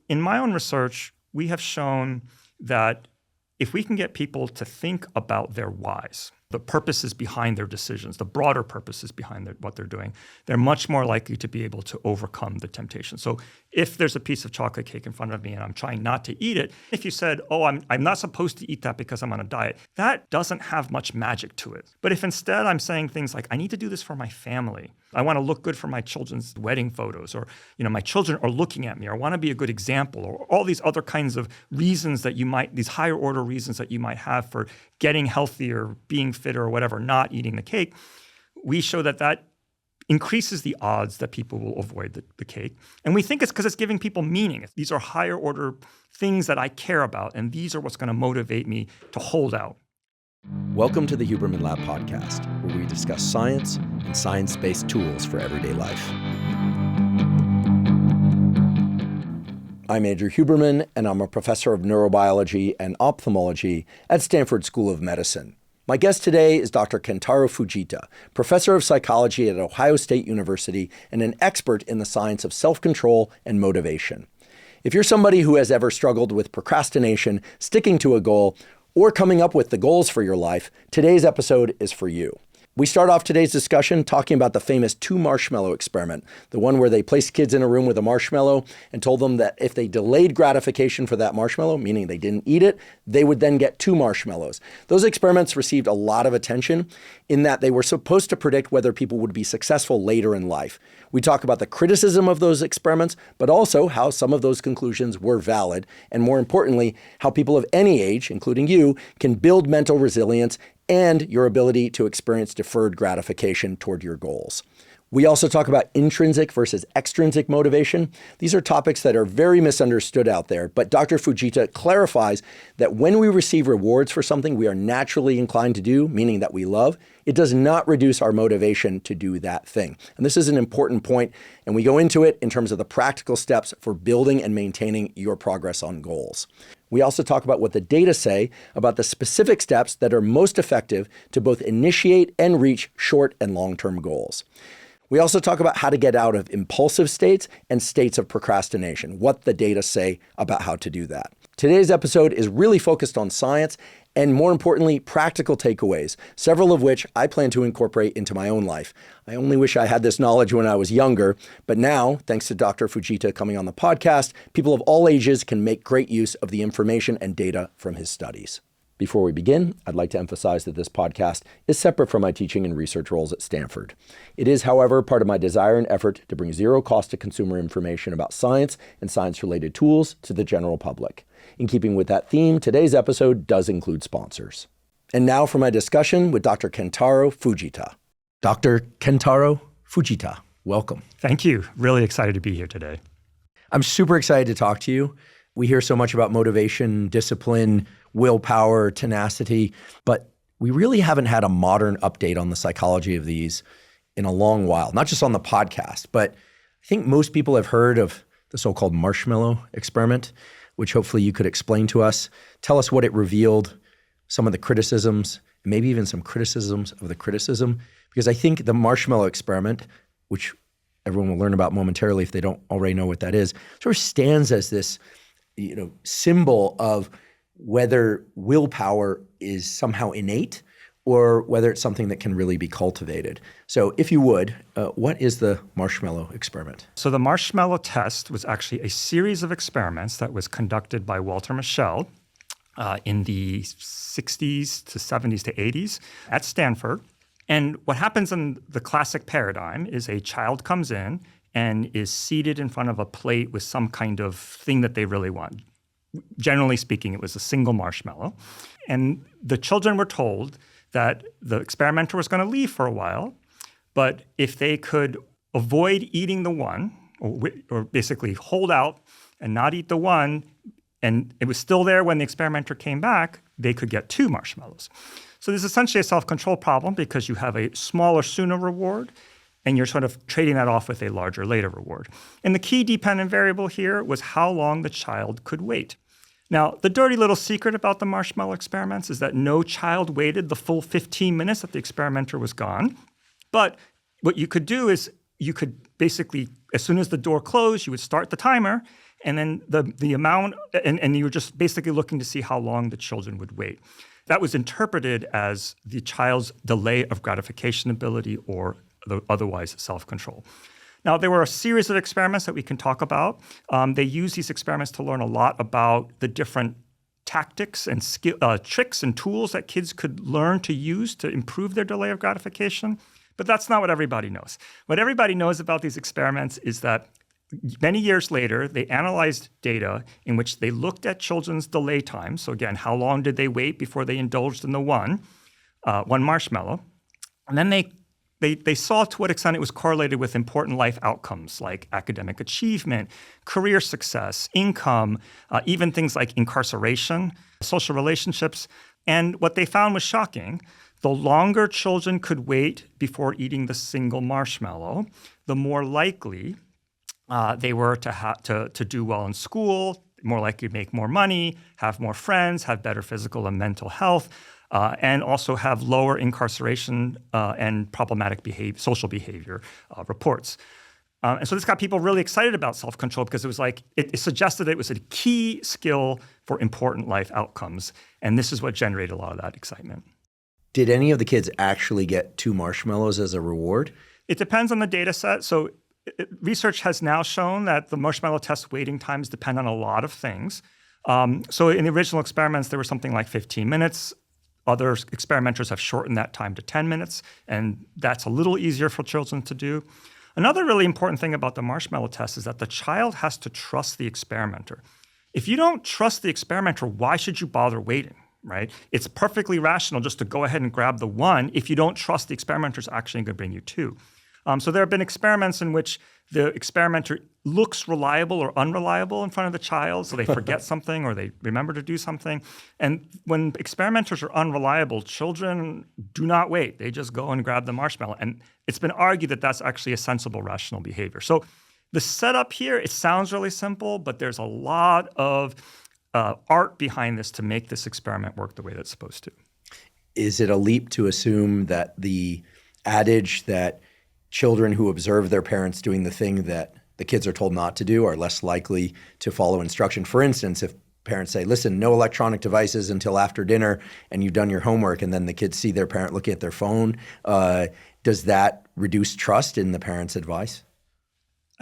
in my own research, we have shown that if we can get people to think about their whys, the purposes behind their decisions, the broader purposes behind what they're doing, they're much more likely to be able to overcome the temptation. So if there's a piece of chocolate cake in front of me and I'm trying not to eat it, if you said, oh, I'm not supposed to eat that because I'm on a diet, that doesn't have much magic to it. But if instead I'm saying things like, I need to do this for my family, I want to look good for my children's wedding photos, or my children are looking at me, or I want to be a good example, or all these other kinds of reasons that these higher order reasons that you might have for getting healthier, being fitter, or whatever, not eating the cake, we show that increases the odds that people will avoid the cake. And we think it's because it's giving people meaning. These are higher order things that I care about, and these are what's going to motivate me to hold out. Welcome to the Huberman Lab podcast, where we discuss science and science-based tools for everyday life. I'm Andrew Huberman, and I'm a professor of neurobiology and ophthalmology at Stanford School of Medicine. My guest today is Dr. Kentaro Fujita, professor of psychology at Ohio State University and an expert in the science of self-control and motivation. If you're somebody who has ever struggled with procrastination, sticking to a goal, or coming up with the goals for your life, today's episode is for you. We start off today's discussion talking about the famous 2 marshmallow experiment, the one where they placed kids in a room with a marshmallow and told them that if they delayed gratification for that marshmallow, meaning they didn't eat it, they would then get 2 marshmallows. Those experiments received a lot of attention in that they were supposed to predict whether people would be successful later in life. We talk about the criticism of those experiments, but also how some of those conclusions were valid, and more importantly, how people of any age, including you, can build mental resilience and your ability to experience deferred gratification toward your goals. We also talk about intrinsic versus extrinsic motivation. These are topics that are very misunderstood out there, but Dr. Fujita clarifies that when we receive rewards for something we are naturally inclined to do, meaning that we love, it does not reduce our motivation to do that thing. And this is an important point, and we go into it in terms of the practical steps for building and maintaining your progress on goals. We also talk about what the data say about the specific steps that are most effective to both initiate and reach short and long-term goals. We also talk about how to get out of impulsive states and states of procrastination, what the data say about how to do that. Today's episode is really focused on science and, more importantly, practical takeaways, several of which I plan to incorporate into my own life. I only wish I had this knowledge when I was younger, but now, thanks to Dr. Fujita coming on the podcast, people of all ages can make great use of the information and data from his studies. Before we begin, I'd like to emphasize that this podcast is separate from my teaching and research roles at Stanford. It is, however, part of my desire and effort to bring zero cost to consumer information about science and science-related tools to the general public. In keeping with that theme, today's episode does include sponsors. And now for my discussion with Dr. Kentaro Fujita. Dr. Kentaro Fujita, welcome. Thank you. Really excited to be here today. I'm super excited to talk to you. We hear so much about motivation, discipline, willpower, tenacity, but we really haven't had a modern update on the psychology of these in a long while, not just on the podcast, but I think most people have heard of the so-called marshmallow experiment, which hopefully you could explain to us. Tell us what it revealed, some of the criticisms, maybe even some criticisms of the criticism, because I think the marshmallow experiment, which everyone will learn about momentarily if they don't already know what that is, sort of stands as this symbol of whether willpower is somehow innate or whether it's something that can really be cultivated. So if you would, what is the marshmallow experiment? So the marshmallow test was actually a series of experiments that was conducted by Walter Mischel in the 60s to 70s to 80s at Stanford. And what happens in the classic paradigm is a child comes in and is seated in front of a plate with some kind of thing that they really want. Generally speaking, it was a single marshmallow. And the children were told that the experimenter was going to leave for a while, but if they could avoid eating the one, or basically hold out and not eat the one, and it was still there when the experimenter came back, they could get 2 marshmallows. So this is essentially a self-control problem because you have a smaller sooner reward, and you're sort of trading that off with a larger later reward. And the key dependent variable here was how long the child could wait. Now, the dirty little secret about the marshmallow experiments is that no child waited the full 15 minutes that the experimenter was gone. But what you could do is you could basically, as soon as the door closed, you would start the timer, And then the amount, and you were just basically looking to see how long the children would wait. That was interpreted as the child's delay of gratification ability or otherwise self-control. Now, there were a series of experiments that we can talk about. They used these experiments to learn a lot about the different tactics and tricks and tools that kids could learn to use to improve their delay of gratification. But that's not what everybody knows. What everybody knows about these experiments is that many years later, they analyzed data in which they looked at children's delay time. So again, how long did they wait before they indulged in the one marshmallow? And then they saw to what extent it was correlated with important life outcomes like academic achievement, career success, income, even things like incarceration, social relationships. And what they found was shocking. The longer children could wait before eating the single marshmallow, the more likely they were to do well in school, more likely to make more money, have more friends, have better physical and mental health, and also have lower incarceration and problematic social behavior reports. And so this got people really excited about self-control because it was like it suggested that it was a key skill for important life outcomes. And this is what generated a lot of that excitement. Did any of the kids actually get 2 marshmallows as a reward? It depends on the data set. So research has now shown that the marshmallow test waiting times depend on a lot of things. So in the original experiments, there was something like 15 minutes. Other experimenters have shortened that time to 10 minutes, and that's a little easier for children to do. Another really important thing about the marshmallow test is that the child has to trust the experimenter. If you don't trust the experimenter, why should you bother waiting? Right? It's perfectly rational just to go ahead and grab the 1 if you don't trust the experimenter is actually going to bring you 2. So there have been experiments in which the experimenter looks reliable or unreliable in front of the child, so they forget something or they remember to do something. And when experimenters are unreliable, children do not wait. They just go and grab the marshmallow. And it's been argued that that's actually a sensible, rational behavior. So the setup here, it sounds really simple, but there's a lot of art behind this to make this experiment work the way that it's supposed to. Is it a leap to assume that the adage that children who observe their parents doing the thing that the kids are told not to do are less likely to follow instruction? For instance, if parents say, listen, no electronic devices until after dinner, and you've done your homework, and then the kids see their parent looking at their phone, does that reduce trust in the parent's advice?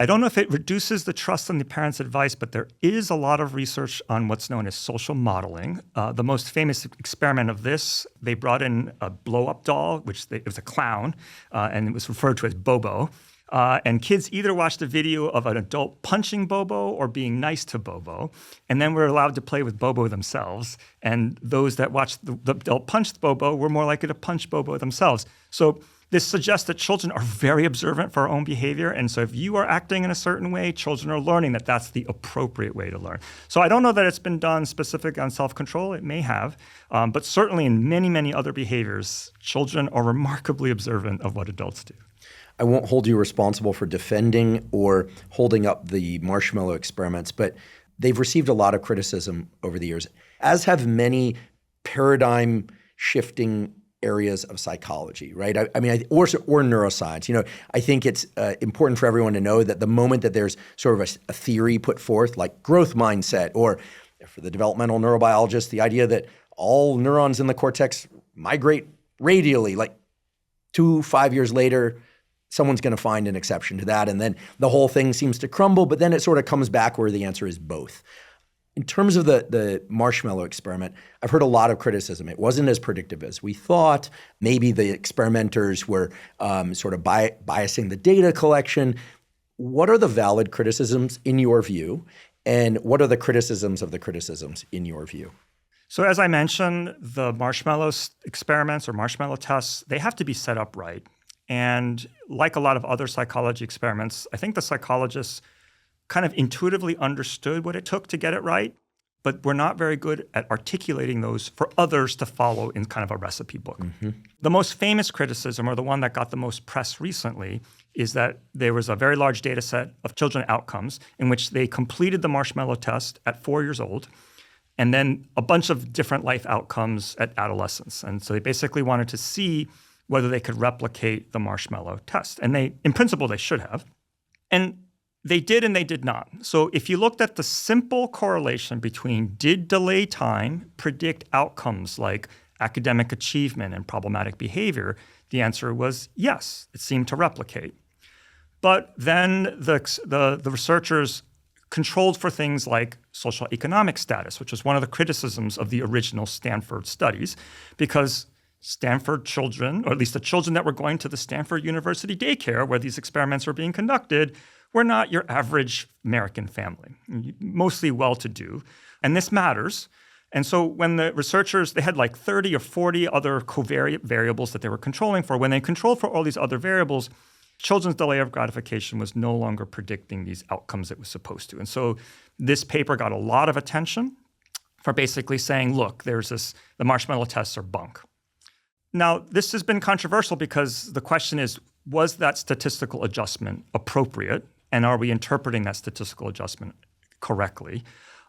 I don't know if it reduces the trust in the parents' advice, but there is a lot of research on what's known as social modeling. The most famous experiment of this, they brought in a blow-up doll, it was a clown, and it was referred to as Bobo. And kids either watched a video of an adult punching Bobo or being nice to Bobo, and then were allowed to play with Bobo themselves. And those that watched the adult punch Bobo were more likely to punch Bobo themselves. So this suggests that children are very observant for our own behavior. And so if you are acting in a certain way, children are learning that that's the appropriate way to learn. So I don't know that it's been done specific on self-control. It may have. But certainly in many, many other behaviors, children are remarkably observant of what adults do. I won't hold you responsible for defending or holding up the marshmallow experiments, but they've received a lot of criticism over the years, as have many paradigm-shifting areas of psychology, right? Or neuroscience. I think it's important for everyone to know that the moment that there's sort of a theory put forth, like growth mindset, or for the developmental neurobiologist, the idea that all neurons in the cortex migrate radially, like 5 years later, someone's going to find an exception to that. And then the whole thing seems to crumble, but then it sort of comes back where the answer is both. In terms of the marshmallow experiment, I've heard a lot of criticism. It wasn't as predictive as we thought. Maybe the experimenters were sort of biasing the data collection. What are the valid criticisms in your view? And what are the criticisms of the criticisms in your view? So as I mentioned, the marshmallow experiments or marshmallow tests, they have to be set up right. And like a lot of other psychology experiments, I think the psychologists kind of intuitively understood what it took to get it right, but we're not very good at articulating those for others to follow in kind of a recipe book. Mm-hmm. The most famous criticism, or the one that got the most press recently, is that there was a very large data set of children outcomes in which they completed the marshmallow test at 4 years old, and then a bunch of different life outcomes at adolescence. And so they basically wanted to see whether they could replicate the marshmallow test. And in principle, they should have. And They did and they did not. So if you looked at the simple correlation between did delay time predict outcomes like academic achievement and problematic behavior, the answer was yes, it seemed to replicate. But then the researchers controlled for things like social economic status, which was one of the criticisms of the original Stanford studies, because Stanford children, or at least the children that were going to the Stanford University daycare where these experiments were being conducted, were not your average American family, mostly well-to-do. And this matters. And so when the researchers, they had like 30 or 40 other covariate variables that they were controlling for. When they controlled for all these other variables, children's delay of gratification was no longer predicting these outcomes it was supposed to. And so this paper got a lot of attention for basically saying, look, the marshmallow tests are bunk. Now, this has been controversial because the question is, was that statistical adjustment appropriate? And are we interpreting that statistical adjustment correctly?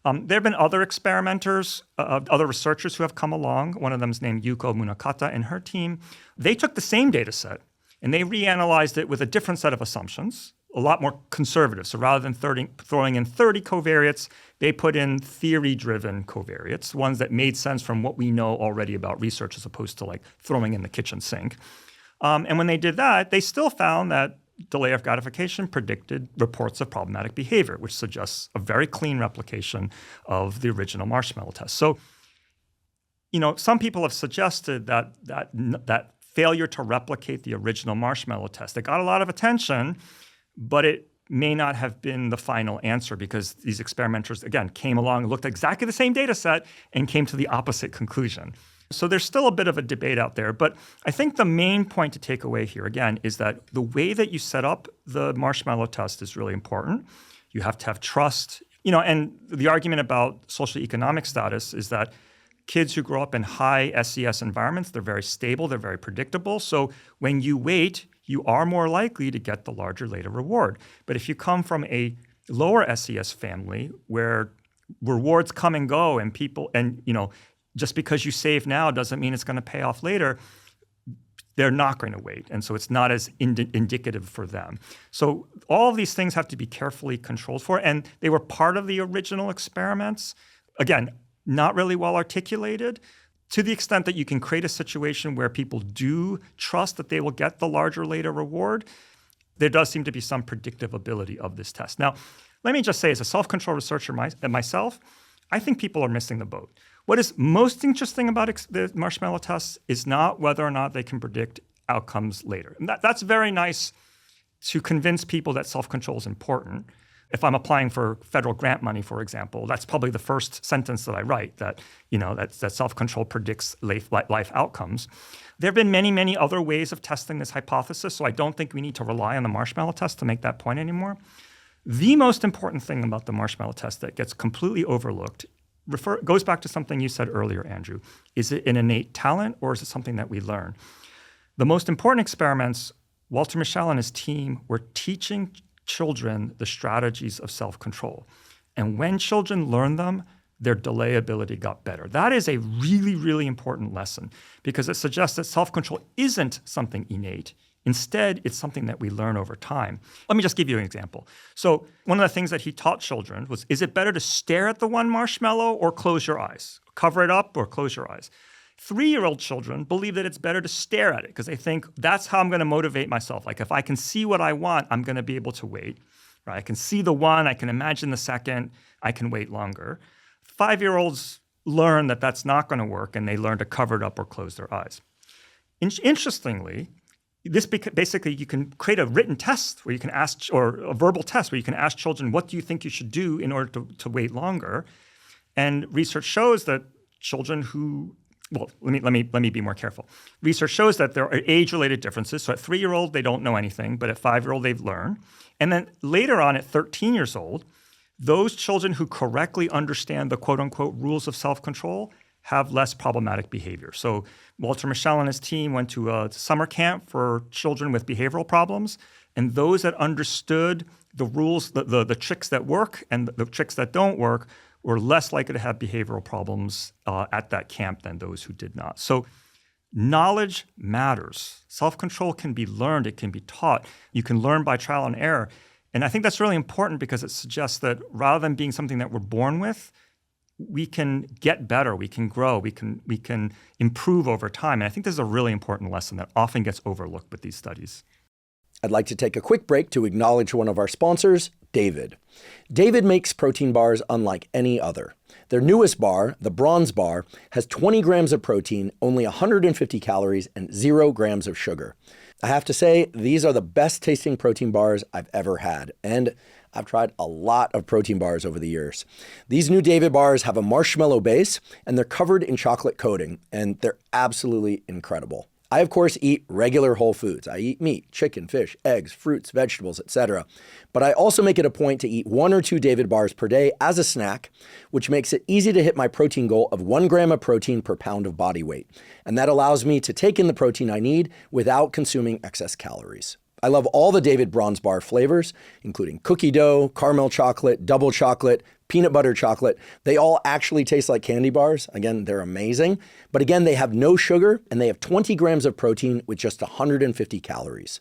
There have been other experimenters, other researchers who have come along. One of them is named Yuko Munakata and her team. They took the same data set and they reanalyzed it with a different set of assumptions, a lot more conservative. So rather than throwing in 30 covariates, they put in theory-driven covariates, ones that made sense from what we know already about research as opposed to like throwing in the kitchen sink. And when they did that, they still found that delay of gratification predicted reports of problematic behavior, which suggests a very clean replication of the original marshmallow test. So, some people have suggested that failure to replicate the original marshmallow test, it got a lot of attention, but it may not have been the final answer because these experimenters, again, came along and looked at exactly the same data set and came to the opposite conclusion. So there's still a bit of a debate out there, but I think the main point to take away here, again, is that the way that you set up the marshmallow test is really important. You have to have trust, and the argument about social economic status is that kids who grow up in high SES environments, they're very stable, they're very predictable. So when you wait, you are more likely to get the larger later reward. But if you come from a lower SES family where rewards come and go and just because you save now doesn't mean it's going to pay off later, they're not going to wait. And so it's not as indicative for them. So all of these things have to be carefully controlled for. And they were part of the original experiments. Again, not really well articulated to the extent that you can create a situation where people do trust that they will get the larger later reward. There does seem to be some predictive ability of this test. Now, let me just say, as a self-control researcher myself, I think people are missing the boat. What is most interesting about the marshmallow tests is not whether or not they can predict outcomes later. And that's very nice to convince people that self-control is important. If I'm applying for federal grant money, for example, that's probably the first sentence that I write, that self-control predicts life outcomes. There have been many, many other ways of testing this hypothesis, so I don't think we need to rely on the marshmallow test to make that point anymore. The most important thing about the marshmallow test that gets completely overlooked goes back to something you said earlier, Andrew. Is it an innate talent or is it something that we learn? The most important experiments, Walter Mischel and his team were teaching children the strategies of self-control. And when children learned them, their delay ability got better. That is a really, really important lesson because it suggests that self-control isn't something innate. Instead, it's something that we learn over time. Let me just give you an example. So one of the things that he taught children was, is it better to stare at the one marshmallow or close your eyes? Cover it up or close your eyes? 3-year-old children believe that it's better to stare at it because they think that's how I'm going to motivate myself. Like if I can see what I want, I'm going to be able to wait. Right? I can see the one, I can imagine the second, I can wait longer. 5-year-olds learn that that's not going to work and they learn to cover it up or close their eyes. Interestingly, this basically, you can create a written test where you can ask, or a verbal test where you can ask children, what do you think you should do in order to wait longer? And research shows that children who, well, let me be more careful. Research shows that there are age-related differences. So at 3-year-old, they don't know anything, but at 5-year-old, they've learned. And then later on at 13 years old, those children who correctly understand the quote-unquote rules of self-control have less problematic behavior. So Walter Mischel and his team went to a summer camp for children with behavioral problems, and those that understood the rules, the tricks that work and the tricks that don't work were less likely to have behavioral problems at that camp than those who did not. So knowledge matters. Self-control can be learned. It can be taught. You can learn by trial and error. And I think that's really important because it suggests that rather than being something that we're born with, we can get better, we can grow, we can improve over time. And I think this is a really important lesson that often gets overlooked with these studies. I'd like to take a quick break to acknowledge one of our sponsors, David. David makes protein bars unlike any other. Their newest bar, the Bronze Bar, has 20 grams of protein, only 150 calories, and 0 grams of sugar. I have to say, these are the best tasting protein bars I've ever had, and I've tried a lot of protein bars over the years. These new David bars have a marshmallow base, and they're covered in chocolate coating, and they're absolutely incredible. I, of course, eat regular whole foods. I eat meat, chicken, fish, eggs, fruits, vegetables, etc. But I also make it a point to eat 1 or 2 David bars per day as a snack, which makes it easy to hit my protein goal of 1 gram of protein per pound of body weight. And that allows me to take in the protein I need without consuming excess calories. I love all the David Bronze Bar flavors, including cookie dough, caramel chocolate, double chocolate, peanut butter chocolate. They all actually taste like candy bars. Again, they're amazing. But again, they have no sugar and they have 20 grams of protein with just 150 calories.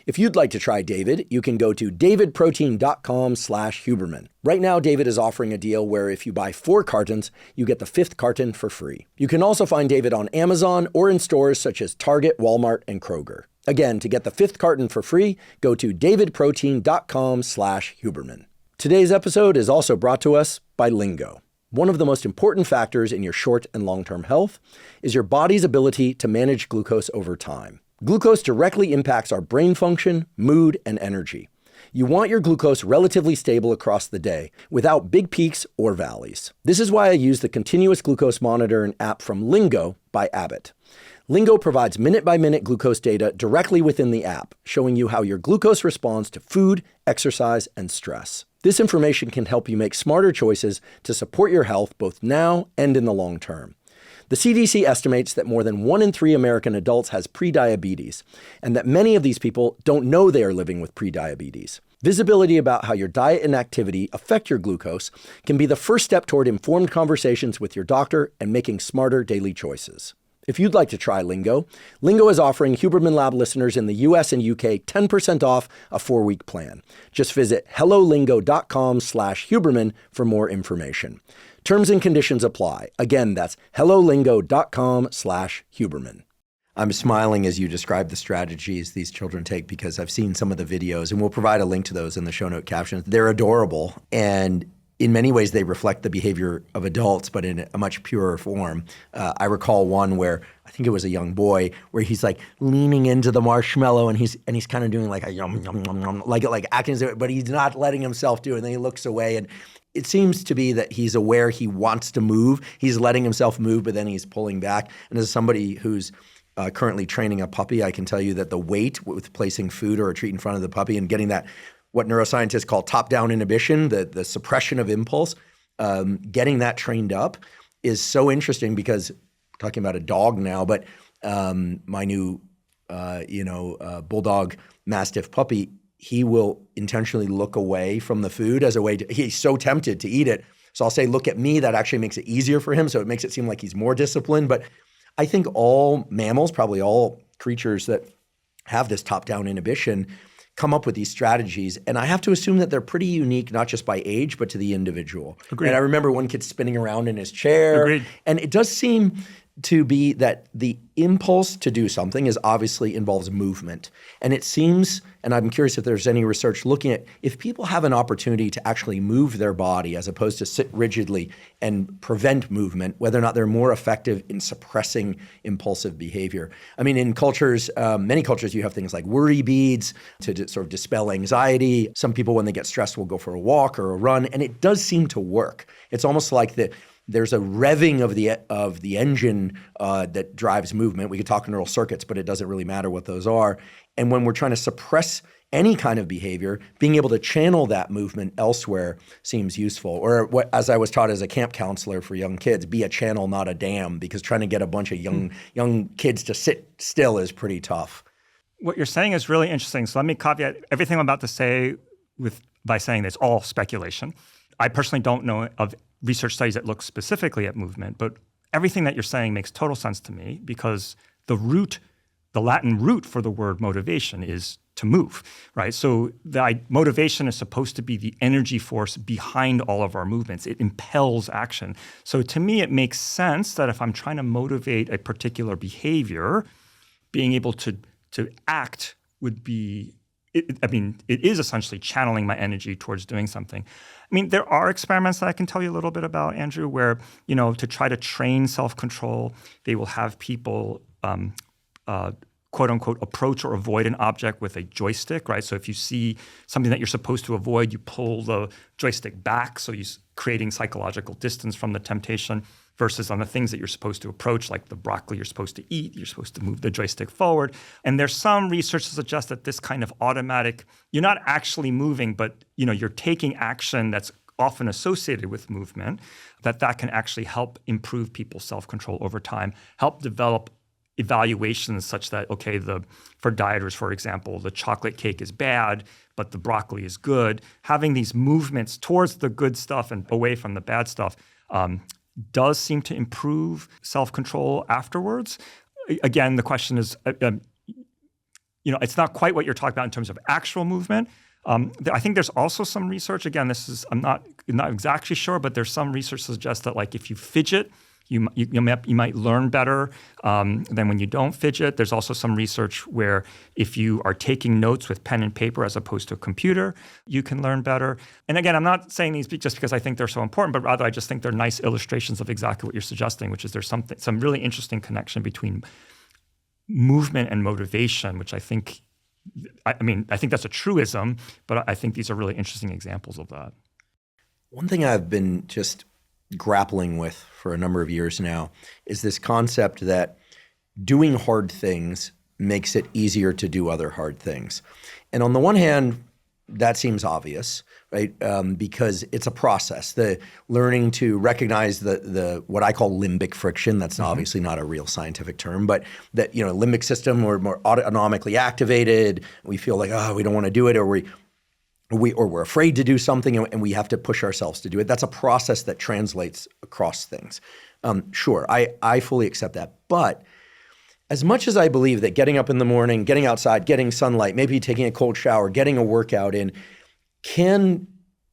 If you'd like to try David, you can go to davidprotein.com/Huberman. Right now, David is offering a deal where if you buy 4 cartons, you get the 5th carton for free. You can also find David on Amazon or in stores such as Target, Walmart, and Kroger. Again, to get the 5th carton for free, go to davidprotein.com/Huberman. Today's episode is also brought to us by Lingo. One of the most important factors in your short and long-term health is your body's ability to manage glucose over time. Glucose directly impacts our brain function, mood, and energy. You want your glucose relatively stable across the day without big peaks or valleys. This is why I use the continuous glucose monitor and app from Lingo by Abbott. Lingo provides minute-by-minute glucose data directly within the app, showing you how your glucose responds to food, exercise, and stress. This information can help you make smarter choices to support your health both now and in the long term. The CDC estimates that more than 1 in 3 American adults has prediabetes, and that many of these people don't know they are living with prediabetes. Visibility about how your diet and activity affect your glucose can be the first step toward informed conversations with your doctor and making smarter daily choices. If you'd like to try Lingo, Lingo is offering Huberman Lab listeners in the US and UK 10% off a 4-week plan. Just visit hellolingo.com/Huberman for more information. Terms and conditions apply. Again, that's hellolingo.com/Huberman. I'm smiling as you describe the strategies these children take because I've seen some of the videos, and we'll provide a link to those in the show note captions. They're adorable, and in many ways, they reflect the behavior of adults, but in a much purer form. I recall one where I think it was a young boy where he's like leaning into the marshmallow and he's kind of doing like a yum yum yum yum, like acting, but he's not letting himself do it. And then he looks away, and it seems to be that he's aware he wants to move. He's letting himself move, but then he's pulling back. And as somebody who's currently training a puppy, I can tell you that the weight with placing food or a treat in front of the puppy and getting that, what neuroscientists call top-down inhibition, the suppression of impulse, getting that trained up is so interesting because we're talking about a dog now, but my new, bulldog mastiff puppy, he will intentionally look away from the food as a way to, he's so tempted to eat it. So I'll say, look at me. That actually makes it easier for him. So it makes it seem like he's more disciplined. But I think all mammals, probably all creatures that have this top-down inhibition, come up with these strategies. And I have to assume that they're pretty unique, not just by age, but to the individual. Agreed. And I remember one kid spinning around in his chair. Agreed. And it does seem to be that the impulse to do something is obviously involves movement. And it seems, and I'm curious if there's any research looking at if people have an opportunity to actually move their body as opposed to sit rigidly and prevent movement, whether or not they're more effective in suppressing impulsive behavior. I mean, in cultures, many cultures, you have things like worry beads to sort of dispel anxiety. Some people, when they get stressed, will go for a walk or a run, and it does seem to work. It's almost like there's a revving of the engine that drives movement. We could talk neural circuits, but it doesn't really matter what those are. And when we're trying to suppress any kind of behavior, being able to channel that movement elsewhere seems useful. Or what, as I was taught as a camp counselor for young kids, be a channel, not a dam, because trying to get a bunch of young kids to sit still is pretty tough. What you're saying is really interesting. So let me caveat everything I'm about to say by saying that it's all speculation. I personally don't know of research studies that look specifically at movement, but everything that you're saying makes total sense to me because the Latin root for the word motivation is to move, right? So the motivation is supposed to be the energy force behind all of our movements. It impels action. So to me, it makes sense that if I'm trying to motivate a particular behavior, being able to act would be, it is essentially channeling my energy towards doing something. I mean, there are experiments that I can tell you a little bit about, Andrew, where, to try to train self-control, they will have people quote unquote approach or avoid an object with a joystick, right? So if you see something that you're supposed to avoid, you pull the joystick back, so you're creating psychological distance from the temptation, versus on the things that you're supposed to approach, like the broccoli you're supposed to eat, you're supposed to move the joystick forward. And there's some research to suggest that this kind of automatic, you're not actually moving, but you're taking action that's often associated with movement, that can actually help improve people's self-control over time, help develop evaluations such that, okay, for dieters, for example, the chocolate cake is bad, but the broccoli is good. Having these movements towards the good stuff and away from the bad stuff does seem to improve self-control afterwards. Again, the question is, it's not quite what you're talking about in terms of actual movement. I think there's also some research. Again, I'm not exactly sure, but there's some research that suggests that, like, if you fidget, you might learn better than when you don't fidget. There's also some research where if you are taking notes with pen and paper as opposed to a computer, you can learn better. And again, I'm not saying these just because I think they're so important, but rather I just think they're nice illustrations of exactly what you're suggesting, which is there's some really interesting connection between movement and motivation, which I think that's a truism, but I think these are really interesting examples of that. One thing I've been just grappling with for a number of years now is this concept that doing hard things makes it easier to do other hard things. And on the one hand, that seems obvious, right? Because it's a process. The learning to recognize the what I call limbic friction, that's obviously not a real scientific term, but that, limbic system, we're more autonomically activated. We feel like, we don't want to do it, or we're afraid to do something, and we have to push ourselves to do it. That's a process that translates across things. Sure, I fully accept that. But as much as I believe that getting up in the morning, getting outside, getting sunlight, maybe taking a cold shower, getting a workout in, can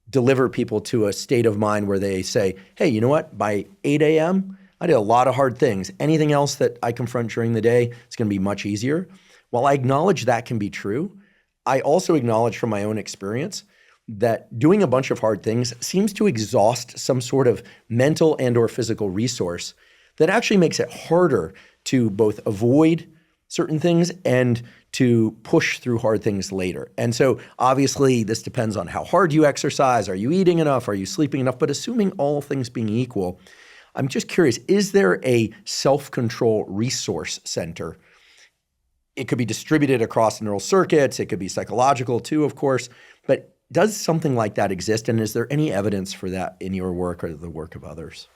deliver people to a state of mind where they say, hey, you know what? By 8 a.m., I did a lot of hard things. Anything else that I confront during the day, it's going to be much easier. While I acknowledge that can be true, I also acknowledge from my own experience that doing a bunch of hard things seems to exhaust some sort of mental and or physical resource that actually makes it harder to both avoid certain things and to push through hard things later. And so obviously this depends on how hard you exercise. Are you eating enough? Are you sleeping enough? But assuming all things being equal, I'm just curious, is there a self-control resource center? It could be distributed across neural circuits. It could be psychological too, of course. But does something like that exist? And is there any evidence for that in your work or the work of others?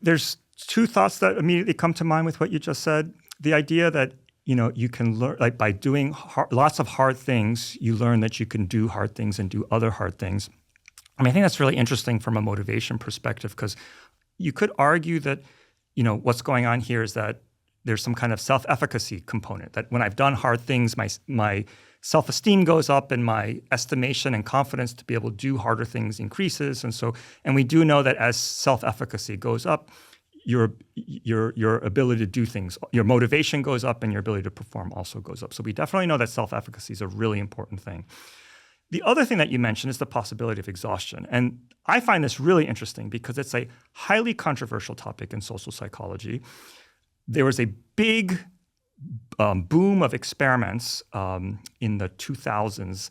There's two thoughts that immediately come to mind with what you just said. The idea that, you can learn, like, by doing lots of hard things, you learn that you can do hard things and do other hard things. I think that's really interesting from a motivation perspective, because you could argue that, what's going on here is that there's some kind of self-efficacy component, that when I've done hard things, my self-esteem goes up and my estimation and confidence to be able to do harder things increases. And we do know that as self-efficacy goes up, your ability to do things, your motivation goes up and your ability to perform also goes up. So we definitely know that self-efficacy is a really important thing. The other thing that you mentioned is the possibility of exhaustion. And I find this really interesting because it's a highly controversial topic in social psychology. There was a big boom of experiments in the 2000s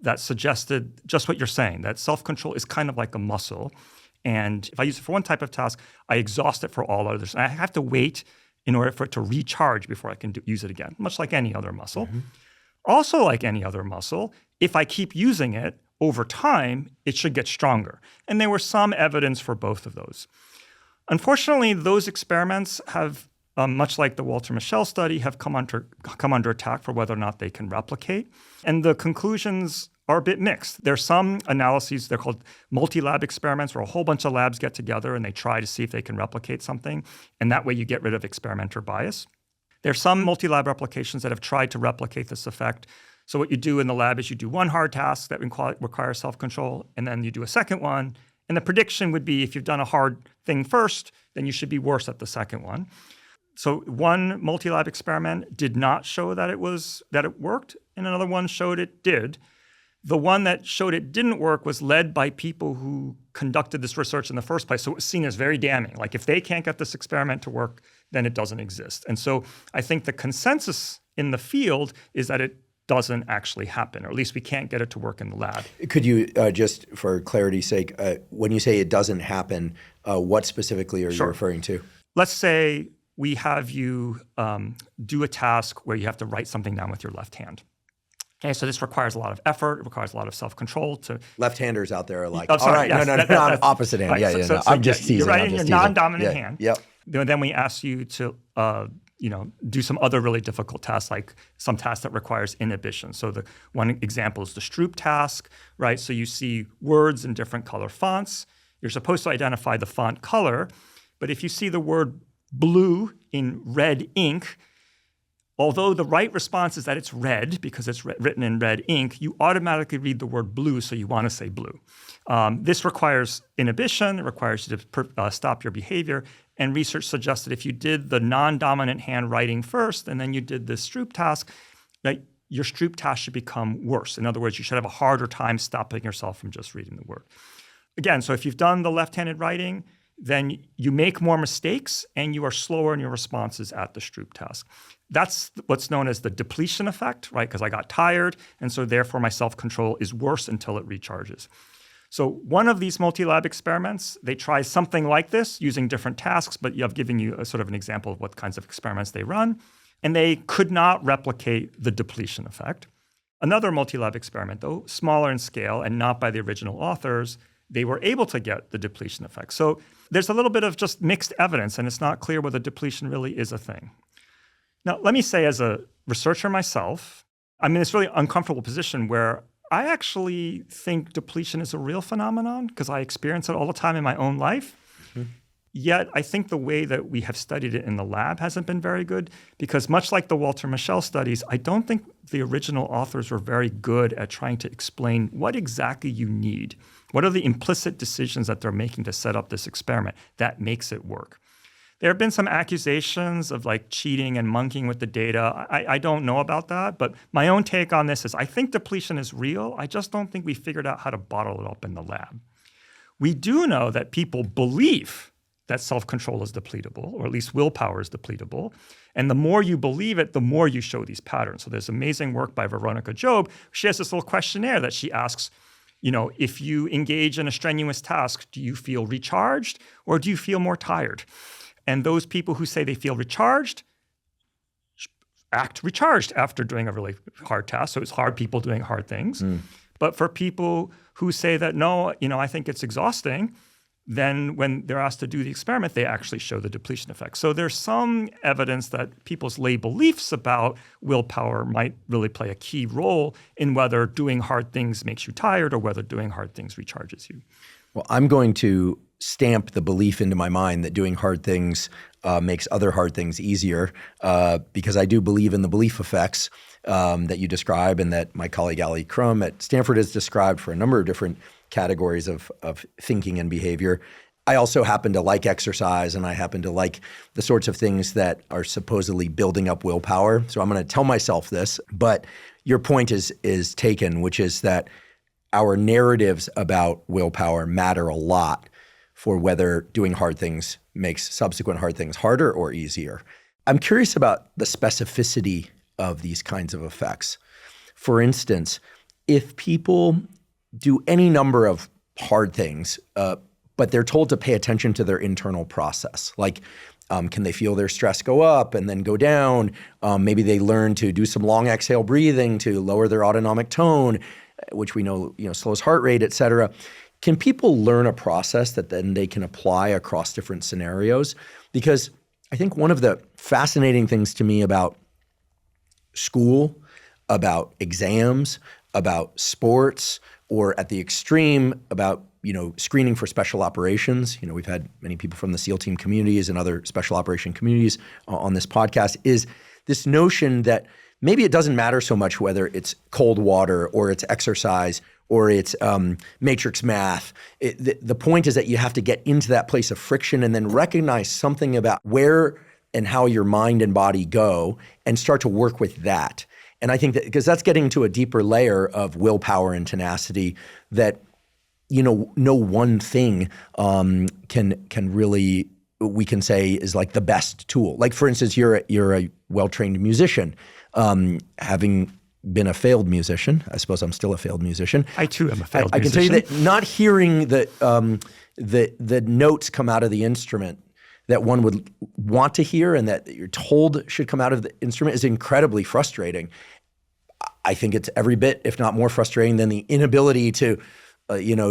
that suggested just what you're saying, that self-control is kind of like a muscle. And if I use it for one type of task, I exhaust it for all others. And I have to wait in order for it to recharge before I can use it again, much like any other muscle. Mm-hmm. Also, like any other muscle, if I keep using it over time, it should get stronger. And there was some evidence for both of those. Unfortunately, those experiments have, much like the Walter Mischel study, have come under attack for whether or not they can replicate. And the conclusions are a bit mixed. There's some analyses, they're called multi-lab experiments, where a whole bunch of labs get together and they try to see if they can replicate something. And that way you get rid of experimenter bias. There's some multi-lab replications that have tried to replicate this effect. So what you do in the lab is you do one hard task that requires self-control, and then you do a second one. And the prediction would be if you've done a hard thing first, then you should be worse at the second one. So one multi-lab experiment did not show that it worked, and another one showed it did. The one that showed it didn't work was led by people who conducted this research in the first place. So it was seen as very damning. Like if they can't get this experiment to work, then it doesn't exist. And so I think the consensus in the field is that it doesn't actually happen, or at least we can't get it to work in the lab. Could you, just for clarity's sake, when you say it doesn't happen, what specifically are you referring to? Let's say we have you do a task where you have to write something down with your left hand. Okay, so this requires a lot of effort. It requires a lot of self-control. Left-handers out there are like, all right, yes, no, I'm opposite hand. Right, so I'm just teasing. You're writing your non-dominant hand. Yep. Then we ask you to do some other really difficult tasks, like some tasks that requires inhibition. So the one example is the Stroop task, right? So you see words in different color fonts. You're supposed to identify the font color, but if you see the word blue in red ink, although the right response is that it's red because it's written in red ink, you automatically read the word blue, so you want to say blue. This requires inhibition. It requires you to stop your behavior. And research suggests that if you did the non-dominant handwriting first and then you did the Stroop task, that your Stroop task should become worse. In other words, you should have a harder time stopping yourself from just reading the word. Again, so if you've done the left-handed writing, then you make more mistakes and you are slower in your responses at the Stroop task. That's what's known as the depletion effect, right? Because I got tired, and so therefore my self-control is worse until it recharges. So one of these multi-lab experiments, they try something like this using different tasks, but I've given you a sort of an example of what kinds of experiments they run, and they could not replicate the depletion effect. Another multi-lab experiment, though smaller in scale and not by the original authors, they were able to get the depletion effect. So there's a little bit of just mixed evidence, and it's not clear whether depletion really is a thing. Now, let me say as a researcher myself, I'm in this really uncomfortable position where I actually think depletion is a real phenomenon because I experience it all the time in my own life. Mm-hmm. Yet I think the way that we have studied it in the lab hasn't been very good because much like the Walter Mischel studies, I don't think the original authors were very good at trying to explain what exactly you need. What are the implicit decisions that they're making to set up this experiment that makes it work? There have been some accusations of like cheating and monkeying with the data. I don't know about that, but my own take on this is I think depletion is real. I just don't think we figured out how to bottle it up in the lab. We do know that people believe that self-control is depletable, or at least willpower is depletable. And the more you believe it, the more you show these patterns. So there's amazing work by Veronica Job. She has this little questionnaire that she asks, if you engage in a strenuous task, do you feel recharged or do you feel more tired? And those people who say they feel recharged act recharged after doing a really hard task. So it's hard people doing hard things. But for people who say that, no, I think it's exhausting, then when they're asked to do the experiment, they actually show the depletion effect. So there's some evidence that people's lay beliefs about willpower might really play a key role in whether doing hard things makes you tired or whether doing hard things recharges you. Well, I'm going to stamp the belief into my mind that doing hard things makes other hard things easier because I do believe in the belief effects that you describe and that my colleague Ali Crum at Stanford has described for a number of different categories of thinking and behavior. I also happen to like exercise and I happen to like the sorts of things that are supposedly building up willpower. So I'm going to tell myself this, but your point is taken, which is that our narratives about willpower matter a lot for whether doing hard things makes subsequent hard things harder or easier. I'm curious about the specificity of these kinds of effects. For instance, if people do any number of hard things, but they're told to pay attention to their internal process, like can they feel their stress go up and then go down? Maybe they learn to do some long exhale breathing to lower their autonomic tone, which we know slows heart rate, et cetera. Can people learn a process that then they can apply across different scenarios? Because I think one of the fascinating things to me about school, about exams, about sports, or at the extreme about screening for special operations. We've had many people from the SEAL team communities and other special operation communities on this podcast, is this notion that maybe it doesn't matter so much whether it's cold water or it's exercise or it's matrix math. The point is that you have to get into that place of friction and then recognize something about where and how your mind and body go and start to work with that. And I think that because that's getting to a deeper layer of willpower and tenacity that, no one thing can really, we can say is like the best tool. Like for instance, you're a well-trained musician, having been a failed musician. I suppose I'm still a failed musician. I too am a failed musician. I can tell you that not hearing the notes come out of the instrument that one would want to hear and that you're told should come out of the instrument is incredibly frustrating. I think it's every bit, if not more frustrating than the inability to,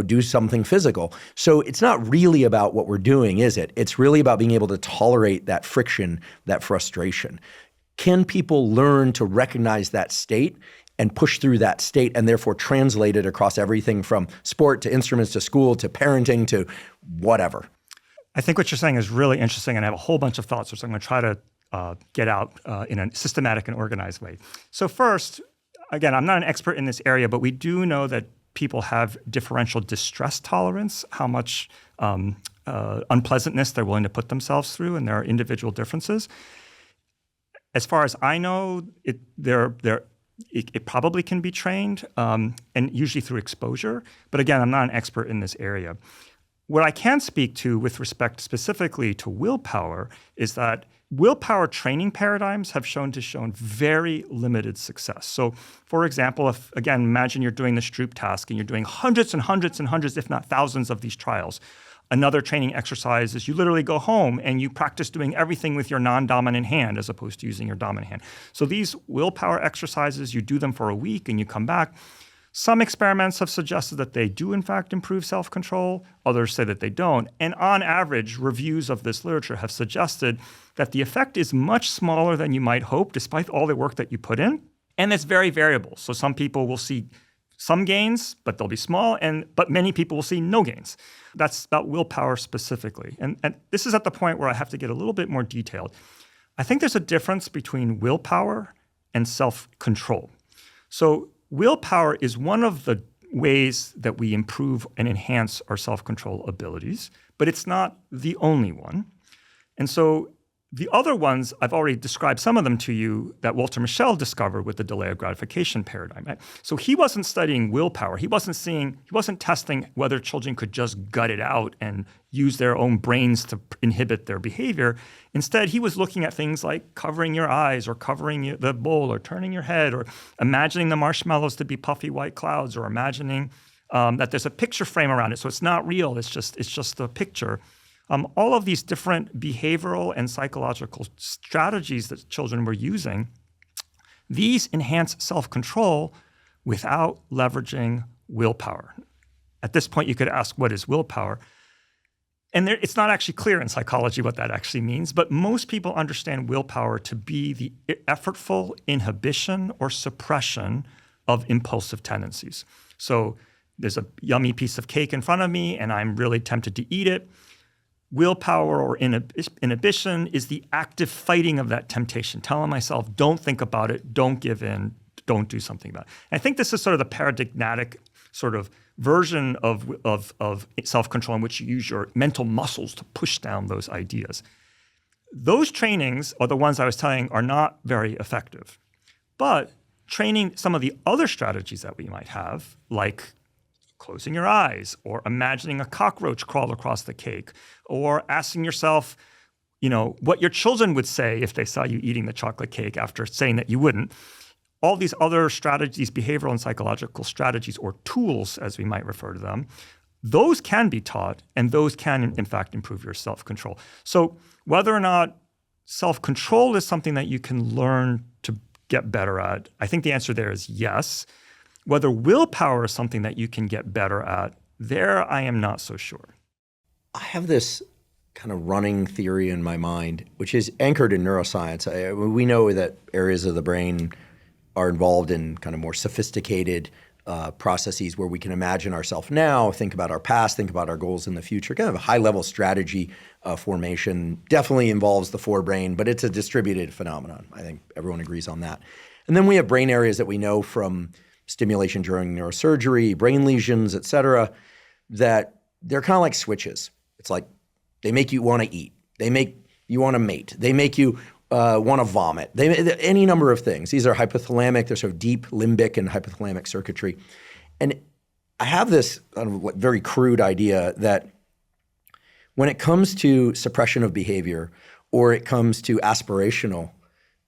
do something physical. So it's not really about what we're doing, is it? It's really about being able to tolerate that friction, that frustration. Can people learn to recognize that state and push through that state and therefore translate it across everything from sport to instruments to school to parenting to whatever? I think what you're saying is really interesting, and I have a whole bunch of thoughts, which I'm going to try to get out in a systematic and organized way. So first, again, I'm not an expert in this area, but we do know that people have differential distress tolerance, how much unpleasantness they're willing to put themselves through, and there are individual differences. As far as I know, it probably can be trained, and usually through exposure. But again, I'm not an expert in this area. What I can speak to with respect specifically to willpower is that willpower training paradigms have shown very limited success. So for example, imagine you're doing the Stroop task and you're doing hundreds and hundreds and hundreds, if not thousands of these trials. Another training exercise is you literally go home and you practice doing everything with your non-dominant hand as opposed to using your dominant hand. So these willpower exercises, you do them for a week and you come back. Some experiments have suggested that they do, in fact, improve self-control. Others say that they don't. And on average, reviews of this literature have suggested that the effect is much smaller than you might hope, despite all the work that you put in. And it's very variable. So some people will see some gains, but they'll be small, but many people will see no gains. That's about willpower specifically. And this is at the point where I have to get a little bit more detailed. I think there's a difference between willpower and self-control. So willpower is one of the ways that we improve and enhance our self-control abilities, but it's not the only one. And so the other ones, I've already described some of them to you that Walter Mischel discovered with the delay of gratification paradigm. Right? So he wasn't studying willpower. He wasn't testing whether children could just gut it out and use their own brains to inhibit their behavior. Instead, he was looking at things like covering your eyes or covering the bowl or turning your head or imagining the marshmallows to be puffy white clouds or imagining that there's a picture frame around it. So it's not real. It's just a picture. All of these different behavioral and psychological strategies that children were using, these enhance self-control without leveraging willpower. At this point, you could ask, what is willpower? And it's not actually clear in psychology what that actually means, but most people understand willpower to be the effortful inhibition or suppression of impulsive tendencies. So there's a yummy piece of cake in front of me, and I'm really tempted to eat it. Willpower or inhibition is the active fighting of that temptation, telling myself, don't think about it, don't give in, don't do something about it. And I think this is sort of the paradigmatic sort of version of self-control in which you use your mental muscles to push down those ideas. Those trainings are the ones I was telling are not very effective. But training some of the other strategies that we might have, like closing your eyes, or imagining a cockroach crawl across the cake, or asking yourself, what your children would say if they saw you eating the chocolate cake after saying that you wouldn't. All these other strategies, behavioral and psychological strategies, or tools, as we might refer to them, those can be taught, and those can, in fact, improve your self-control. So whether or not self-control is something that you can learn to get better at, I think the answer there is yes. Whether willpower is something that you can get better at, there I am not so sure. I have this kind of running theory in my mind, which is anchored in neuroscience. We know that areas of the brain are involved in kind of more sophisticated processes where we can imagine ourselves now, think about our past, think about our goals in the future. Kind of a high-level strategy formation definitely involves the forebrain, but it's a distributed phenomenon. I think everyone agrees on that. And then we have brain areas that we know from stimulation during neurosurgery, brain lesions, et cetera, that they're kind of like switches. It's like they make you want to eat. They make you want to mate. They make you want to vomit. Any number of things. These are hypothalamic. They're sort of deep limbic and hypothalamic circuitry. And I have this very crude idea that when it comes to suppression of behavior or it comes to aspirational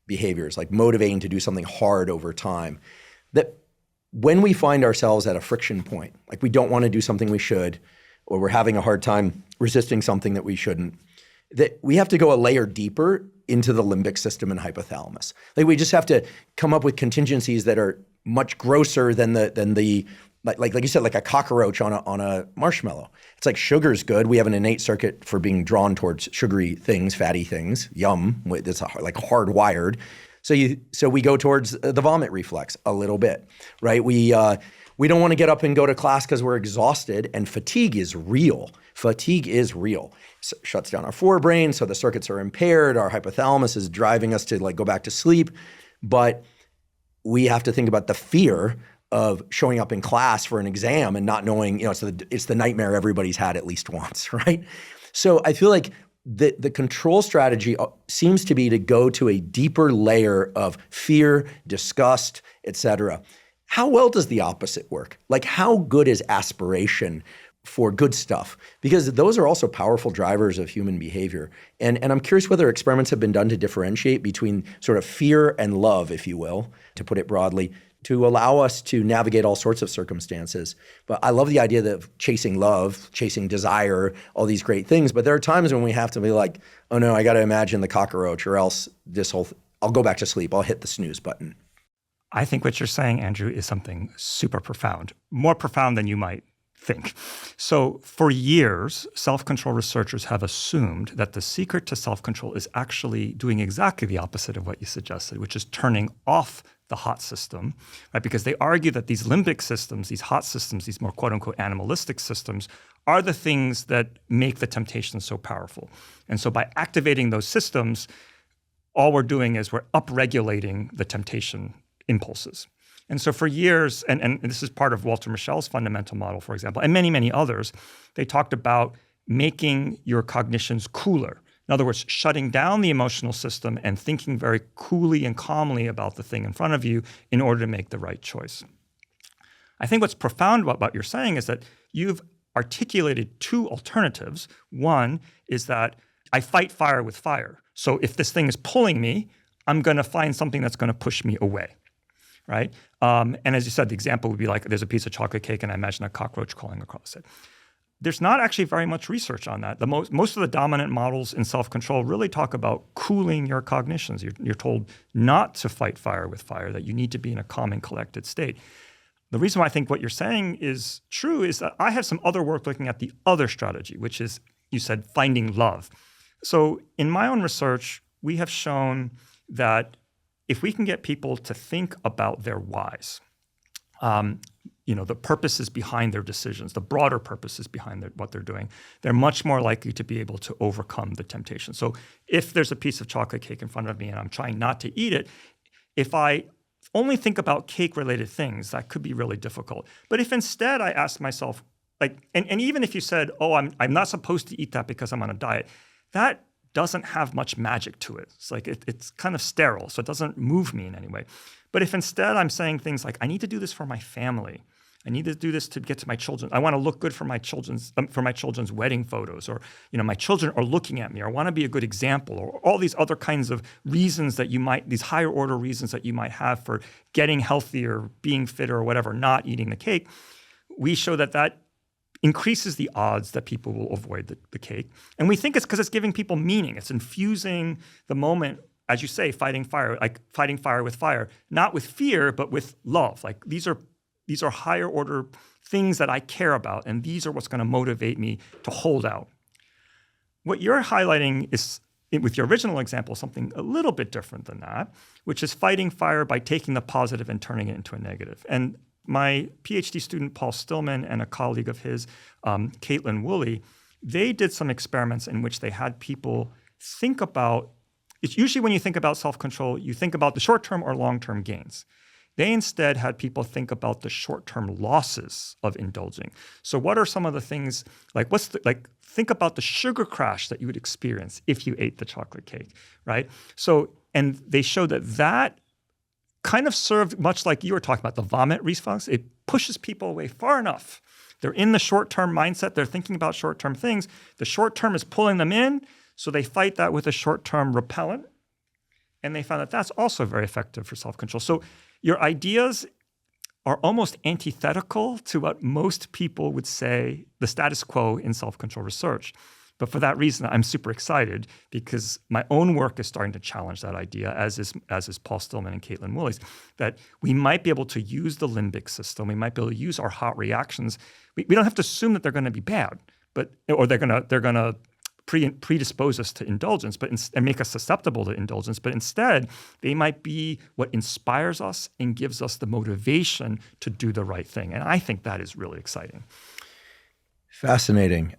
behaviors, like motivating to do something hard over time, that when we find ourselves at a friction point, like we don't want to do something we should, or we're having a hard time resisting something that we shouldn't, that we have to go a layer deeper into the limbic system and hypothalamus. Like we just have to come up with contingencies that are much grosser than the like you said, like a cockroach on a marshmallow. It's like sugar's good. We have an innate circuit for being drawn towards sugary things, fatty things. Yum. It's like hardwired. So we go towards the vomit reflex a little bit, right? We don't want to get up and go to class because we're exhausted, and fatigue is real. Fatigue is real. So it shuts down our forebrain, so the circuits are impaired. Our hypothalamus is driving us to like go back to sleep, but we have to think about the fear of showing up in class for an exam and not knowing, it's the nightmare everybody's had at least once, right? So I feel like the control strategy seems to be to go to a deeper layer of fear, disgust, et cetera. How well does the opposite work? Like how good is aspiration for good stuff? Because those are also powerful drivers of human behavior. And I'm curious whether experiments have been done to differentiate between sort of fear and love, if you will, to put it broadly, to allow us to navigate all sorts of circumstances. But I love the idea of chasing love, chasing desire, all these great things. But there are times when we have to be like, oh no, I got to imagine the cockroach or else I'll go back to sleep. I'll hit the snooze button. I think what you're saying, Andrew, is something super profound, more profound than you might think. So for years, self-control researchers have assumed that the secret to self-control is actually doing exactly the opposite of what you suggested, which is turning off the hot system, right? Because they argue that these limbic systems, these hot systems, these more quote-unquote animalistic systems are the things that make the temptation so powerful. And so by activating those systems, all we're doing is we're upregulating the temptation impulses. And so for years, and this is part of Walter Mischel's fundamental model, for example, and many, many others, they talked about making your cognitions cooler. In other words, shutting down the emotional system and thinking very coolly and calmly about the thing in front of you in order to make the right choice. I think what's profound about what you're saying is that you've articulated two alternatives. One is that I fight fire with fire. So if this thing is pulling me, I'm going to find something that's going to push me away. Right? And as you said, the example would be like there's a piece of chocolate cake and I imagine a cockroach crawling across it. There's not actually very much research on that. Most of the dominant models in self-control really talk about cooling your cognitions. You're told not to fight fire with fire, that you need to be in a calm and collected state. The reason why I think what you're saying is true is that I have some other work looking at the other strategy, which is, you said, finding love. So in my own research, we have shown that if we can get people to think about their whys, the purposes behind their decisions, the broader purposes behind what they're doing, they're much more likely to be able to overcome the temptation. So if there's a piece of chocolate cake in front of me and I'm trying not to eat it, if I only think about cake-related things, that could be really difficult. But if instead I ask myself, and even if you said, oh, I'm not supposed to eat that because I'm on a diet, that doesn't have much magic to it. It's like it's kind of sterile, so it doesn't move me in any way. But if instead I'm saying things like, I need to do this for my family, I need to do this to get to my children, I want to look good for my children's wedding photos, or my children are looking at me, or I want to be a good example, or all these other kinds of reasons that these higher order reasons that you might have for getting healthier, being fitter, or whatever, not eating the cake, we show that increases the odds that people will avoid the cake. And we think it's because it's giving people meaning. It's infusing the moment, as you say, fighting fire with fire, not with fear, but with love. Like these are higher order things that I care about, and these are what's going to motivate me to hold out. What you're highlighting is, with your original example, something a little bit different than that, which is fighting fire by taking the positive and turning it into a negative. And my PhD student, Paul Stillman, and a colleague of his, Caitlin Woolley, they did some experiments in which they had people think about it's usually when you think about self-control, you think about the short-term or long-term gains. They instead had people think about the short-term losses of indulging. So what are some of the things, think about the sugar crash that you would experience if you ate the chocolate cake, right? So, and they showed that kind of served much like you were talking about, the vomit response. It pushes people away far enough. They're in the short-term mindset. They're thinking about short-term things. The short-term is pulling them in, so they fight that with a short-term repellent. And they found that that's also very effective for self-control. So your ideas are almost antithetical to what most people would say the status quo in self-control research. But for that reason, I'm super excited because my own work is starting to challenge that idea, as is Paul Stillman and Caitlin Woolley's, that we might be able to use the limbic system. We might be able to use our hot reactions. We don't have to assume that they're going to be bad, or they're going to predispose us to indulgence, and make us susceptible to indulgence. But instead, they might be what inspires us and gives us the motivation to do the right thing. And I think that is really exciting. Fascinating.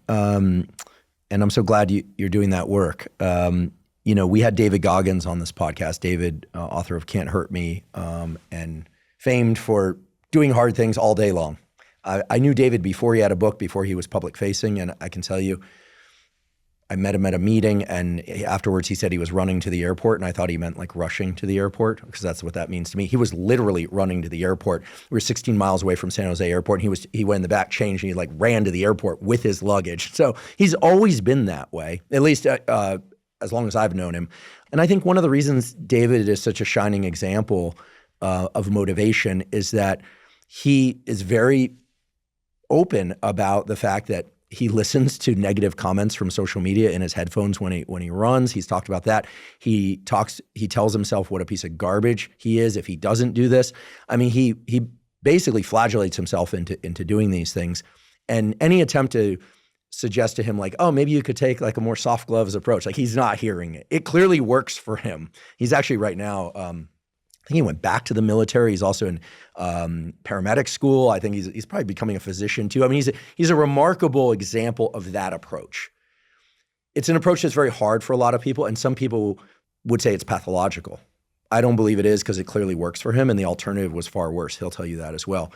And I'm so glad you're doing that work. We had David Goggins on this podcast. David, author of Can't Hurt Me, and famed for doing hard things all day long. I knew David before he had a book, before he was public facing, and I can tell you, I met him at a meeting, and afterwards he said he was running to the airport, and I thought he meant like rushing to the airport, because that's what that means to me. He was literally running to the airport. We were 16 miles away from San Jose Airport, and he went in the back, changed, and he ran to the airport with his luggage. So he's always been that way, at least as long as I've known him. And I think one of the reasons David is such a shining example of motivation is that he is very open about the fact that he listens to negative comments from social media in his headphones when he runs. He's talked about that. He tells himself what a piece of garbage he is if he doesn't do this. I mean, he basically flagellates himself into doing these things. And any attempt to suggest to him maybe you could take a more soft gloves approach, he's not hearing it. It clearly works for him. He's actually right now, I think he went back to the military. He's also in paramedic school. I think he's probably becoming a physician too. I mean, he's a remarkable example of that approach. It's an approach that's very hard for a lot of people, and some people would say it's pathological. I don't believe it is, because it clearly works for him, and the alternative was far worse. He'll tell you that as well.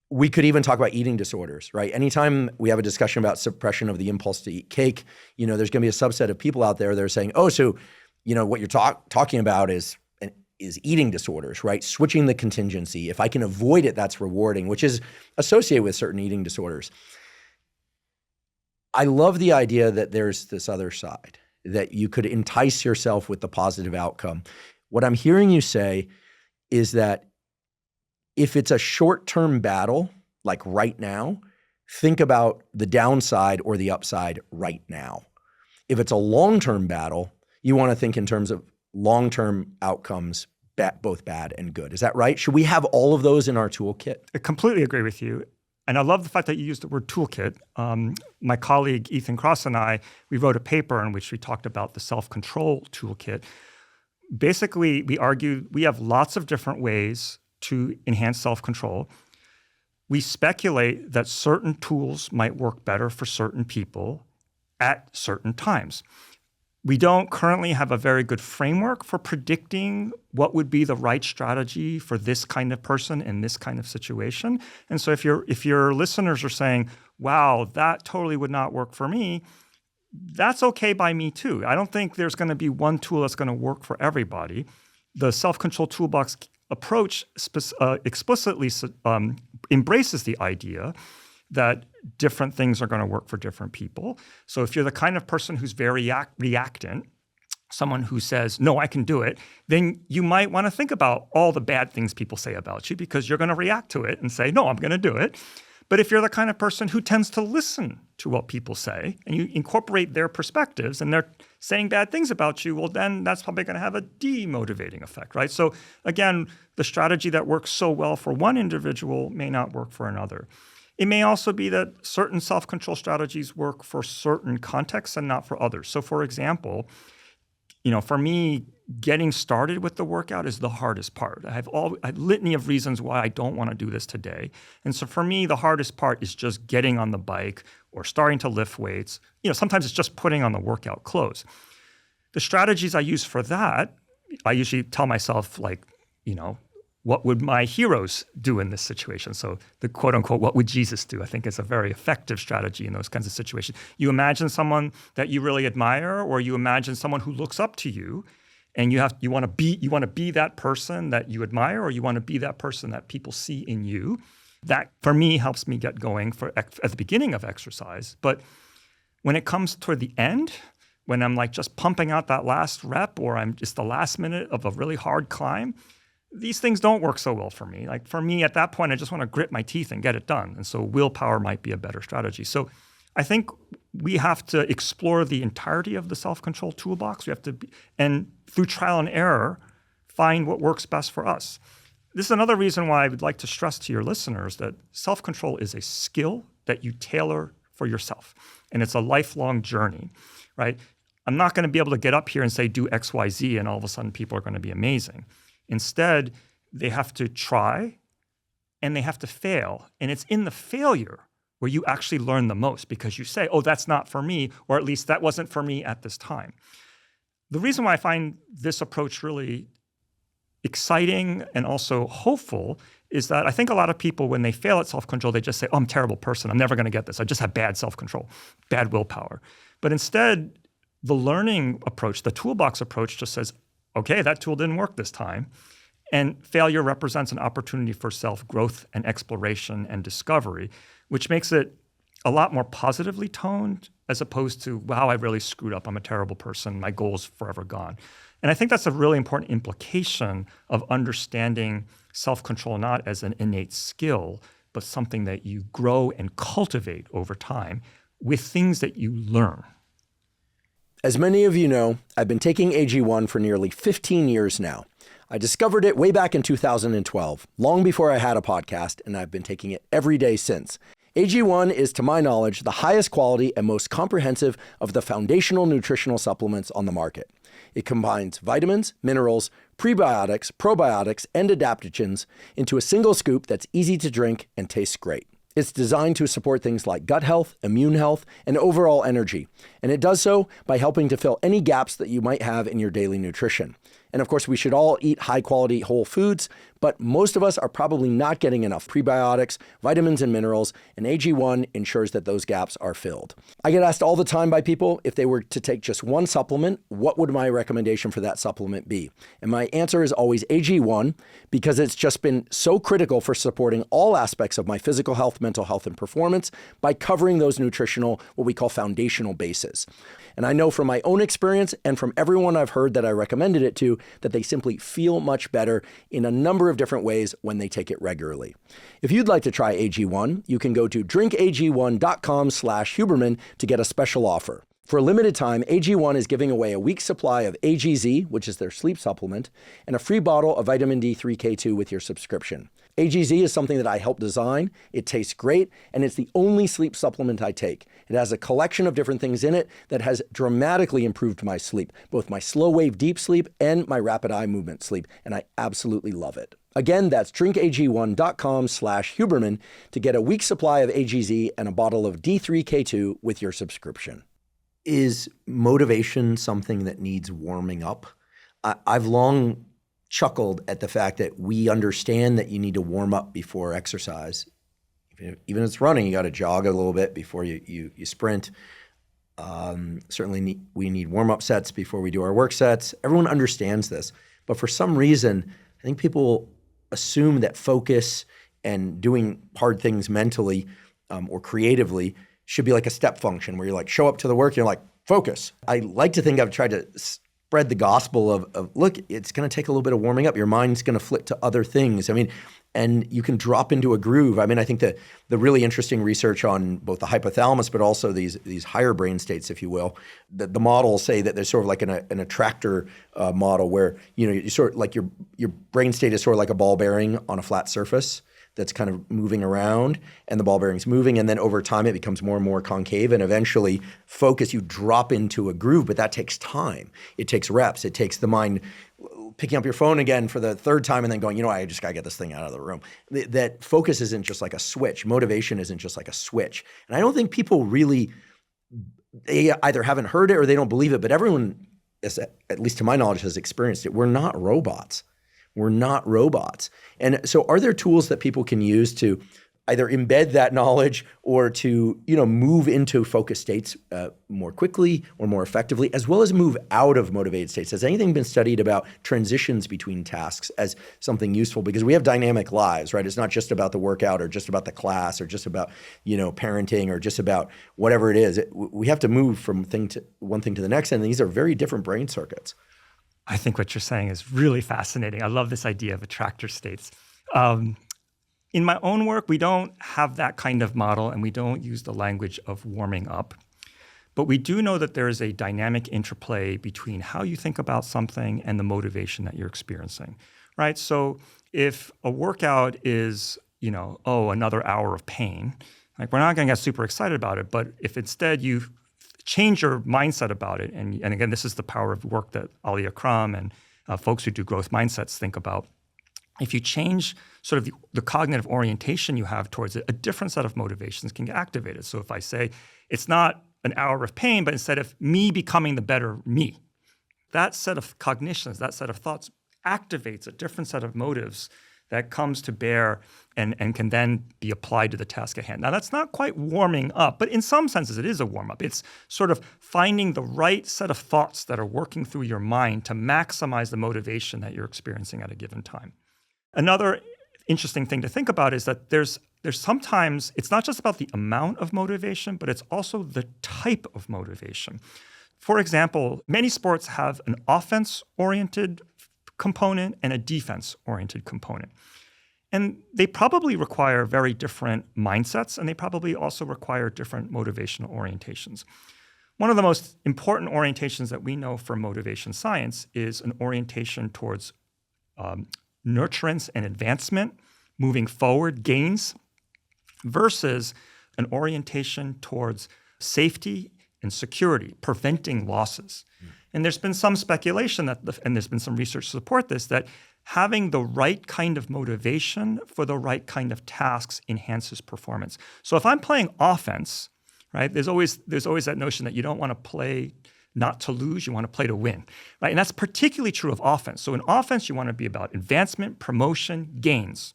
We could even talk about eating disorders, right? Anytime we have a discussion about suppression of the impulse to eat cake, there's going to be a subset of people out there that are saying, oh, so what you're talking about is eating disorders, right? Switching the contingency. If I can avoid it, that's rewarding, which is associated with certain eating disorders. I love the idea that there's this other side, that you could entice yourself with the positive outcome. What I'm hearing you say is that if it's a short-term battle, like right now, think about the downside or the upside right now. If it's a long-term battle, you want to think in terms of long-term outcomes, both bad and good. Is that right? Should we have all of those in our toolkit? I completely agree with you. And I love the fact that you used the word toolkit. My colleague Ethan Cross and I, we wrote a paper in which we talked about the self-control toolkit. Basically, we argued we have lots of different ways to enhance self-control. We speculate that certain tools might work better for certain people at certain times. We don't currently have a very good framework for predicting what would be the right strategy for this kind of person in this kind of situation. And so if your listeners are saying, wow, that totally would not work for me, that's okay by me too. I don't think there's going to be one tool that's going to work for everybody. The self-control toolbox approach explicitly embraces the idea that different things are going to work for different people. So if you're the kind of person who's very reactant, someone who says, no, I can do it, then you might want to think about all the bad things people say about you, because you're going to react to it and say, no, I'm going to do it. But if you're the kind of person who tends to listen to what people say and you incorporate their perspectives and they're saying bad things about you, well, then that's probably going to have a demotivating effect, right? So again, the strategy that works so well for one individual may not work for another. It may also be that certain self-control strategies work for certain contexts and not for others. So for example, for me, getting started with the workout is the hardest part. I have a litany of reasons why I don't want to do this today. And so for me, the hardest part is just getting on the bike or starting to lift weights. Sometimes it's just putting on the workout clothes. The strategies I use for that, I usually tell myself, like, what would my heroes do in this situation? So the quote unquote, what would Jesus do? I think is a very effective strategy in those kinds of situations. You imagine someone that you really admire, or you imagine someone who looks up to you, and you want to be that person that you admire, or you want to be that person that people see in you. That for me helps me get going at the beginning of exercise. But when it comes toward the end, when I'm like just pumping out that last rep, or I'm just the last minute of a really hard climb, these things don't work so well for me. Like for me at that point, I just want to grit my teeth and get it done. And so willpower might be a better strategy. So I think we have to explore the entirety of the self-control toolbox. We have to, and through trial and error, find what works best for us. This is another reason why I would like to stress to your listeners that self-control is a skill that you tailor for yourself. And it's a lifelong journey, right? I'm not going to be able to get up here and say, do X, Y, Z, and all of a sudden people are going to be amazing. Instead, they have to try and they have to fail. And it's in the failure where you actually learn the most, because you say, oh, that's not for me, or at least that wasn't for me at this time. The reason why I find this approach really exciting and also hopeful is that I think a lot of people, when they fail at self-control, they just say, oh, I'm a terrible person. I'm never going to get this. I just have bad self-control, bad willpower. But instead, the learning approach, the toolbox approach just says, okay, that tool didn't work this time. And failure represents an opportunity for self-growth and exploration and discovery, which makes it a lot more positively toned as opposed to, wow, I really screwed up. I'm a terrible person. My goal's forever gone. And I think that's a really important implication of understanding self-control not as an innate skill, but something that you grow and cultivate over time with things that you learn. As many of you know, I've been taking AG1 for nearly 15 years now. I discovered it way back in 2012, long before I had a podcast, and I've been taking it every day since. AG1 is, to my knowledge, the highest quality and most comprehensive of the foundational nutritional supplements on the market. It combines vitamins, minerals, prebiotics, probiotics, and adaptogens into a single scoop that's easy to drink and tastes great. It's designed to support things like gut health, immune health, and overall energy. And it does so by helping to fill any gaps that you might have in your daily nutrition. And of course, we should all eat high-quality whole foods, but most of us are probably not getting enough prebiotics, vitamins, and minerals, and AG1 ensures that those gaps are filled. I get asked all the time by people, if they were to take just one supplement, what would my recommendation for that supplement be? And my answer is always AG1, because it's just been so critical for supporting all aspects of my physical health, mental health, and performance by covering those nutritional, what we call foundational bases. And I know from my own experience and from everyone I've heard that I recommended it to, that they simply feel much better in a number of different ways when they take it regularly. If you'd like to try AG1, you can go to drinkag1.com/Huberman to get a special offer. For a limited time, AG1 is giving away a week's supply of AGZ, which is their sleep supplement, and a free bottle of vitamin D3K2 with your subscription. AGZ is something that I helped design. It tastes great, and it's the only sleep supplement I take. It has a collection of different things in it that has dramatically improved my sleep, both my slow wave deep sleep and my rapid eye movement sleep, and I absolutely love it. Again, that's drinkag1.com/Huberman to get a week's supply of AGZ and a bottle of D3K2 with your subscription. Is motivation something that needs warming up? I've long chuckled at the fact that we understand that you need to warm up before exercise. Even if it's running, you got to jog a little bit before you sprint. Certainly we need warm-up sets before we do our work sets. Everyone understands this. But for some reason, I think people assume that focus and doing hard things mentally or creatively should be like a step function where you're like, show up to the work, you're like, focus. I like to think I've tried to spread the gospel of look, it's going to take a little bit of warming up. Your mind's going to flit to other things. I mean, and you can drop into a groove. I mean, I think that the really interesting research on both the hypothalamus, but also these higher brain states, if you will, the models say that there's sort of like an attractor model where, you sort of like your brain state is sort of like a ball bearing on a flat surface that's kind of moving around, and the ball bearing's moving, and then over time it becomes more and more concave, and eventually focus, you drop into a groove, but that takes time. It takes reps. It takes the mind picking up your phone again for the third time and then going, I just got to get this thing out of the room. That focus isn't just like a switch. Motivation isn't just like a switch. And I don't think people really, they either haven't heard it or they don't believe it, but everyone at least to my knowledge, has experienced it. We're not robots. We're not robots. And so are there tools that people can use to either embed that knowledge or to, move into focused states more quickly or more effectively, as well as move out of motivated states? Has anything been studied about transitions between tasks as something useful? Because we have dynamic lives, right? It's not just about the workout or just about the class or just about, parenting or just about whatever it is. We have to move from one thing to the next, and these are very different brain circuits. I think what you're saying is really fascinating. I love this idea of attractor states. In my own work, we don't have that kind of model, and we don't use the language of warming up. But we do know that there is a dynamic interplay between how you think about something and the motivation that you're experiencing, right? So if a workout is, another hour of pain, like we're not going to get super excited about it. But if instead you change your mindset about it, and again, this is the power of work that Ali Akram and folks who do growth mindsets think about. If you change sort of the cognitive orientation you have towards it, a different set of motivations can get activated. So if I say it's not an hour of pain, but instead of me becoming the better me, that set of cognitions, that set of thoughts activates a different set of motives that comes to bear and can then be applied to the task at hand. Now, that's not quite warming up, but in some senses it is a warm-up. It's sort of finding the right set of thoughts that are working through your mind to maximize the motivation that you're experiencing at a given time. Another interesting thing to think about is that there's sometimes, it's not just about the amount of motivation, but it's also the type of motivation. For example, many sports have an offense-oriented component and a defense-oriented component. And they probably require very different mindsets, and they probably also require different motivational orientations. One of the most important orientations that we know from motivation science is an orientation towards nurturance and advancement, moving forward, gains, versus an orientation towards safety and security, preventing losses. And there's been some speculation and there's been some research to support this, that having the right kind of motivation for the right kind of tasks enhances performance. So if I'm playing offense, right, there's always that notion that you don't want to play not to lose, you want to play to win, right? And that's particularly true of offense. So in offense, you want to be about advancement, promotion, gains.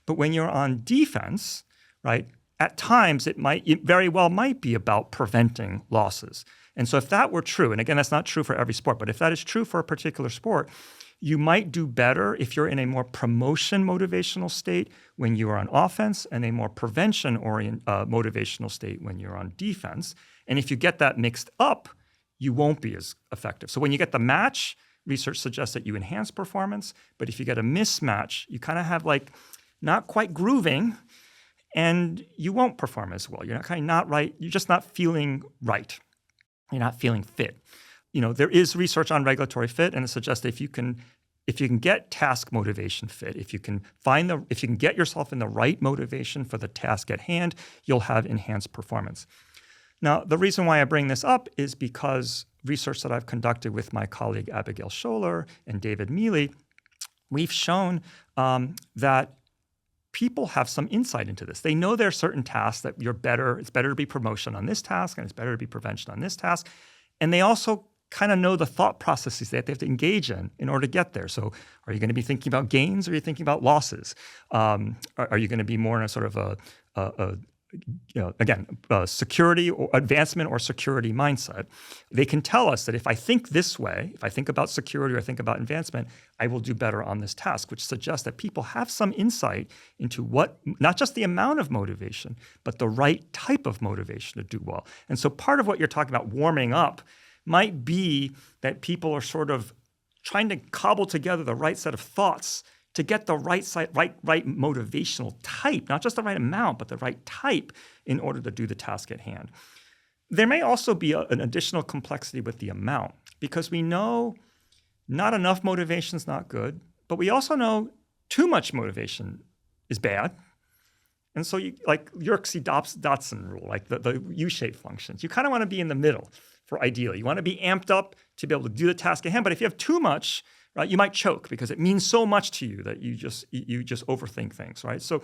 But when you're on defense, right, at times it very well might be about preventing losses. And so if that were true, and again, that's not true for every sport, but if that is true for a particular sport, you might do better if you're in a more promotion motivational state when you are on offense and a more prevention motivational state when you're on defense. And if you get that mixed up, you won't be as effective. So when you get the match, research suggests that you enhance performance, but if you get a mismatch, you kind of have like not quite grooving, and you won't perform as well. You're not right. You're just not feeling right. You're not feeling fit. There is research on regulatory fit, and it suggests that if you can get task motivation fit, if you can get yourself in the right motivation for the task at hand, you'll have enhanced performance. Now, the reason why I bring this up is because research that I've conducted with my colleague Abigail Scholler and David Mealy, we've shown that people have some insight into this. They know there are certain tasks that it's better to be promotion on this task and it's better to be prevention on this task. And they also kind of know the thought processes that they have to engage in order to get there. So are you going to be thinking about gains or are you thinking about losses? Are you going to be more in a sort of security or advancement or security mindset? They can tell us that if I think this way, if I think about security or I think about advancement, I will do better on this task, which suggests that people have some insight into not just the amount of motivation, but the right type of motivation to do well. And so part of what you're talking about warming up might be that people are sort of trying to cobble together the right set of thoughts to get the right motivational type, not just the right amount, but the right type in order to do the task at hand. There may also be an additional complexity with the amount, because we know not enough motivation is not good, but we also know too much motivation is bad. And so Yerkes-Dodson rule, like the U-shaped functions, you kind of want to be in the middle for ideally. You want to be amped up to be able to do the task at hand, but if you have too much, right, you might choke because it means so much to you that you just overthink things, right? So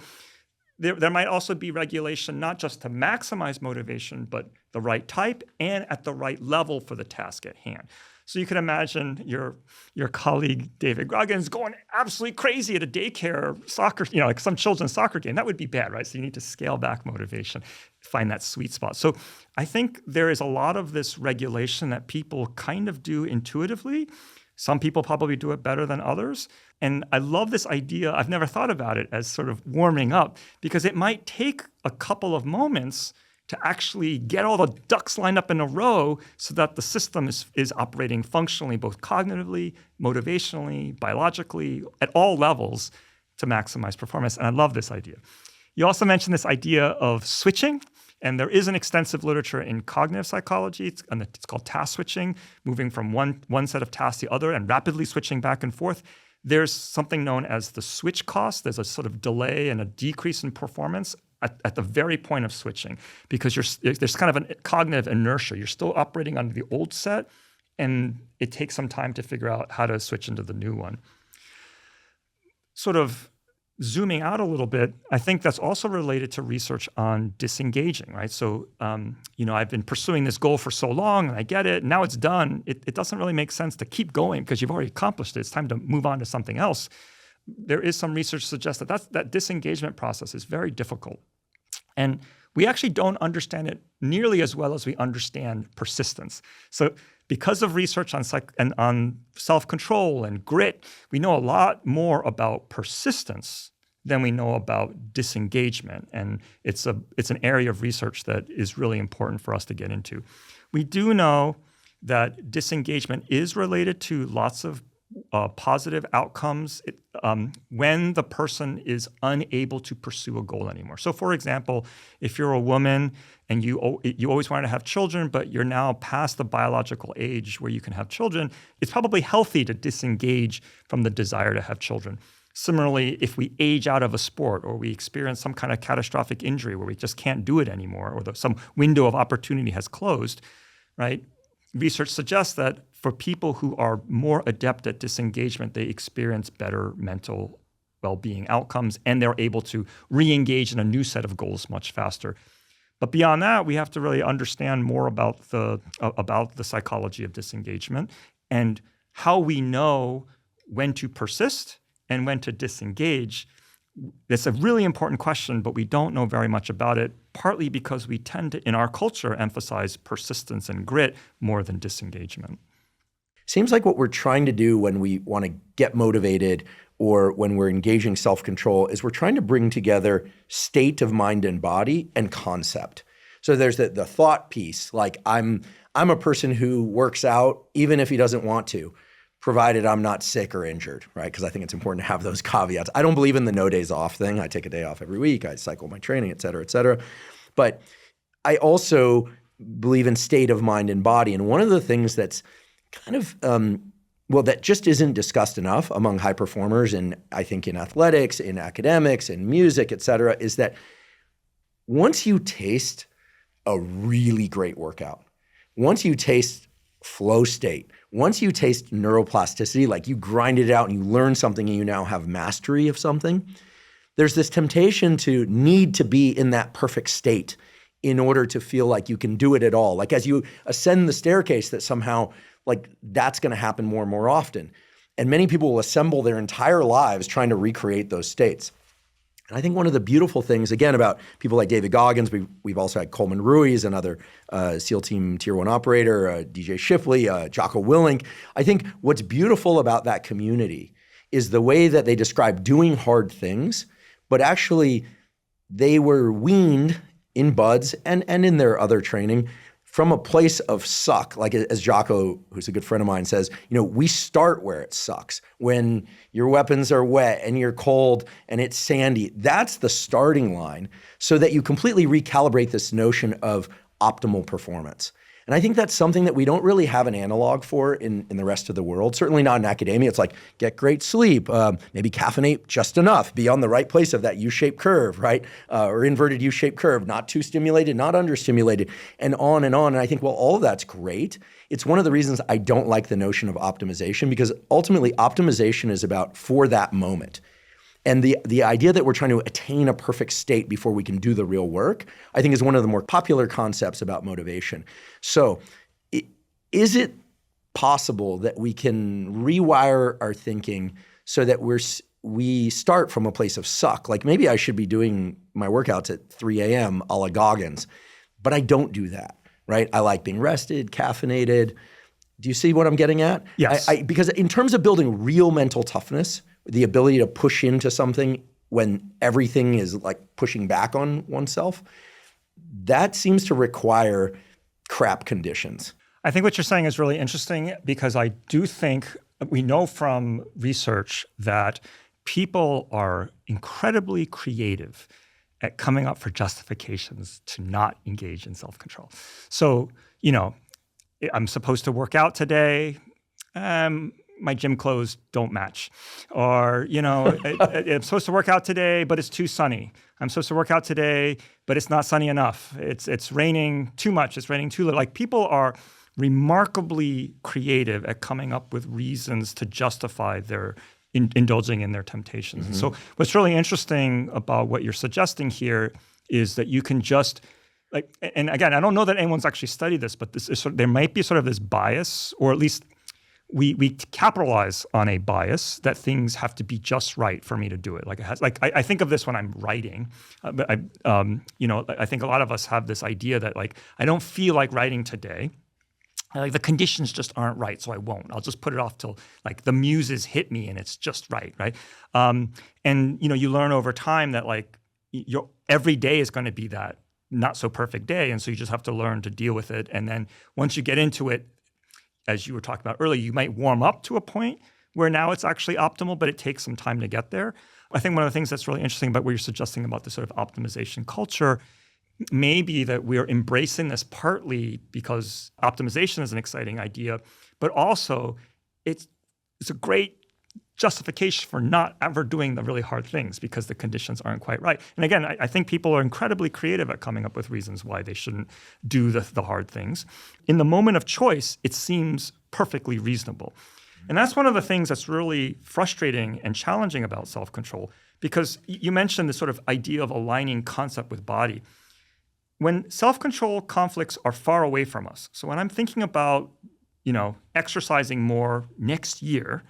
There might also be regulation not just to maximize motivation, but the right type and at the right level for the task at hand. So you can imagine your colleague David Goggins going absolutely crazy at a daycare soccer, like some children's soccer game. That would be bad, right? So you need to scale back motivation, find that sweet spot. So I think there is a lot of this regulation that people kind of do intuitively. Some people probably do it better than others. And I love this idea. I've never thought about it as sort of warming up, because it might take a couple of moments to actually get all the ducks lined up in a row so that the system is operating functionally, both cognitively, motivationally, biologically, at all levels to maximize performance. And I love this idea. You also mentioned this idea of switching. And there is an extensive literature in cognitive psychology. It's called task switching, moving from one set of tasks to the other and rapidly switching back and forth. There's something known as the switch cost. There's a sort of delay and a decrease in performance at the very point of switching, because there's kind of a cognitive inertia. You're still operating under the old set, and it takes some time to figure out how to switch into the new one. Sort of zooming out a little bit, I think that's also related to research on disengaging, right? So, I've been pursuing this goal for so long, and I get it. Now it's done. It doesn't really make sense to keep going because you've already accomplished it. It's time to move on to something else. There is some research that suggests that disengagement process is very difficult. And we actually don't understand it nearly as well as we understand persistence. So because of research on self-control and grit, we know a lot more about persistence than we know about disengagement. And it's an area of research that is really important for us to get into. We do know that disengagement is related to lots of positive outcomes when the person is unable to pursue a goal anymore. So, for example, if you're a woman and you always wanted to have children, but you're now past the biological age where you can have children, it's probably healthy to disengage from the desire to have children. Similarly, if we age out of a sport or we experience some kind of catastrophic injury where we just can't do it anymore, or some window of opportunity has closed, right? Research suggests that for people who are more adept at disengagement, they experience better mental well-being outcomes, and they're able to re-engage in a new set of goals much faster. But beyond that, we have to really understand more about the psychology of disengagement and how we know when to persist and when to disengage. It's a really important question, but we don't know very much about it, partly because we tend to, in our culture, emphasize persistence and grit more than disengagement. Seems like what we're trying to do when we want to get motivated or when we're engaging self-control is we're trying to bring together state of mind and body and concept. So there's the thought piece, like I'm a person who works out even if he doesn't want to, provided I'm not sick or injured, right? Because I think it's important to have those caveats. I don't believe in the no days off thing. I take a day off every week. I cycle my training, et cetera, et cetera. But I also believe in state of mind and body. And one of the things that's kind of, that just isn't discussed enough among high performers, and I think in athletics, in academics, in music, et cetera, is that once you taste a really great workout, once you taste flow state, once you taste neuroplasticity, like you grind it out and you learn something and you now have mastery of something, there's this temptation to need to be in that perfect state in order to feel like you can do it at all. Like as you ascend the staircase, that somehow like that's going to happen more and more often. And many people will assemble their entire lives trying to recreate those states. And I think one of the beautiful things, again, about people like David Goggins, we've also had Coleman Ruiz, another SEAL Team Tier 1 operator, DJ Shipley, Jocko Willink. I think what's beautiful about that community is the way that they describe doing hard things, but actually they were weaned in BUDS and in their other training from a place of suck. Like as Jocko, who's a good friend of mine, says, we start where it sucks. When your weapons are wet and you're cold and it's sandy, that's the starting line so that you completely recalibrate this notion of optimal performance. And I think that's something that we don't really have an analog for in the rest of the world, certainly not in academia. It's like get great sleep, maybe caffeinate just enough, be on the right place of that U-shaped curve, right? Or inverted U-shaped curve, not too stimulated, not understimulated, and on and on. And I think, well, all of that's great. It's one of the reasons I don't like the notion of optimization, because ultimately optimization is about for that moment. And the idea that we're trying to attain a perfect state before we can do the real work, I think is one of the more popular concepts about motivation. So is it possible that we can rewire our thinking so that we start from a place of suck? Like maybe I should be doing my workouts at 3 a.m. a la Goggins, but I don't do that, right? I like being rested, caffeinated. Do you see what I'm getting at? Yes. Because in terms of building real mental toughness, the ability to push into something when everything is like pushing back on oneself, that seems to require crap conditions. I think what you're saying is really interesting because I do think we know from research that people are incredibly creative at coming up for justifications to not engage in self-control. So, I'm supposed to work out today. My gym clothes don't match. Or, I'm supposed to work out today, but it's too sunny. I'm supposed to work out today, but it's not sunny enough. It's raining too much. It's raining too little. Like people are remarkably creative at coming up with reasons to justify their indulging in their temptations. Mm-hmm. So what's really interesting about what you're suggesting here is that you can just and again, I don't know that anyone's actually studied this, but this is there might be sort of this bias, or at least we capitalize on a bias that things have to be just right for me to do it. Like it has, I think of this when I'm writing, but I think a lot of us have this idea that I don't feel like writing today. The conditions just aren't right, so I won't. I'll just put it off till the muses hit me and it's just right? And you learn over time that your every day is going to be that not so perfect day, and so you just have to learn to deal with it. And then once you get into it, as you were talking about earlier, you might warm up to a point where now it's actually optimal, but it takes some time to get there. I think one of the things that's really interesting about what you're suggesting about the sort of optimization culture may be that we're embracing this partly because optimization is an exciting idea, but also it's a great justification for not ever doing the really hard things because the conditions aren't quite right. And again, I think people are incredibly creative at coming up with reasons why they shouldn't do the hard things. In the moment of choice, it seems perfectly reasonable. And that's one of the things that's really frustrating and challenging about self-control, because you mentioned this sort of idea of aligning concept with body. When self-control conflicts are far away from us, so when I'm thinking about, exercising more next year,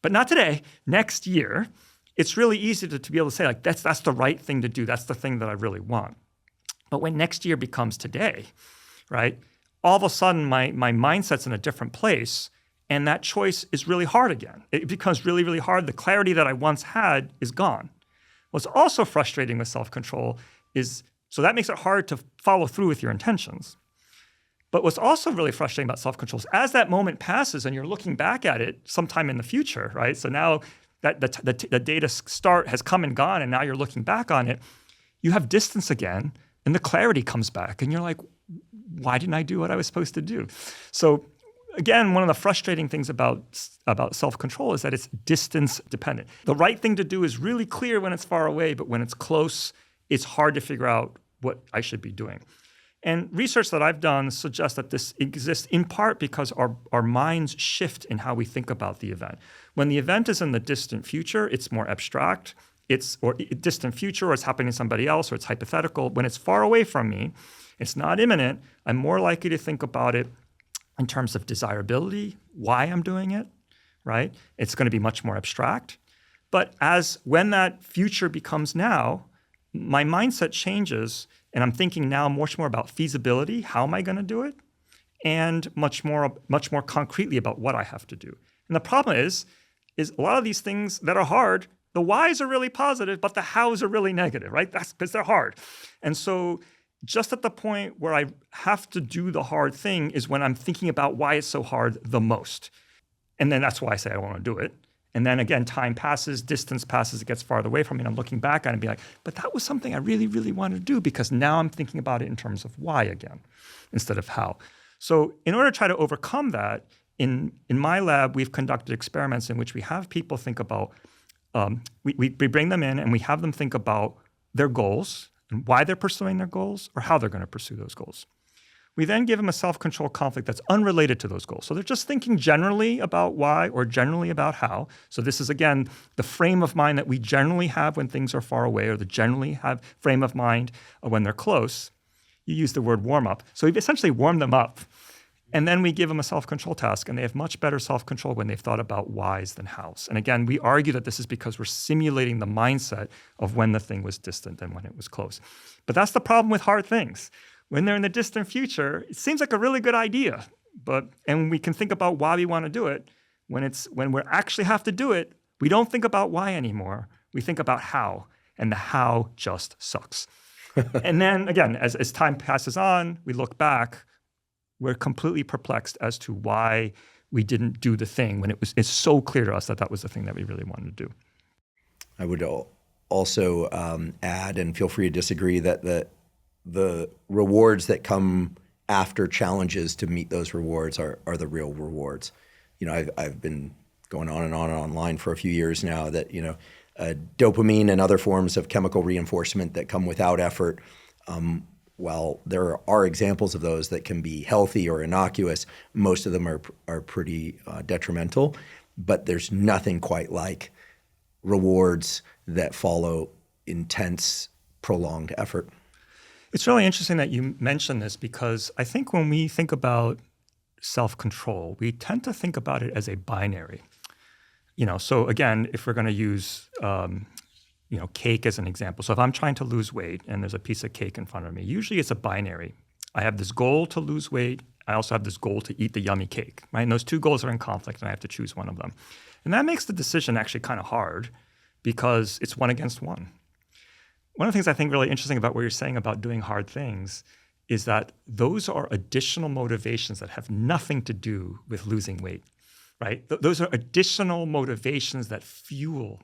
but not today, next year, it's really easy to be able to say, that's the right thing to do. That's the thing that I really want. But when next year becomes today, right, all of a sudden my mindset's in a different place, and that choice is really hard again. It becomes really, really hard. The clarity that I once had is gone. What's also frustrating with self-control is, so that makes it hard to follow through with your intentions. But what's also really frustrating about self-control is as that moment passes and you're looking back at it sometime in the future, right? So now that the data start has come and gone, and now you're looking back on it, you have distance again, and the clarity comes back, and you're like, why didn't I do what I was supposed to do? So again, one of the frustrating things about self-control is that it's distance dependent. The right thing to do is really clear when it's far away, but when it's close, it's hard to figure out what I should be doing. And research that I've done suggests that this exists in part because our minds shift in how we think about the event. When the event is in the distant future, it's more abstract. Or distant future, or it's happening to somebody else, or it's hypothetical. When it's far away from me, it's not imminent, I'm more likely to think about it in terms of desirability, why I'm doing it, right? It's going to be much more abstract. But when that future becomes now, my mindset changes, and I'm thinking now much more about feasibility, how am I going to do it, and much more concretely about what I have to do. And the problem is a lot of these things that are hard, the whys are really positive, but the hows are really negative, right? That's because they're hard. And so just at the point where I have to do the hard thing is when I'm thinking about why it's so hard the most. And then that's why I say I don't want to do it. And then again, time passes, distance passes, it gets farther away from me, and I'm looking back on it and be like, but that was something I really, really wanted to do, because now I'm thinking about it in terms of why again, instead of how. So in order to try to overcome that, in my lab, we've conducted experiments in which we have people think about, we bring them in and we have them think about their goals and why they're pursuing their goals or how they're going to pursue those goals. We then give them a self-control conflict that's unrelated to those goals. So they're just thinking generally about why or generally about how. So this is, again, the frame of mind that we generally have when things are far away, or the generally have frame of mind when they're close. You use the word warm up. So we've essentially warmed them up. And then we give them a self-control task, and they have much better self-control when they've thought about whys than hows. And again, we argue that this is because we're simulating the mindset of when the thing was distant and when it was close. But that's the problem with hard things. When they're in the distant future, it seems like a really good idea, and we can think about why we want to do it. When we actually have to do it, we don't think about why anymore. We think about how, and the how just sucks. And then again, as time passes on, we look back, we're completely perplexed as to why we didn't do the thing when it's so clear to us that that was the thing that we really wanted to do. I would also add, and feel free to disagree, that the rewards that come after challenges to meet those rewards are the real rewards. I've been going on and on online for a few years now that, dopamine and other forms of chemical reinforcement that come without effort, while there are examples of those that can be healthy or innocuous, most of them are pretty detrimental. But there's nothing quite like rewards that follow intense, prolonged effort. It's really interesting that you mentioned this, because I think when we think about self-control, we tend to think about it as a binary. So again, if we're going to use cake as an example. So if I'm trying to lose weight and there's a piece of cake in front of me, usually it's a binary. I have this goal to lose weight. I also have this goal to eat the yummy cake, right? And those two goals are in conflict, and I have to choose one of them. And that makes the decision actually kind of hard, because it's one against one. One of the things I think really interesting about what you're saying about doing hard things is that those are additional motivations that have nothing to do with losing weight, right? Those are additional motivations that fuel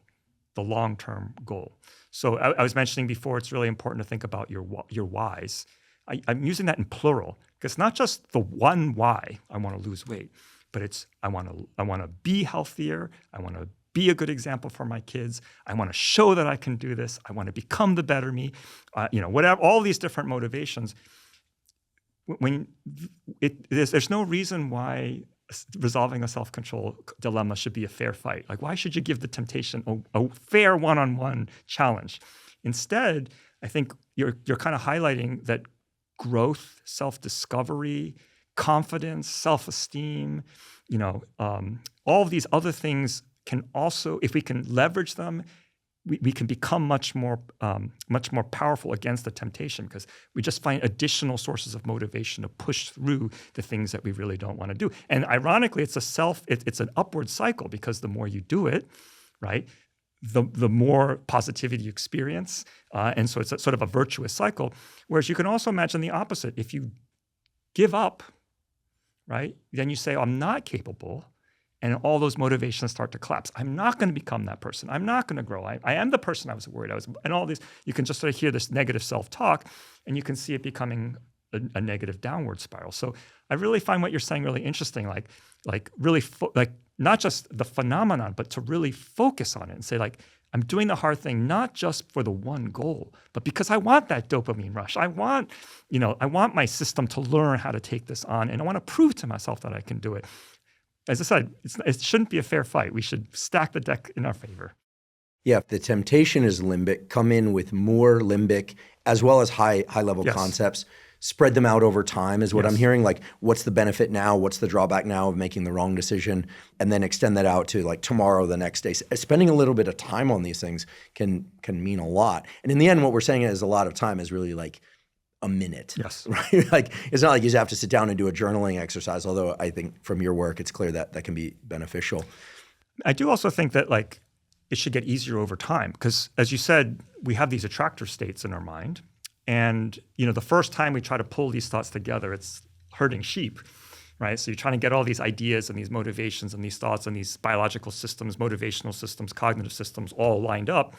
the long-term goal. So I was mentioning before, it's really important to think about your whys. I'm using that in plural, because it's not just the one why I want to lose weight, but it's I want to be healthier. I want to be a good example for my kids. I want to show that I can do this. I want to become the better me. Whatever, all these different motivations. There's no reason why resolving a self-control dilemma should be a fair fight. Like, why should you give the temptation a fair one-on-one challenge? Instead, I think you're kind of highlighting that growth, self-discovery, confidence, self-esteem, all of these other things can also, if we can leverage them, we can become much more powerful against the temptation, because we just find additional sources of motivation to push through the things that we really don't want to do. And ironically, it's an upward cycle, because the more you do it, right, the more positivity you experience, and so it's sort of a virtuous cycle. Whereas you can also imagine the opposite. If you give up, right, then you say, I'm not capable. And all those motivations start to collapse. I'm not going to become that person. I'm not going to grow. I am the person I was worried I was. And all these, you can just sort of hear this negative self-talk, and you can see it becoming a negative downward spiral. So I really find what you're saying really interesting. Like really, not just the phenomenon, but to really focus on it and say, like, I'm doing the hard thing not just for the one goal, but because I want that dopamine rush. I want my system to learn how to take this on, and I want to prove to myself that I can do it. As I said, it shouldn't be a fair fight. We should stack the deck in our favor. Yeah, if the temptation is limbic, come in with more limbic as well as high-level concepts. Spread them out over time is what I'm hearing. Like, what's the benefit now? What's the drawback now of making the wrong decision? And then extend that out to like tomorrow, the next day. Spending a little bit of time on these things can mean a lot. And in the end, what we're saying is a lot of time is really like a minute. Yes. Right? Like, it's not like you just have to sit down and do a journaling exercise, although I think from your work, it's clear that that can be beneficial. I do also think that like it should get easier over time, because as you said, we have these attractor states in our mind. And the first time we try to pull these thoughts together, it's herding sheep, right? So you're trying to get all these ideas and these motivations and these thoughts and these biological systems, motivational systems, cognitive systems all lined up.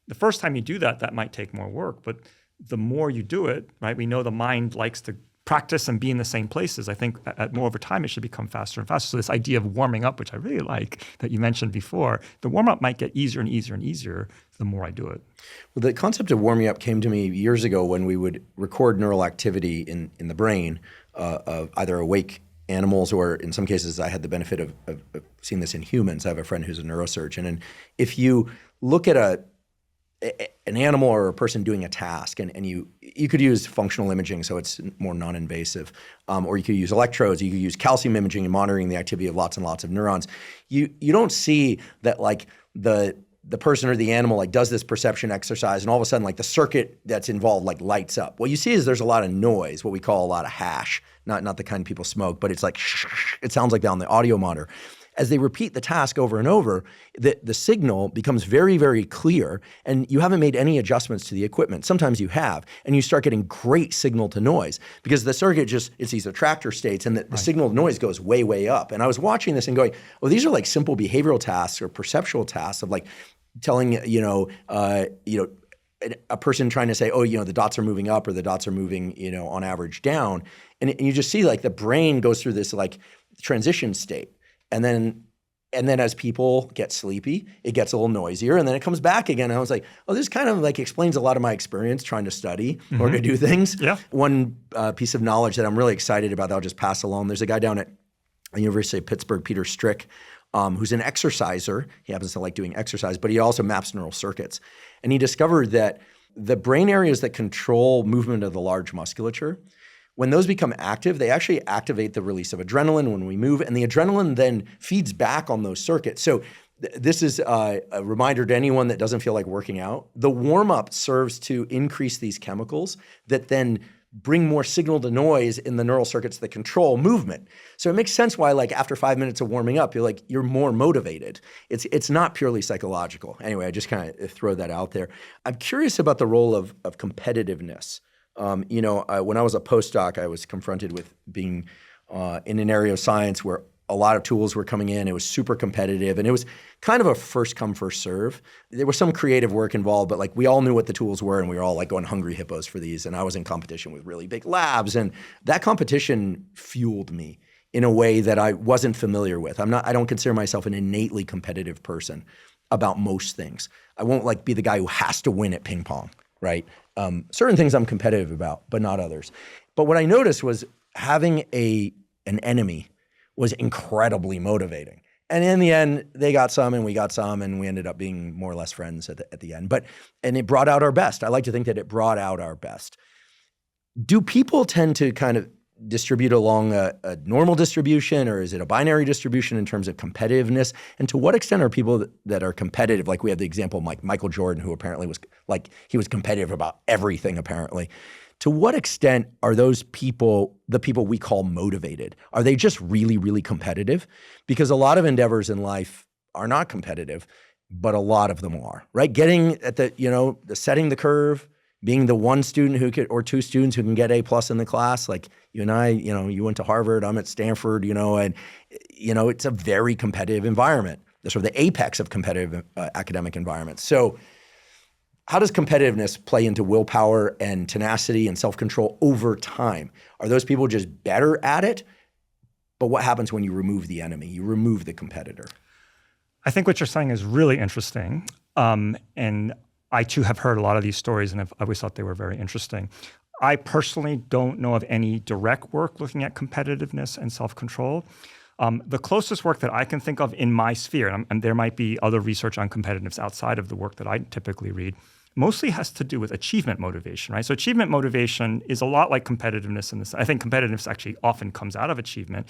The first time you do that, that might take more work, but the more you do it, right? We know the mind likes to practice and be in the same places, I think more over time, it should become faster and faster. So this idea of warming up, which I really like that you mentioned before, the warm up might get easier and easier and easier the more I do it. Well, the concept of warming up came to me years ago when we would record neural activity in the brain of either awake animals, or in some cases I had the benefit of seeing this in humans. I have a friend who's a neurosurgeon. And if you look at an animal or a person doing a task, and you could use functional imaging, so it's more non-invasive, or you could use electrodes, you could use calcium imaging and monitoring the activity of lots and lots of neurons. You don't see that like the person or the animal like does this perception exercise and all of a sudden like the circuit that's involved like lights up. What you see is there's a lot of noise, what we call a lot of hash, not the kind people smoke, but it's like it sounds like that on the audio monitor. As they repeat the task over and over, the signal becomes very, very clear, and you haven't made any adjustments to the equipment. Sometimes you have, and you start getting great signal to noise because the circuit it's these attractor states, and the signal to noise goes way, way up. And I was watching this and going, oh, these are like simple behavioral tasks or perceptual tasks of like telling, a person trying to say, oh, the dots are moving up or the dots are moving, on average down. And you just see like the brain goes through this like transition state. And then as people get sleepy, it gets a little noisier, and then it comes back again. And I was like, oh, this kind of like explains a lot of my experience trying to study or to do things. Yeah. One piece of knowledge that I'm really excited about that I'll just pass along. There's a guy down at the University of Pittsburgh, Peter Strick, who's an exerciser. He happens to like doing exercise, but he also maps neural circuits. And he discovered that the brain areas that control movement of the large musculature, when those become active, they actually activate the release of adrenaline when we move, and the adrenaline then feeds back on those circuits. So this is a reminder to anyone that doesn't feel like working out. The warm-up serves to increase these chemicals that then bring more signal to noise in the neural circuits that control movement. So it makes sense why like after 5 minutes of warming up, you're more motivated. It's not purely psychological. Anyway, I just kind of throw that out there. I'm curious about the role of competitiveness. When I was a postdoc, I was confronted with being in an area of science where a lot of tools were coming in. It was super competitive, and it was kind of a first come, first serve. There was some creative work involved, but like we all knew what the tools were, and we were all like going hungry hippos for these. And I was in competition with really big labs, and that competition fueled me in a way that I wasn't familiar with. I don't consider myself an innately competitive person about most things. I won't like be the guy who has to win at ping pong, right? Certain things I'm competitive about, but not others. But what I noticed was having an enemy was incredibly motivating. And in the end, they got some and we got some, and we ended up being more or less friends at the end. And it brought out our best. I like to think that it brought out our best. Do people tend to kind of distribute along a normal distribution, or is it a binary distribution in terms of competitiveness? And to what extent are people that are competitive, like we have the example of like Michael Jordan, who apparently was like, he was competitive about everything apparently. To what extent are those people, the people we call motivated? Are they just really, really competitive? Because a lot of endeavors in life are not competitive, but a lot of them are, right? Getting at the setting the curve, being the one student who could, or two students who can get A+ in the class, like you and I, you went to Harvard, I'm at Stanford, and it's a very competitive environment. The sort of the apex of competitive academic environments. So how does competitiveness play into willpower and tenacity and self-control over time? Are those people just better at it? But what happens when you remove the enemy? You remove the competitor. I think what you're saying is really interesting. And I too have heard a lot of these stories, and I've always thought they were very interesting. I personally don't know of any direct work looking at competitiveness and self-control. The closest work that I can think of in my sphere, and there might be other research on competitiveness outside of the work that I typically read, mostly has to do with achievement motivation, right? So achievement motivation is a lot like competitiveness in this. I think competitiveness actually often comes out of achievement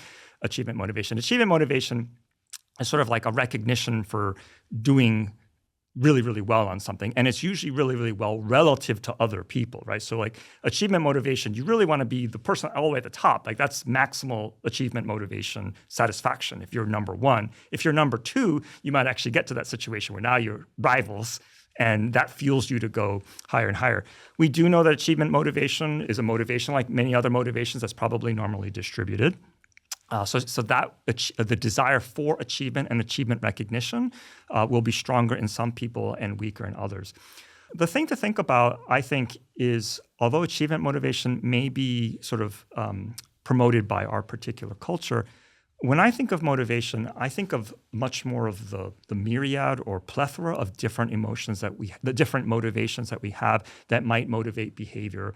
motivation. Achievement motivation is sort of like a recognition for doing really, really well on something. And it's usually really, really well relative to other people, right? So like achievement motivation, you really want to be the person all the way at the top. Like that's maximal achievement motivation satisfaction if you're number one. If you're number two, you might actually get to that situation where now you're rivals, and that fuels you to go higher and higher. We do know that achievement motivation is a motivation like many other motivations that's probably normally distributed. So that the desire for achievement and achievement recognition will be stronger in some people and weaker in others. the thing to think about, I think, is although achievement motivation may be sort of promoted by our particular culture, when I think of motivation, I think of much more of the myriad or plethora of different emotions the different motivations that we have that might motivate behavior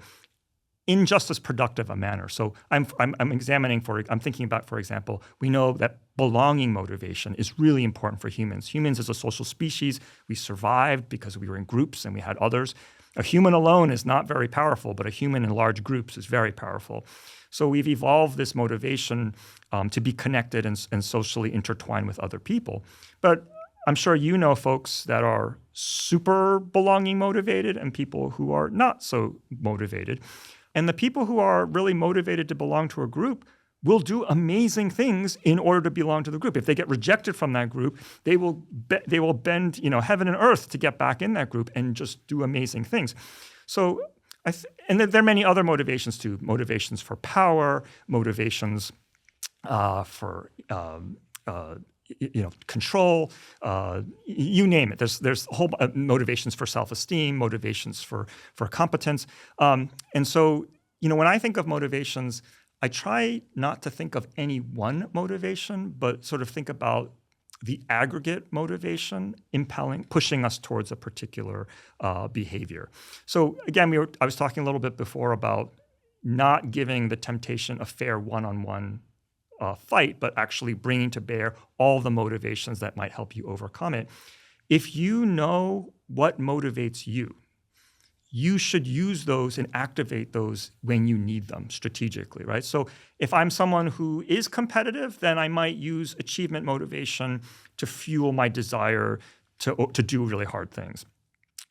in just as productive a manner. So I'm thinking about, for example, we know that belonging motivation is really important for humans. Humans as a social species, we survived because we were in groups and we had others. A human alone is not very powerful, but a human in large groups is very powerful. So we've evolved this motivation to be connected and socially intertwined with other people. But I'm sure you know folks that are super belonging motivated and people who are not so motivated. And the people who are really motivated to belong to a group will do amazing things in order to belong to the group. If they get rejected from that group, they will bend heaven and earth to get back in that group and just do amazing things. So and there are many other motivations too. Motivations for power, motivations for control. You name it. There's a whole motivations for self-esteem, motivations for competence. And so when I think of motivations, I try not to think of any one motivation, but sort of think about the aggregate motivation pushing us towards a particular behavior. So again, I was talking a little bit before about not giving the temptation a fair one-on-one fight, but actually bringing to bear all the motivations that might help you overcome it. If you know what motivates you, you should use those and activate those when you need them strategically, right? So if I'm someone who is competitive, then I might use achievement motivation to fuel my desire to do really hard things.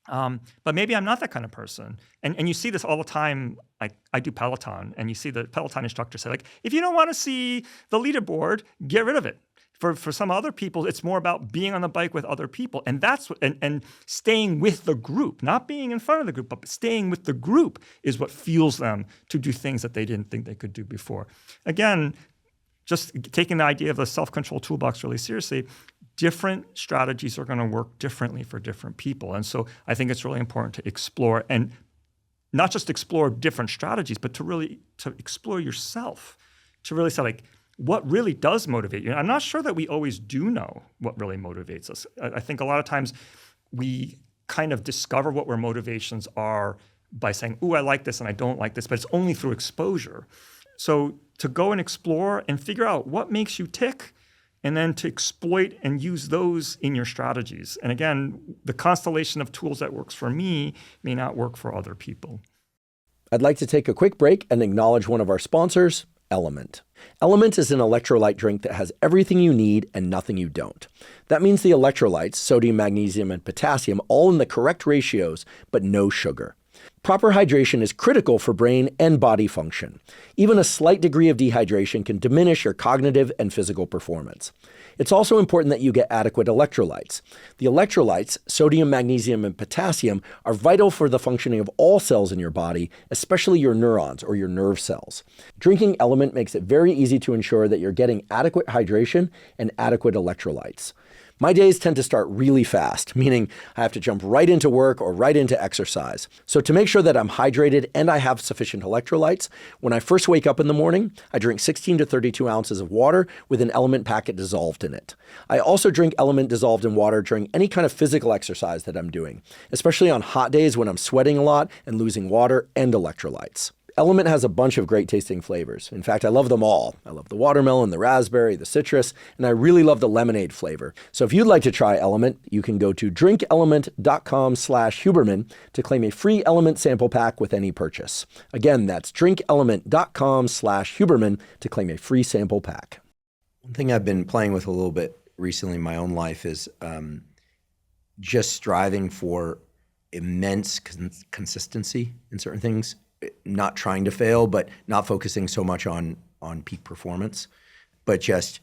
But maybe I'm not that kind of person. And you see this all the time. I do Peloton, and you see the Peloton instructor say, if you don't want to see the leaderboard, get rid of it. For some other people, it's more about being on the bike with other people. And that's and staying with the group, not being in front of the group, but staying with the group is what fuels them to do things that they didn't think they could do before. Again, just taking the idea of the self-control toolbox really seriously, different strategies are going to work differently for different people. And so I think it's really important to explore, and not just explore different strategies, but to explore yourself, to really say what really does motivate you. And I'm not sure that we always do know what really motivates us. I think a lot of times we kind of discover what our motivations are by saying, ooh, I like this and I don't like this, but it's only through exposure. So to go and explore and figure out what makes you tick, and then to exploit and use those in your strategies. And again, the constellation of tools that works for me may not work for other people. I'd like to take a quick break and acknowledge one of our sponsors, LMNT. LMNT is an electrolyte drink that has everything you need and nothing you don't. That means the electrolytes, sodium, magnesium, and potassium, all in the correct ratios, but no sugar. Proper hydration is critical for brain and body function. Even a slight degree of dehydration can diminish your cognitive and physical performance. It's also important that you get adequate electrolytes. The electrolytes, sodium, magnesium, and potassium, are vital for the functioning of all cells in your body, especially your neurons or your nerve cells. Drinking LMNT makes it very easy to ensure that you're getting adequate hydration and adequate electrolytes. My days tend to start really fast, meaning I have to jump right into work or right into exercise. So to make sure that I'm hydrated and I have sufficient electrolytes, when I first wake up in the morning, I drink 16 to 32 ounces of water with an LMNT packet dissolved in it. I also drink LMNT dissolved in water during any kind of physical exercise that I'm doing, especially on hot days when I'm sweating a lot and losing water and electrolytes. LMNT has a bunch of great tasting flavors. In fact, I love them all. I love the watermelon, the raspberry, the citrus, and I really love the lemonade flavor. So if you'd like to try LMNT, you can go to drinkelement.com/Huberman to claim a free LMNT sample pack with any purchase. Again, that's drinkelement.com/Huberman to claim a free sample pack. One thing I've been playing with a little bit recently in my own life is just striving for immense consistency in certain things. Not trying to fail, but not focusing so much on peak performance, but just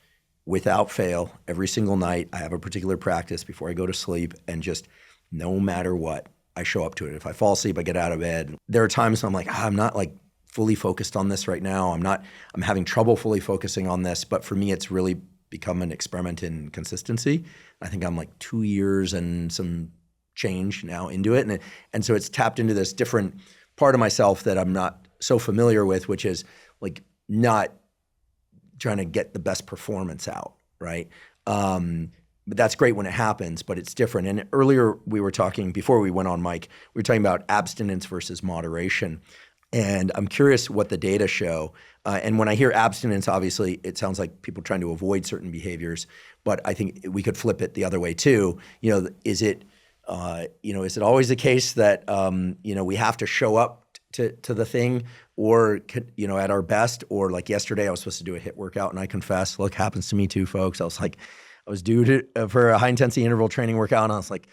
without fail, every single night, I have a particular practice before I go to sleep, and just no matter what, I show up to it. If I fall asleep, I get out of bed. There are times when I'm like, I'm not fully focused on this right now. I'm having trouble fully focusing on this, but for me, it's really become an experiment in consistency. I think I'm 2 years and some change now into it. And so it's tapped into this different part of myself that I'm not so familiar with, which is like not trying to get the best performance out, right? But that's great when it happens, but it's different. And earlier we were talking, before we went on mic, we were talking about abstinence versus moderation. And I'm curious what the data show. And when I hear abstinence, obviously it sounds like people trying to avoid certain behaviors, but I think we could flip it the other way too. Is it always the case that, we have to show up to the thing, or, at our best? Or like yesterday I was supposed to do a HIIT workout, and I confess, look, happens to me too, folks. I was due for a high intensity interval training workout, and I was like,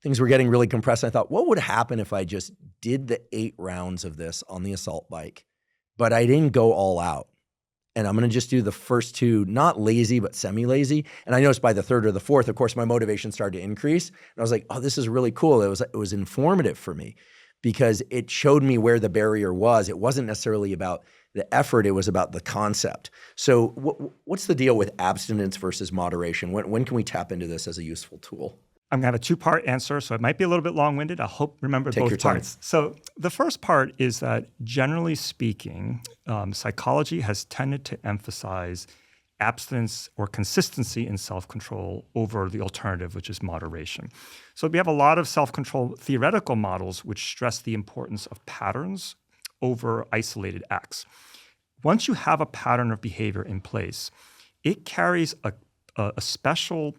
things were getting really compressed. I thought, what would happen if I just did the 8 rounds of this on the assault bike, but I didn't go all out? And I'm going to just do the first 2, not lazy, but semi-lazy. And I noticed by the 3rd or the 4th, of course, my motivation started to increase. And I was like, oh, this is really cool. It was informative for me because it showed me where the barrier was. It wasn't necessarily about the effort, it was about the concept. So what's the deal with abstinence versus moderation? When can we tap into this as a useful tool? I'm going to have a 2-part answer, so it might be a little bit long-winded. I hope remember Take both your time. parts. So the first part is that, generally speaking, psychology has tended to emphasize abstinence or consistency in self-control over the alternative, which is moderation. So we have a lot of self-control theoretical models which stress the importance of patterns over isolated acts. Once you have a pattern of behavior in place, it carries a special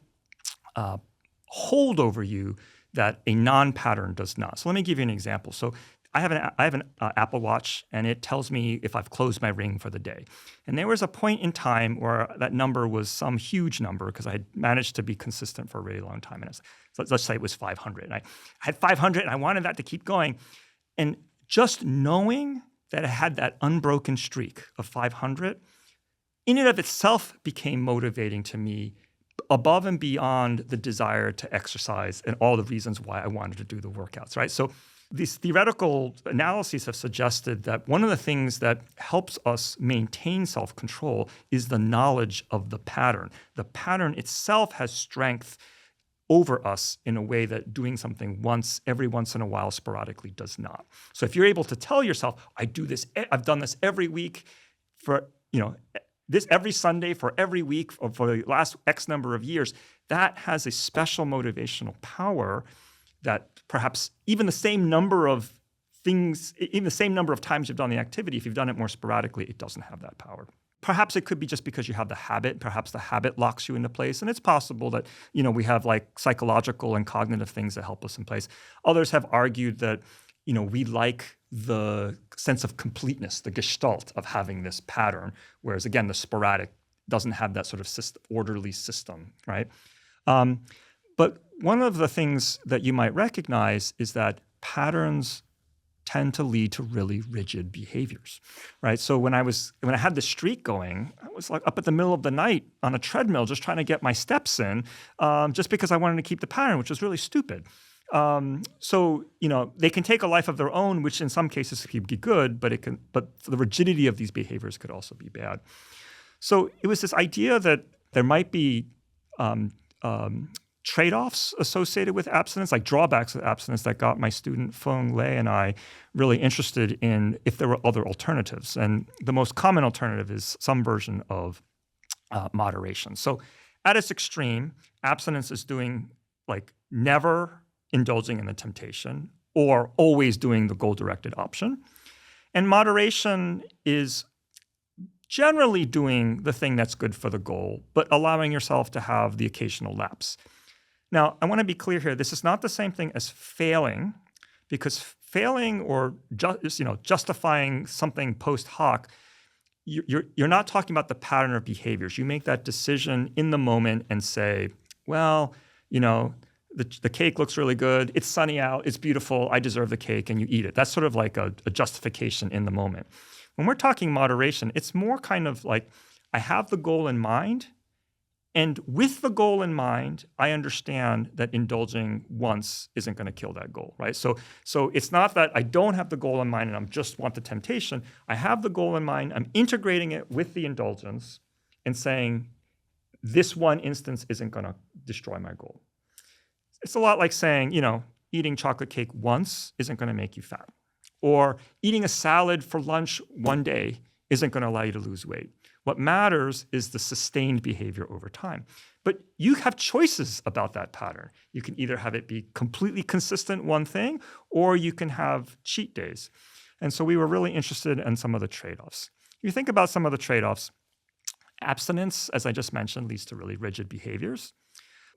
hold over you that a non-pattern does not. So let me give you an example. So I have an Apple Watch, and it tells me if I've closed my ring for the day. And there was a point in time where that number was some huge number because I had managed to be consistent for a really long time. And so let's say it was 500. And I had 500, and I wanted that to keep going. And just knowing that I had that unbroken streak of 500, in and of itself became motivating to me, above and beyond the desire to exercise and all the reasons why I wanted to do the workouts, right? So these theoretical analyses have suggested that one of the things that helps us maintain self-control is the knowledge of the pattern. The pattern itself has strength over us in a way that doing something every once in a while sporadically does not. So if you're able to tell yourself, I've done this every week for, this every Sunday for every week for the last X number of years, that has a special motivational power that perhaps even the same number of times you've done the activity, if you've done it more sporadically, it doesn't have that power. Perhaps it could be just because you have the habit. Perhaps the habit locks you into place. And it's possible that, we have like psychological and cognitive things that help us in place. Others have argued that, we like the sense of completeness, the gestalt of having this pattern, whereas again, the sporadic doesn't have that sort of orderly system, right? But one of the things that you might recognize is that patterns tend to lead to really rigid behaviors, right? So when I had the streak going, I was like up at the middle of the night on a treadmill just trying to get my steps in, just because I wanted to keep the pattern, which was really stupid. So they can take a life of their own, which in some cases can be good, but the rigidity of these behaviors could also be bad. So it was this idea that there might be trade-offs associated with abstinence, like drawbacks of abstinence, that got my student Feng Lei and I really interested in if there were other alternatives. And the most common alternative is some version of moderation. So at its extreme, abstinence is doing like never indulging in the temptation or always doing the goal-directed option. And moderation is generally doing the thing that's good for the goal, but allowing yourself to have the occasional lapse. Now, I want to be clear here. This is not the same thing as failing, because failing or justifying something post hoc, you're not talking about the pattern of behaviors. You make that decision in the moment and say, well, the cake looks really good. It's sunny out. It's beautiful. I deserve the cake, and you eat it. That's sort of like a justification in the moment. When we're talking moderation, it's more kind of like I have the goal in mind, and with the goal in mind, I understand that indulging once isn't going to kill that goal, right? So it's not that I don't have the goal in mind and I just want the temptation. I have the goal in mind. I'm integrating it with the indulgence and saying this one instance isn't going to destroy my goal. It's a lot like saying, eating chocolate cake once isn't going to make you fat. Or eating a salad for lunch one day isn't going to allow you to lose weight. What matters is the sustained behavior over time. But you have choices about that pattern. You can either have it be completely consistent one thing, or you can have cheat days. And so we were really interested in some of the trade-offs. If you think about some of the trade-offs, abstinence, as I just mentioned, leads to really rigid behaviors.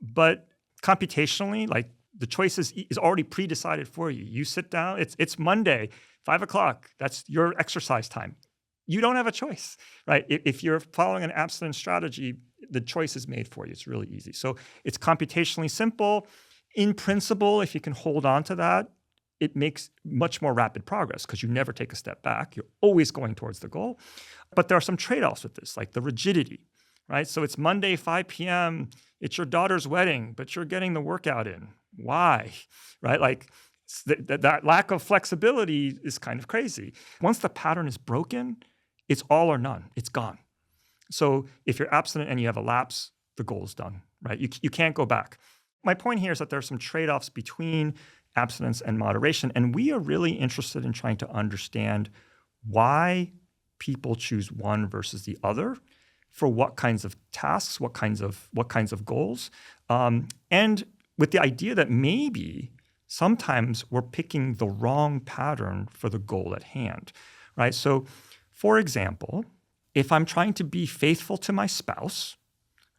But computationally, like the choice is already pre-decided for you. You sit down, it's Monday, 5 o'clock, that's your exercise time. You don't have a choice, right? If you're following an abstinence strategy, the choice is made for you. It's really easy. So it's computationally simple. In principle, if you can hold on to that, it makes much more rapid progress because you never take a step back. You're always going towards the goal. But there are some trade-offs with this, like the rigidity, right? So it's Monday, 5 p.m., it's your daughter's wedding, but you're getting the workout in. Why, right? Like that lack of flexibility is kind of crazy. Once the pattern is broken, it's all or none. It's gone. So if you're abstinent and you have a lapse, the goal is done, right? You can't go back. My point here is that there are some trade-offs between abstinence and moderation, and we are really interested in trying to understand why people choose one versus the other for what kinds of tasks, what kinds of goals, and with the idea that maybe sometimes we're picking the wrong pattern for the goal at hand, right? So, for example, if I'm trying to be faithful to my spouse,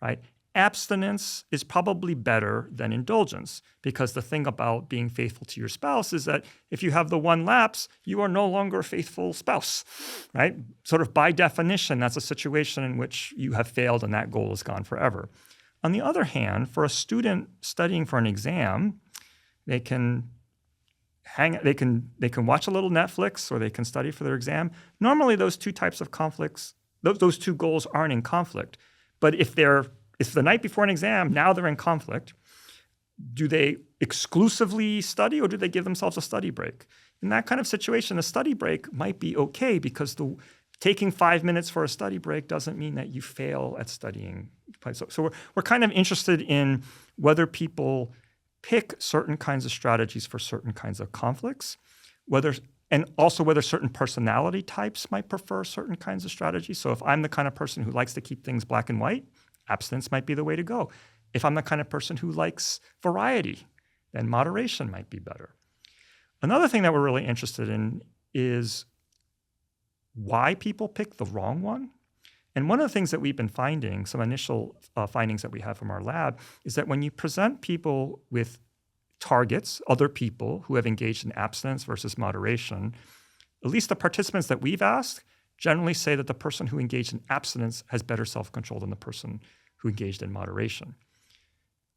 right, abstinence is probably better than indulgence, because the thing about being faithful to your spouse is that if you have the one lapse, you are no longer a faithful spouse, right? Sort of by definition, that's a situation in which you have failed and that goal is gone forever. On the other hand, for a student studying for an exam, they can watch a little Netflix or they can study for their exam. Normally, those two types of conflicts, those two goals aren't in conflict. But if the night before an exam, now they're in conflict, do they exclusively study or do they give themselves a study break? In that kind of situation, a study break might be okay because taking 5 minutes for a study break doesn't mean that you fail at studying. So we're kind of interested in whether people pick certain kinds of strategies for certain kinds of conflicts, and also whether certain personality types might prefer certain kinds of strategies. So if I'm the kind of person who likes to keep things black and white, abstinence might be the way to go. If I'm the kind of person who likes variety, then moderation might be better. Another thing that we're really interested in is why people pick the wrong one. And one of the things that we've been finding, some initial findings that we have from our lab, is that when you present people with targets, other people who have engaged in abstinence versus moderation, at least the participants that we've asked generally say that the person who engaged in abstinence has better self-control than the person who engaged in moderation,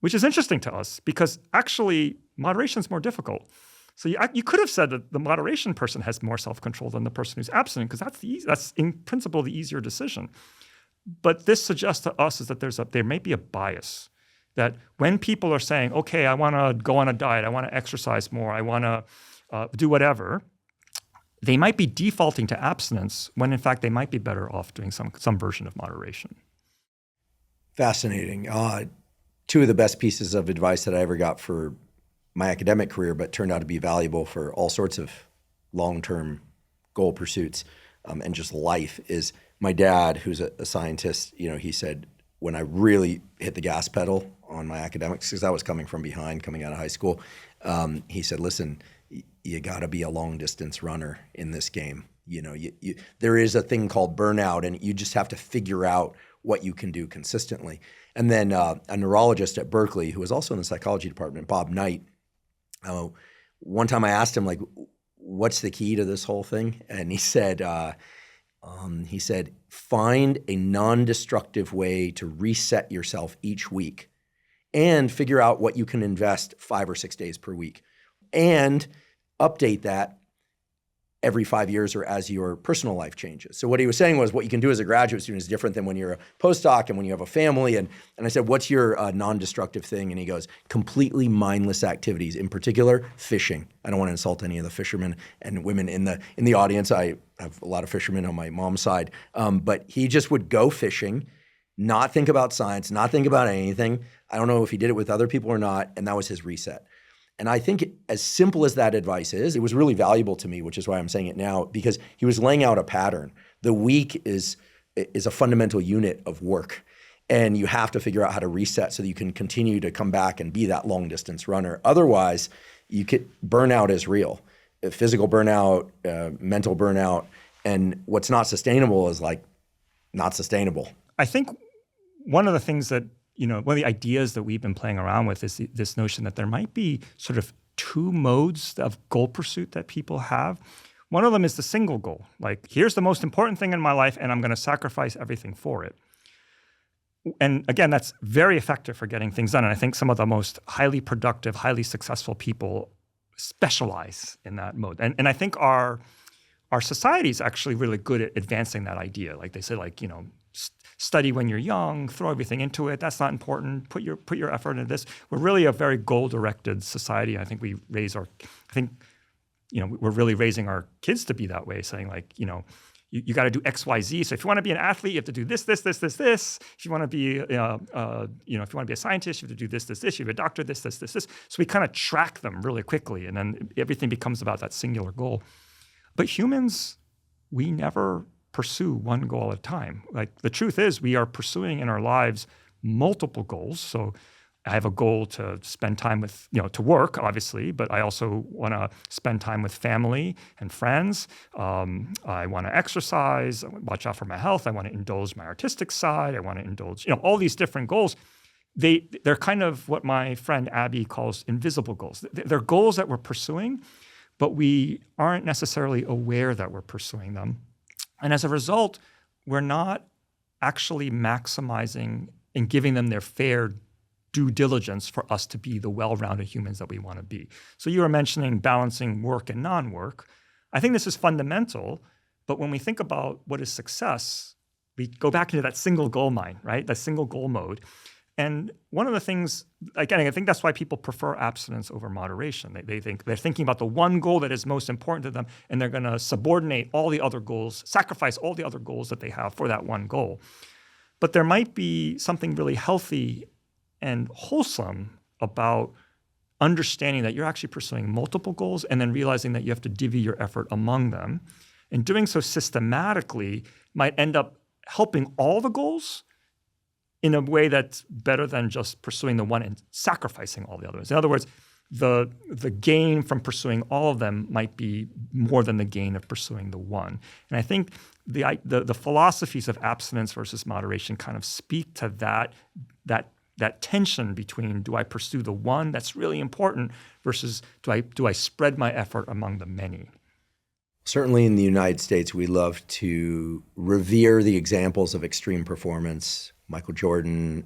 which is interesting to us because actually moderation is more difficult. So you could have said that the moderation person has more self-control than the person who's abstinent because that's in principle the easier decision. But this suggests to us is that there may be a bias that when people are saying, okay, I want to go on a diet, I want to exercise more, I want to do whatever, they might be defaulting to abstinence when in fact they might be better off doing some version of moderation. Fascinating. Two of the best pieces of advice that I ever got for my academic career, but turned out to be valuable for all sorts of long-term goal pursuits and just life, is my dad, who's a scientist, he said, when I really hit the gas pedal on my academics, because I was coming from behind, coming out of high school, he said, listen, you got to be a long-distance runner in this game. There is a thing called burnout, and you just have to figure out what you can do consistently. And then a neurologist at Berkeley, who was also in the psychology department, Bob Knight, one time I asked him, like, what's the key to this whole thing? And he said, find a non-destructive way to reset yourself each week and figure out what you can invest 5 or 6 days per week and update that every 5 years or as your personal life changes. So what he was saying was what you can do as a graduate student is different than when you're a postdoc and when you have a family. And I said, what's your non-destructive thing? And he goes, completely mindless activities, in particular, fishing. I don't want to insult any of the fishermen and women in the audience. I have a lot of fishermen on my mom's side. But he just would go fishing not think about science, not think about anything. I don't know if he did it with other people or not, and that was his reset. And I think as simple as that advice is, it was really valuable to me, which is why I'm saying it now, because he was laying out a pattern. The week is a fundamental unit of work. And you have to figure out how to reset so that you can continue to come back and be that long distance runner. Otherwise, burnout is real. Physical burnout, mental burnout, and what's not sustainable is like not sustainable. I think one of the things that, one of the ideas that we've been playing around with is this notion that there might be sort of two modes of goal pursuit that people have. One of them is the single goal. Like, here's the most important thing in my life, and I'm going to sacrifice everything for it. And again, that's very effective for getting things done. And I think some of the most highly productive, highly successful people specialize in that mode. And I think our society is actually really good at advancing that idea. Like they say, study when you're young, throw everything into it. That's not important. Put your effort into this. We're really a very goal-directed society. I think we're really raising our kids to be that way, saying you got to do X, Y, Z. So if you want to be an athlete, you have to do this, this, this, this, this. If you want to be, if you want to be a scientist, you have to do this, this, this. You have a doctor, this, this, this, this. So we kind of track them really quickly, and then everything becomes about that singular goal. But humans, we never pursue one goal at a time. Like, the truth is, we are pursuing in our lives multiple goals. So I have a goal to spend time with, to work, obviously, but I also want to spend time with family and friends. I want to exercise, watch out for my health. I want to indulge my artistic side. I want to indulge, all these different goals. They're kind of what my friend Abby calls invisible goals. They're goals that we're pursuing, but we aren't necessarily aware that we're pursuing them. And as a result, we're not actually maximizing and giving them their fair due diligence for us to be the well-rounded humans that we want to be. So you were mentioning balancing work and non-work. I think this is fundamental, but when we think about what is success, we go back into that single goal mind, right? That single goal mode. And one of the things, again, I think that's why people prefer abstinence over moderation. They're thinking about the one goal that is most important to them, and they're going to subordinate all the other goals, sacrifice all the other goals that they have for that one goal. But there might be something really healthy and wholesome about understanding that you're actually pursuing multiple goals and then realizing that you have to divvy your effort among them. And doing so systematically might end up helping all the goals in a way that's better than just pursuing the one and sacrificing all the others. In other words, the gain from pursuing all of them might be more than the gain of pursuing the one. And I think the philosophies of abstinence versus moderation kind of speak to that tension between, do I pursue the one that's really important versus do I spread my effort among the many? Certainly in the United States, we love to revere the examples of extreme performance. Michael Jordan,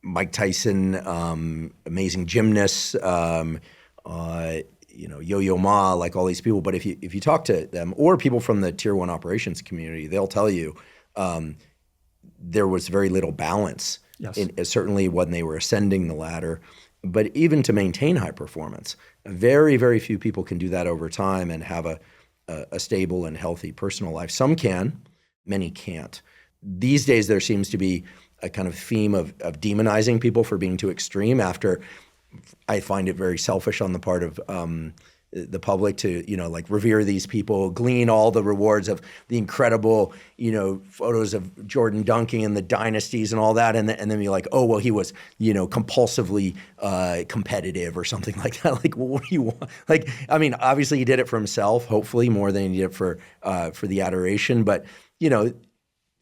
Mike Tyson, amazing gymnasts, Yo-Yo Ma, like all these people. But if you talk to them or people from the Tier 1 operations community, they'll tell you there was very little balance, yes. Certainly when they were ascending the ladder. But even to maintain high performance, very, very few people can do that over time and have a stable and healthy personal life. Some can, many can't. These days, there seems to be a kind of theme of demonizing people for being too extreme. After, I find it very selfish on the part of the public to, revere these people, glean all the rewards of the incredible, photos of Jordan dunking and the dynasties and all that, and then be like, oh, well, he was, compulsively competitive or something like that. Like, well, what do you want? Like, I mean, obviously he did it for himself, hopefully more than he did it for the adoration, but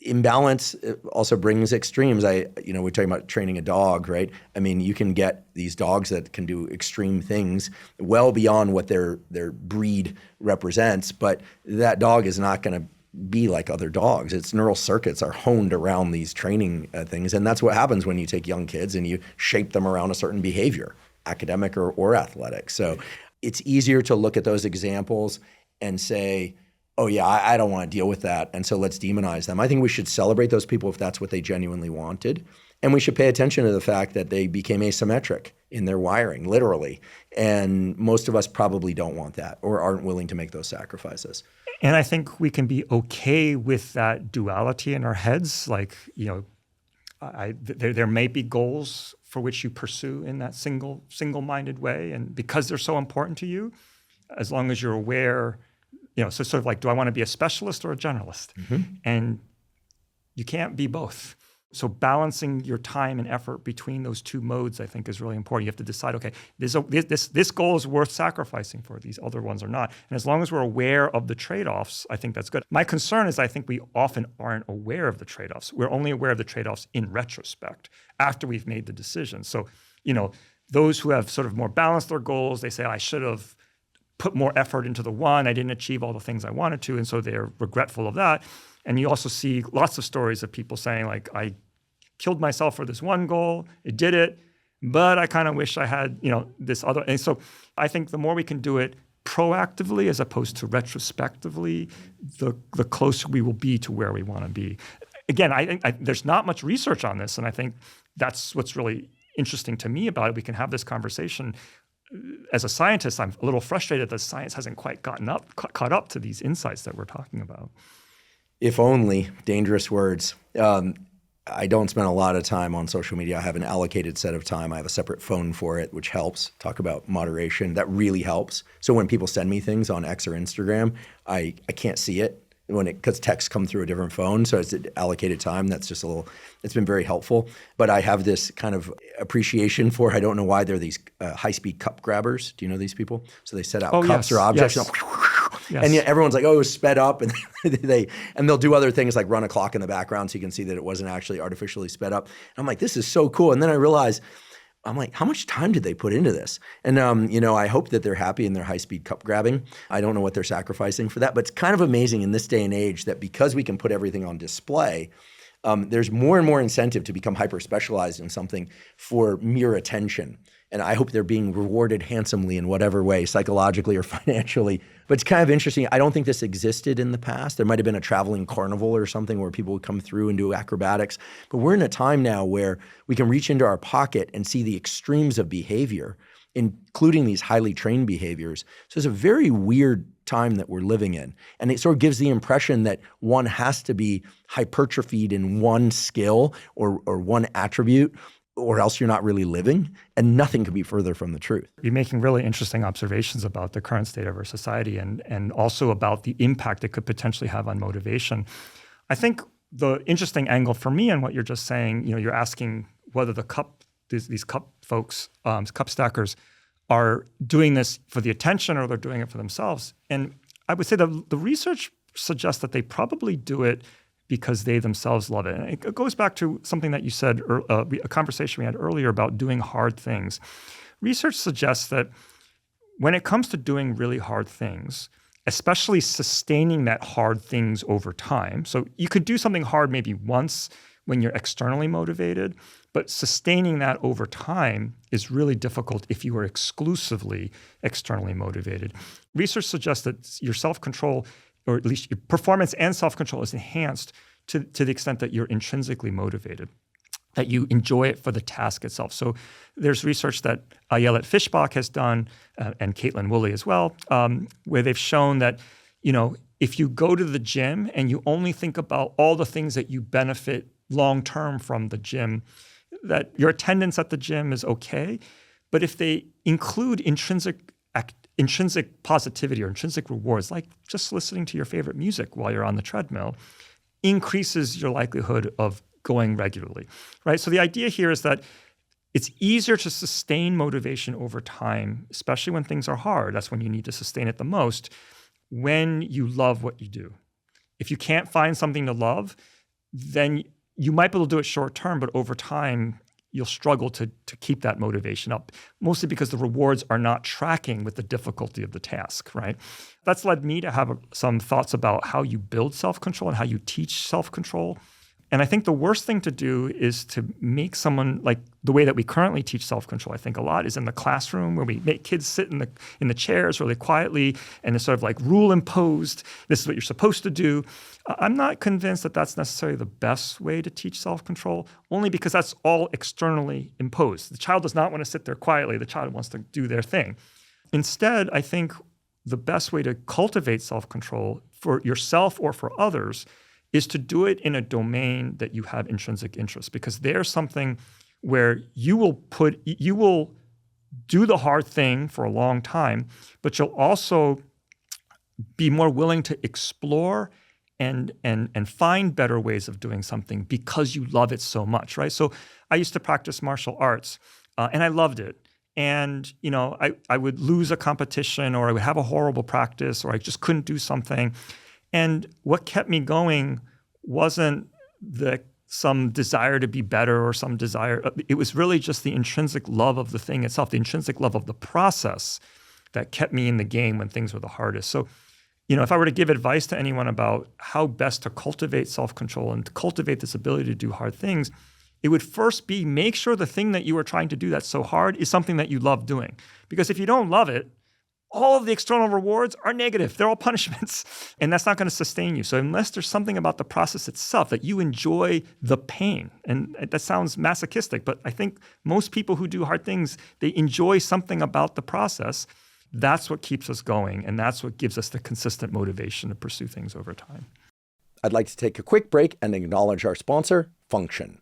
imbalance also brings extremes. We're talking about training a dog, right? I mean, you can get these dogs that can do extreme things well beyond what their breed represents, but that dog is not going to be like other dogs. Its neural circuits are honed around these training things, and that's what happens when you take young kids and you shape them around a certain behavior, academic or athletic. So it's easier to look at those examples and say, oh yeah, I don't want to deal with that, and so let's demonize them. I think we should celebrate those people if that's what they genuinely wanted, And we should pay attention to the fact that they became asymmetric in their wiring, literally. And most of us probably don't want that or aren't willing to make those sacrifices. And I think we can be okay with that duality in our heads. Like, there may be goals for which you pursue in that single-minded way. And because they're so important to you, as long as you're aware, so sort of like, do I want to be a specialist or a generalist? And you can't be both. So balancing your time and effort between those two modes, I think, is really important. You have to decide, okay, this goal is worth sacrificing for. These other ones are not. And as long as we're aware of the trade-offs, I think that's good. My concern is I think we often aren't aware of the trade-offs. We're only aware of the trade-offs in retrospect, after we've made the decision. So, those who have sort of more balanced their goals, they say, I should have put more effort into the one. I didn't achieve all the things I wanted to, and so they're regretful of that. And you also see lots of stories of people saying, like, I killed myself for this one goal, it did it, but I kind of wish I had, this other. And so I think the more we can do it proactively as opposed to retrospectively, the closer we will be to where we want to be. Again, I there's not much research on this, and I think that's what's really interesting to me about it. We can have this conversation. As a scientist, I'm a little frustrated that science hasn't quite caught up to these insights that we're talking about. If only, dangerous words. I don't spend a lot of time on social media. I have an allocated set of time. I have a separate phone for it, which helps. Talk about moderation. That really helps. So when people send me things on X or Instagram, I can't see it because texts come through a different phone. So it's allocated time. That's just it's been very helpful. But I have this kind of appreciation for, I don't know why, they're these high-speed cup grabbers. Do you know these people? So they set out cups or objects. Yes. Yes. And yet everyone's like, oh, it was sped up. And they'll do other things like run a clock in the background so you can see that it wasn't actually artificially sped up. And I'm like, this is so cool. And then I realize, I'm like, how much time did they put into this? And, I hope that they're happy in their high-speed cup grabbing. I don't know what they're sacrificing for that. But it's kind of amazing in this day and age that because we can put everything on display, there's more and more incentive to become hyper-specialized in something for mere attention. And I hope they're being rewarded handsomely in whatever way, psychologically or financially. But it's kind of interesting. I don't think this existed in the past. There might have been a traveling carnival or something where people would come through and do acrobatics. But we're in a time now where we can reach into our pocket and see the extremes of behavior, including these highly trained behaviors. So it's a very weird time that we're living in. And it sort of gives the impression that one has to be hypertrophied in one skill or one attribute, or else you're not really living, and nothing could be further from the truth. You're making really interesting observations about the current state of our society and also about the impact it could potentially have on motivation. I think the interesting angle for me in what you're just saying, you're asking whether these cup folks, cup stackers, are doing this for the attention or they're doing it for themselves. And I would say that the research suggests that they probably do it because they themselves love it. And it goes back to something that you said, a conversation we had earlier about doing hard things. Research suggests that when it comes to doing really hard things, especially sustaining that hard things over time, so you could do something hard maybe once when you're externally motivated, but sustaining that over time is really difficult if you are exclusively externally motivated. Research suggests that your self-control, or at least your performance and self-control, is enhanced to the extent that you're intrinsically motivated, that you enjoy it for the task itself. So there's research that Ayelet Fishbach has done, and Caitlin Woolley as well, where they've shown that, if you go to the gym and you only think about all the things that you benefit long-term from the gym, that your attendance at the gym is okay. But if they include intrinsic positivity or intrinsic rewards, like just listening to your favorite music while you're on the treadmill, increases your likelihood of going regularly, right? So the idea here is that it's easier to sustain motivation over time, especially when things are hard. That's when you need to sustain it the most, when you love what you do. If you can't find something to love, then you might be able to do it short term, but over time, you'll struggle to keep that motivation up, mostly because the rewards are not tracking with the difficulty of the task, right? That's led me to have some thoughts about how you build self-control and how you teach self-control. And I think the worst thing to do is to make someone, like the way that we currently teach self-control, I think a lot is in the classroom where we make kids sit in the chairs really quietly and it's sort of like rule imposed, this is what you're supposed to do. I'm not convinced that that's necessarily the best way to teach self-control, only because that's all externally imposed. The child does not want to sit there quietly. The child wants to do their thing. Instead, I think the best way to cultivate self-control for yourself or for others is to do it in a domain that you have intrinsic interest, because there's something where you will do the hard thing for a long time, but you'll also be more willing to explore and find better ways of doing something because you love it so much, right? So I used to practice martial arts, and I loved it. And I would lose a competition, or I would have a horrible practice, or I just couldn't do something. And what kept me going wasn't some desire to be better or some desire. It was really just the intrinsic love of the thing itself, the intrinsic love of the process that kept me in the game when things were the hardest. So, if I were to give advice to anyone about how best to cultivate self-control and to cultivate this ability to do hard things, it would first be make sure the thing that you are trying to do that's so hard is something that you love doing. Because if you don't love it, all of the external rewards are negative. They're all punishments. And that's not going to sustain you. So unless there's something about the process itself that you enjoy the pain, and that sounds masochistic, but I think most people who do hard things, they enjoy something about the process. That's what keeps us going. And that's what gives us the consistent motivation to pursue things over time. I'd like to take a quick break and acknowledge our sponsor, Function.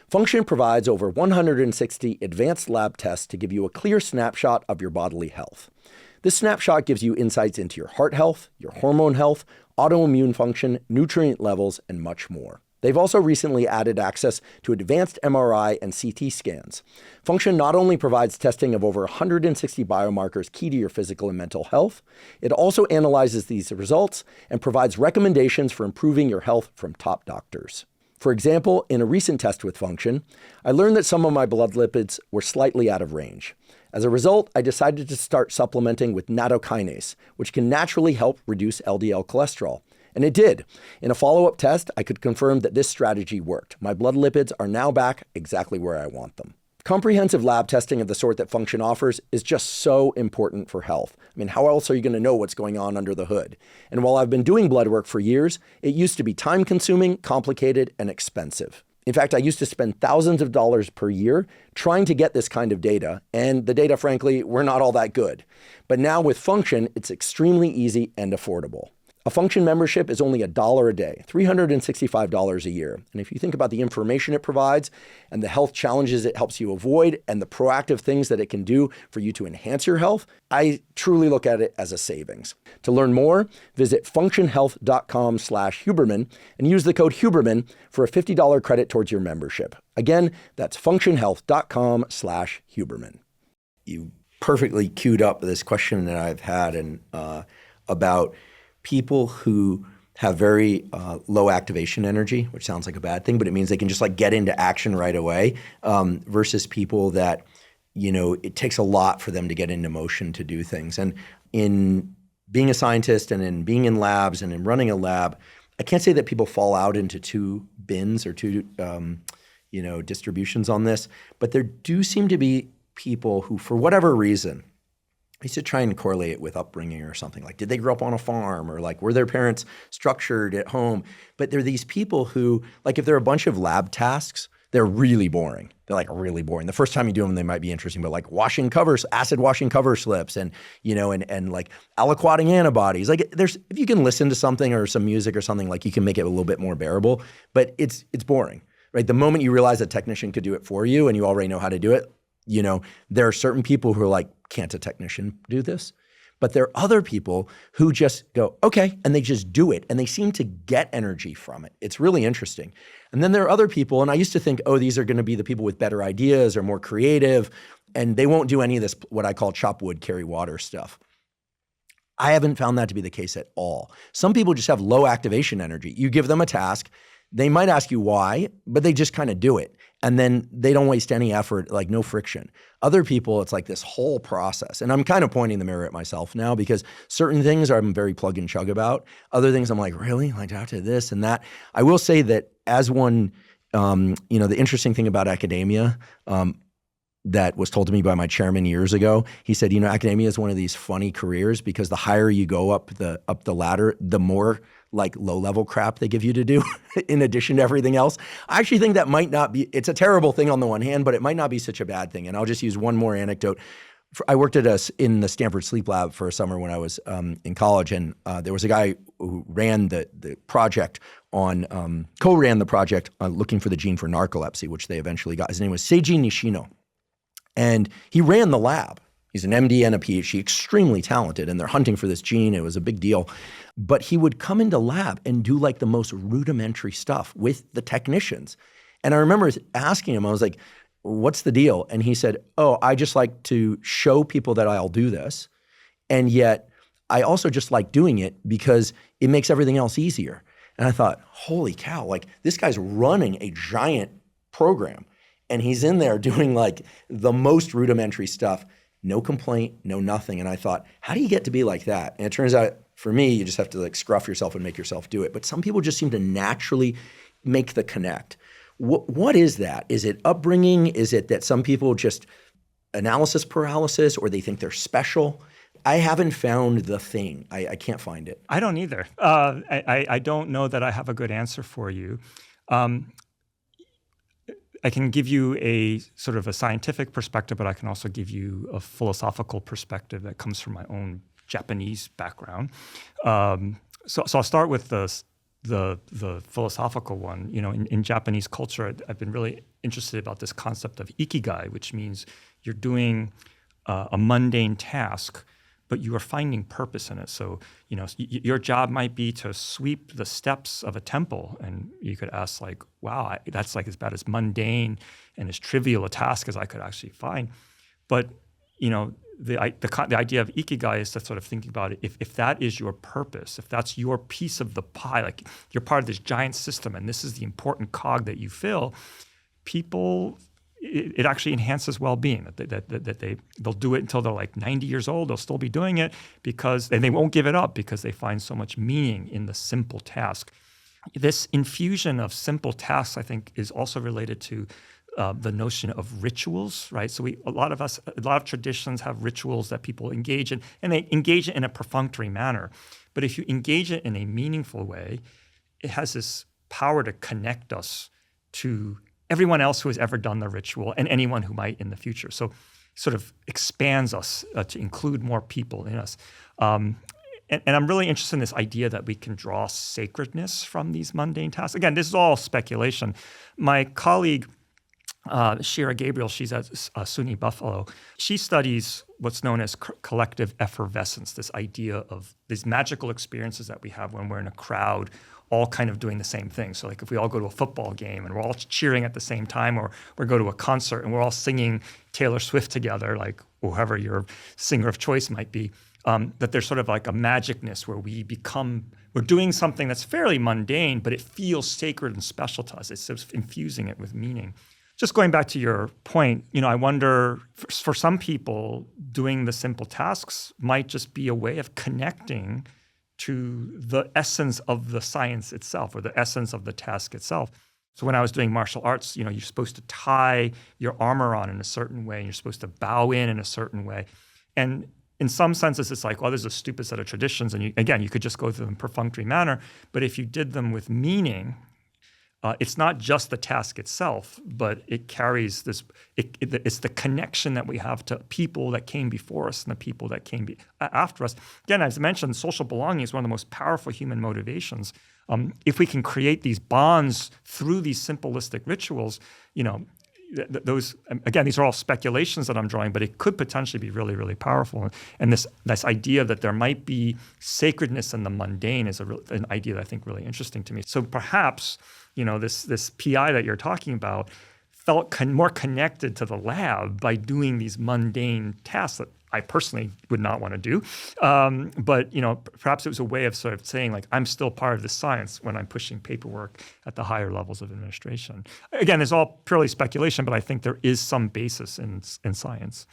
Function provides over 160 advanced lab tests to give you a clear snapshot of your bodily health. This snapshot gives you insights into your heart health, your hormone health, autoimmune function, nutrient levels, and much more. They've also recently added access to advanced MRI and CT scans. Function not only provides testing of over 160 biomarkers key to your physical and mental health, it also analyzes these results and provides recommendations for improving your health from top doctors. For example, in a recent test with Function, I learned that some of my blood lipids were slightly out of range. As a result, I decided to start supplementing with nattokinase, which can naturally help reduce LDL cholesterol. And it did. In a follow-up test, I could confirm that this strategy worked. My blood lipids are now back exactly where I want them. Comprehensive lab testing of the sort that Function offers is just so important for health. I mean, how else are you going to know what's going on under the hood? And while I've been doing blood work for years, it used to be time-consuming, complicated, and expensive. In fact, I used to spend thousands of dollars per year trying to get this kind of data, and the data, frankly, were not all that good. But now with Function, it's extremely easy and affordable. A Function membership is only $1 a day, $365 a year. And if you think about the information it provides and the health challenges it helps you avoid and the proactive things that it can do for you to enhance your health, I truly look at it as a savings. To learn more, visit functionhealth.com/Huberman and use the code Huberman for a $50 credit towards your membership. Again, that's functionhealth.com/Huberman. You perfectly queued up this question that I've had about people who have very low activation energy, which sounds like a bad thing, but it means they can just get into action right away, versus people that, it takes a lot for them to get into motion to do things. And in being a scientist and in being in labs and in running a lab, I can't say that people fall out into two bins or two, distributions on this, but there do seem to be people who, for whatever reason, I used to try and correlate it with upbringing or something. Like, did they grow up on a farm, or were their parents structured at home? But there are these people who, if there are a bunch of lab tasks, they're really boring. They're really boring. The first time you do them, they might be interesting, but acid washing cover slips and aliquoting antibodies. If you can listen to something or some music or something, you can make it a little bit more bearable, but it's boring, right? The moment you realize a technician could do it for you and you already know how to do it, there are certain people who are can't a technician do this? But there are other people who just go, okay, and they just do it, and they seem to get energy from it. It's really interesting. And then there are other people, and I used to think, these are going to be the people with better ideas or more creative, and they won't do any of this, what I call chop wood, carry water stuff. I haven't found that to be the case at all. Some people just have low activation energy. You give them a task, they might ask you why, but they just kind of do it. And then they don't waste any effort, like no friction. Other people, it's like this whole process. And I'm kind of pointing the mirror at myself now because certain things I'm very plug and chug about. Other things I'm like, really? Like after this and that? I will say that as one, the interesting thing about academia that was told to me by my chairman years ago, he said, academia is one of these funny careers because the higher you go up the ladder, the more like low-level crap they give you to do in addition to everything else. I actually think that might not be, it's a terrible thing on the one hand, but it might not be such a bad thing. And I'll just use one more anecdote. I worked in the Stanford Sleep Lab for a summer when I was in college, and there was a guy who ran the project co-ran the project on looking for the gene for narcolepsy, which they eventually got. His name was Seiji Nishino. And he ran the lab. He's an MD and a PhD, extremely talented, and they're hunting for this gene. It was a big deal. But he would come into lab and do like the most rudimentary stuff with the technicians. And I remember asking him, I was like, what's the deal? And he said, I just like to show people that I'll do this. And yet I also just like doing it because it makes everything else easier. And I thought, holy cow, like this guy's running a giant program. And he's in there doing like the most rudimentary stuff. No complaint, no nothing. And I thought, how do you get to be like that? And it turns out for me, you just have to like scruff yourself and make yourself do it. But some people just seem to naturally make the connect. What is that? Is it upbringing? Is it that some people just analysis paralysis or they think they're special? I haven't found the thing. I can't find it. I don't either. I don't know that I have a good answer for you. I can give you a sort of a scientific perspective, but I can also give you a philosophical perspective that comes from my own Japanese background. So I'll start with the philosophical one. In Japanese culture, I've been really interested about this concept of Ikigai, which means you're doing a mundane task, but you are finding purpose in it. So, your job might be to sweep the steps of a temple, and you could ask like, wow, that's like as bad as mundane and as trivial a task as I could actually find. But, the idea of Ikigai is to sort of thinking about it. If that is your purpose, if that's your piece of the pie, like you're part of this giant system and this is the important cog that you fill, people, it actually enhances well-being. That they'll do it until they're like 90 years old. They'll still be doing it and they won't give it up because they find so much meaning in the simple task. This infusion of simple tasks, I think, is also related to the notion of rituals, right? So a lot of traditions have rituals that people engage in, and they engage it in a perfunctory manner. But if you engage it in a meaningful way, it has this power to connect us to everyone else who has ever done the ritual and anyone who might in the future. So sort of expands us to include more people in us. And I'm really interested in this idea that we can draw sacredness from these mundane tasks. Again, this is all speculation. My colleague, Shira Gabriel, she's at SUNY Buffalo. She studies what's known as collective effervescence, this idea of these magical experiences that we have when we're in a crowd, all kind of doing the same thing. So like if we all go to a football game and we're all cheering at the same time, or we go to a concert and we're all singing Taylor Swift together, like whoever your singer of choice might be, that there's sort of like a magicness where we're doing something that's fairly mundane, but it feels sacred and special to us. It's just infusing it with meaning. Just going back to your point, I wonder, for some people, doing the simple tasks might just be a way of connecting to the essence of the science itself or the essence of the task itself. So when I was doing martial arts, you're supposed to tie your armor on in a certain way, and you're supposed to bow in a certain way. And in some senses, it's like, well, there's a stupid set of traditions, and you could just go through them in a perfunctory manner. But if you did them with meaning, it's not just the task itself, but it carries this. It's the connection that we have to people that came before us and the people that came after us. Again, as I mentioned, social belonging is one of the most powerful human motivations. If we can create these bonds through these simplistic rituals, those, again, these are all speculations that I'm drawing, but it could potentially be really, really powerful. And this idea that there might be sacredness in the mundane is an idea that I think really interesting to me. So perhaps, this PI that you're talking about felt more connected to the lab by doing these mundane tasks that I personally would not want to do. But perhaps it was a way of sort of saying, like, I'm still part of the science when I'm pushing paperwork at the higher levels of administration. Again, it's all purely speculation, but I think there is some basis in science.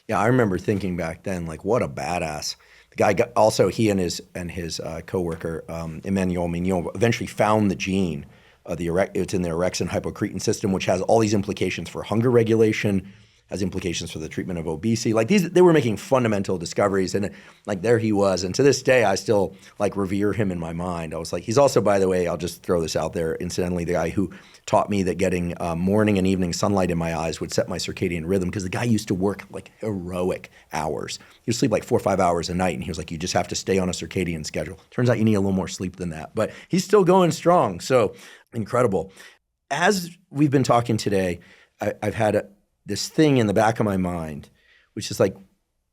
Yeah, I remember thinking back then, like, what a badass. The guy he and his coworker, Emmanuel Mignon, eventually found the gene. It's in the orexin hypocretin system, which has all these implications for hunger regulation, has implications for the treatment of obesity. Like they were making fundamental discoveries, and like there he was. And to this day, I still like revere him in my mind. I was like, he's also, by the way, I'll just throw this out there, incidentally, the guy who taught me that getting morning and evening sunlight in my eyes would set my circadian rhythm, because the guy used to work like heroic hours. He would sleep like 4 or 5 hours a night, and he was like, you just have to stay on a circadian schedule. Turns out you need a little more sleep than that, but he's still going strong. So incredible. As we've been talking today, I've had this thing in the back of my mind, which is like,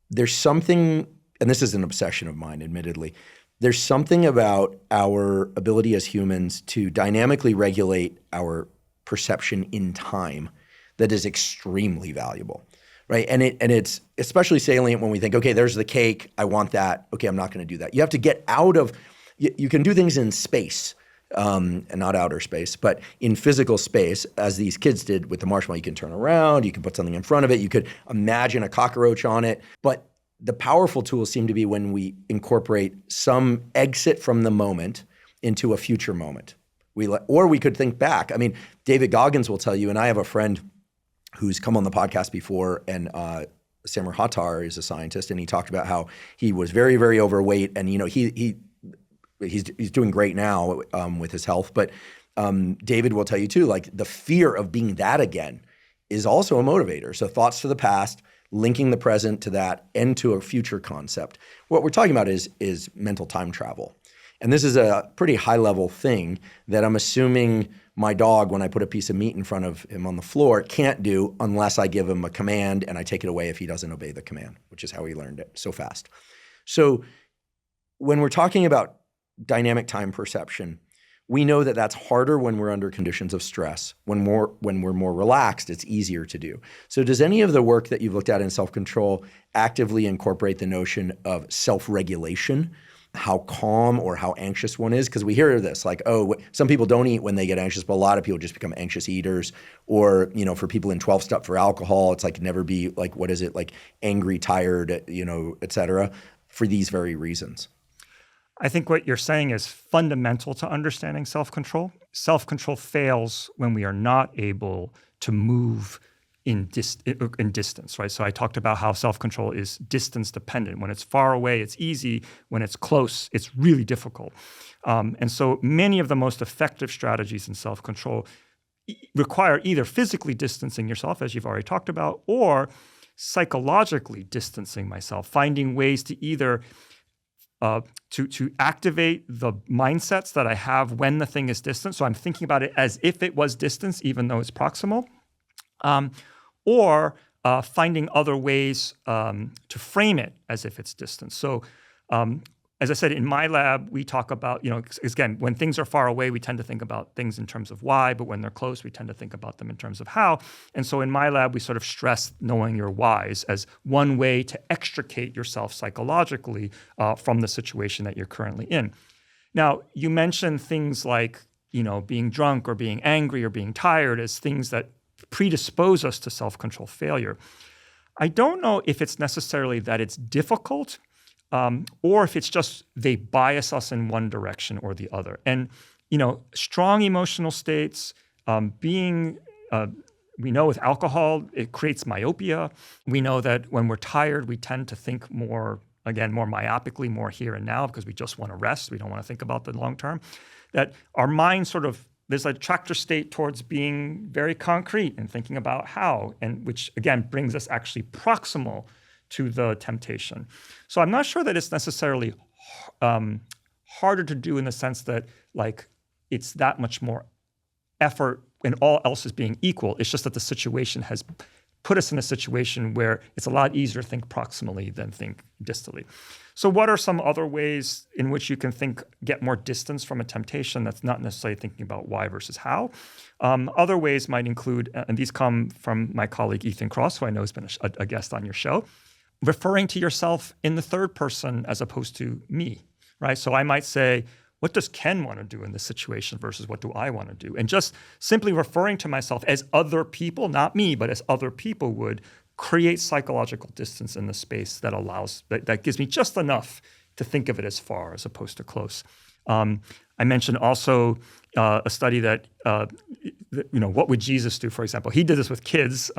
there's something, and this is an obsession of mine, admittedly, there's something about our ability as humans to dynamically regulate our perception in time that is extremely valuable, right? And it's especially salient when we think, okay, there's the cake, I want that, okay, I'm not gonna do that. You have to get out of, you can do things in space, and not outer space, but in physical space, as these kids did with the marshmallow. You can turn around, you can put something in front of it, you could imagine a cockroach on it. But the powerful tools seem to be when we incorporate some exit from the moment into a future moment. Or we could think back. I mean, David Goggins will tell you, and I have a friend who's come on the podcast before, and Samar Hattar is a scientist, and he talked about how he was very, very overweight, and he's doing great now with his health. But David will tell you too, like the fear of being that again is also a motivator. So thoughts to the past, linking the present to that and to a future concept. What we're talking about is mental time travel. And this is a pretty high level thing that I'm assuming my dog, when I put a piece of meat in front of him on the floor, can't do unless I give him a command and I take it away if he doesn't obey the command, which is how he learned it so fast. So when we're talking about dynamic time perception, we know that that's harder when we're under conditions of stress. When we're more relaxed, it's easier to do. So does any of the work that you've looked at in self-control actively incorporate the notion of self-regulation, how calm or how anxious one is? Because we hear this like, oh, some people don't eat when they get anxious, but a lot of people just become anxious eaters. Or, for people in 12-step for alcohol, it's like never be like, what is it, like angry, tired, et cetera, for these very reasons. I think what you're saying is fundamental to understanding self-control. Self-control fails when we are not able to move in distance, right? So I talked about how self-control is distance dependent. When it's far away, it's easy. When it's close, it's really difficult. And so many of the most effective strategies in self-control require either physically distancing yourself, as you've already talked about, or psychologically distancing myself, finding ways to either to activate the mindsets that I have when the thing is distant. So I'm thinking about it as if it was distance, even though it's proximal, or finding other ways to frame it as if it's distant. So as I said, in my lab, we talk about, again, when things are far away, we tend to think about things in terms of why, but when they're close, we tend to think about them in terms of how. And so in my lab, we sort of stress knowing your whys as one way to extricate yourself psychologically from the situation that you're currently in. Now, you mentioned things like, being drunk or being angry or being tired as things that predispose us to self-control failure. I don't know if it's necessarily that it's difficult, or if it's just they bias us in one direction or the other. And, strong emotional states, we know with alcohol, it creates myopia. We know that when we're tired, we tend to think more myopically, more here and now, because we just want to rest. We don't want to think about the long term. That our mind there's a tractor state towards being very concrete and thinking about how, and which again brings us actually proximal to the temptation. So I'm not sure that it's necessarily harder to do in the sense that like it's that much more effort when all else is being equal. It's just that the situation has put us in a situation where it's a lot easier to think proximally than think distally. So what are some other ways in which you can get more distance from a temptation that's not necessarily thinking about why versus how? Other ways might include, and these come from my colleague Ethan Cross, who I know has been a guest on your show, referring to yourself in the third person as opposed to me, right? So I might say, what does Ken want to do in this situation versus what do I want to do? And just simply referring to myself as other people, not me, but as other people would create psychological distance in the space that gives me just enough to think of it as far as opposed to close. I mentioned also a study that, what would Jesus do, for example? He did this with kids,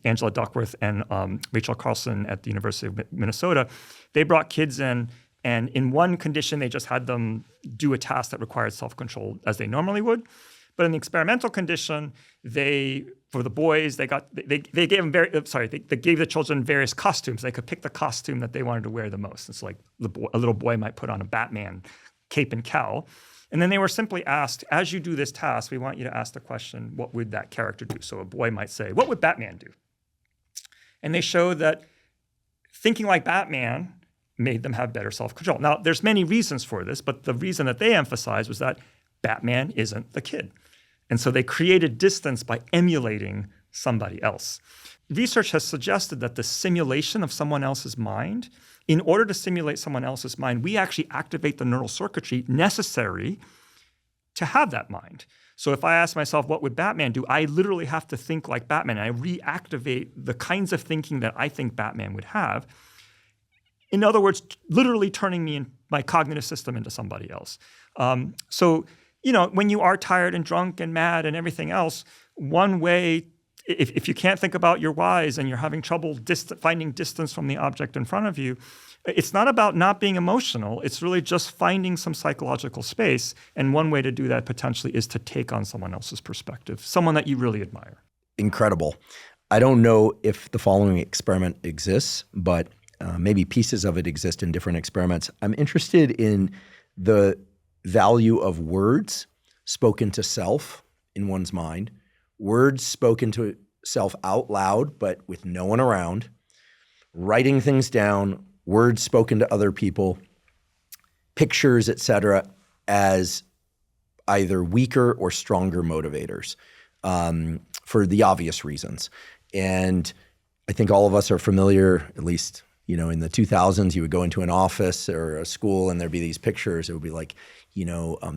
Angela Duckworth and Rachel Carlson at the University of Minnesota. They brought kids in, and in one condition, they just had them do a task that required self-control as they normally would. But in the experimental condition, for the boys, they gave them they gave the children various costumes. They could pick the costume that they wanted to wear the most. It's like a little boy might put on a Batman cape and cowl. And then they were simply asked, as you do this task, we want you to ask the question, what would that character do? So a boy might say, what would Batman do? And they showed that thinking like Batman made them have better self-control. Now, there's many reasons for this, but the reason that they emphasized was that Batman isn't the kid. And so they created distance by emulating somebody else. Research has suggested that the simulation of someone else's mind, in order to simulate someone else's mind, we actually activate the neural circuitry necessary to have that mind. So if I ask myself, what would Batman do? I literally have to think like Batman. I reactivate the kinds of thinking that I think Batman would have. In other words, literally turning me and my cognitive system into somebody else. When you are tired and drunk and mad and everything else, one way, if you can't think about your whys and you're having trouble finding distance from the object in front of you, it's not about not being emotional. It's really just finding some psychological space. And one way to do that potentially is to take on someone else's perspective, someone that you really admire. Incredible. I don't know if the following experiment exists, but maybe pieces of it exist in different experiments. I'm interested in the value of words spoken to self in one's mind, words spoken to self out loud but with no one around, writing things down, words spoken to other people, pictures, etc., as either weaker or stronger motivators for the obvious reasons. And I think all of us are familiar, at least in the 2000s, you would go into an office or a school and there'd be these pictures. It would be like,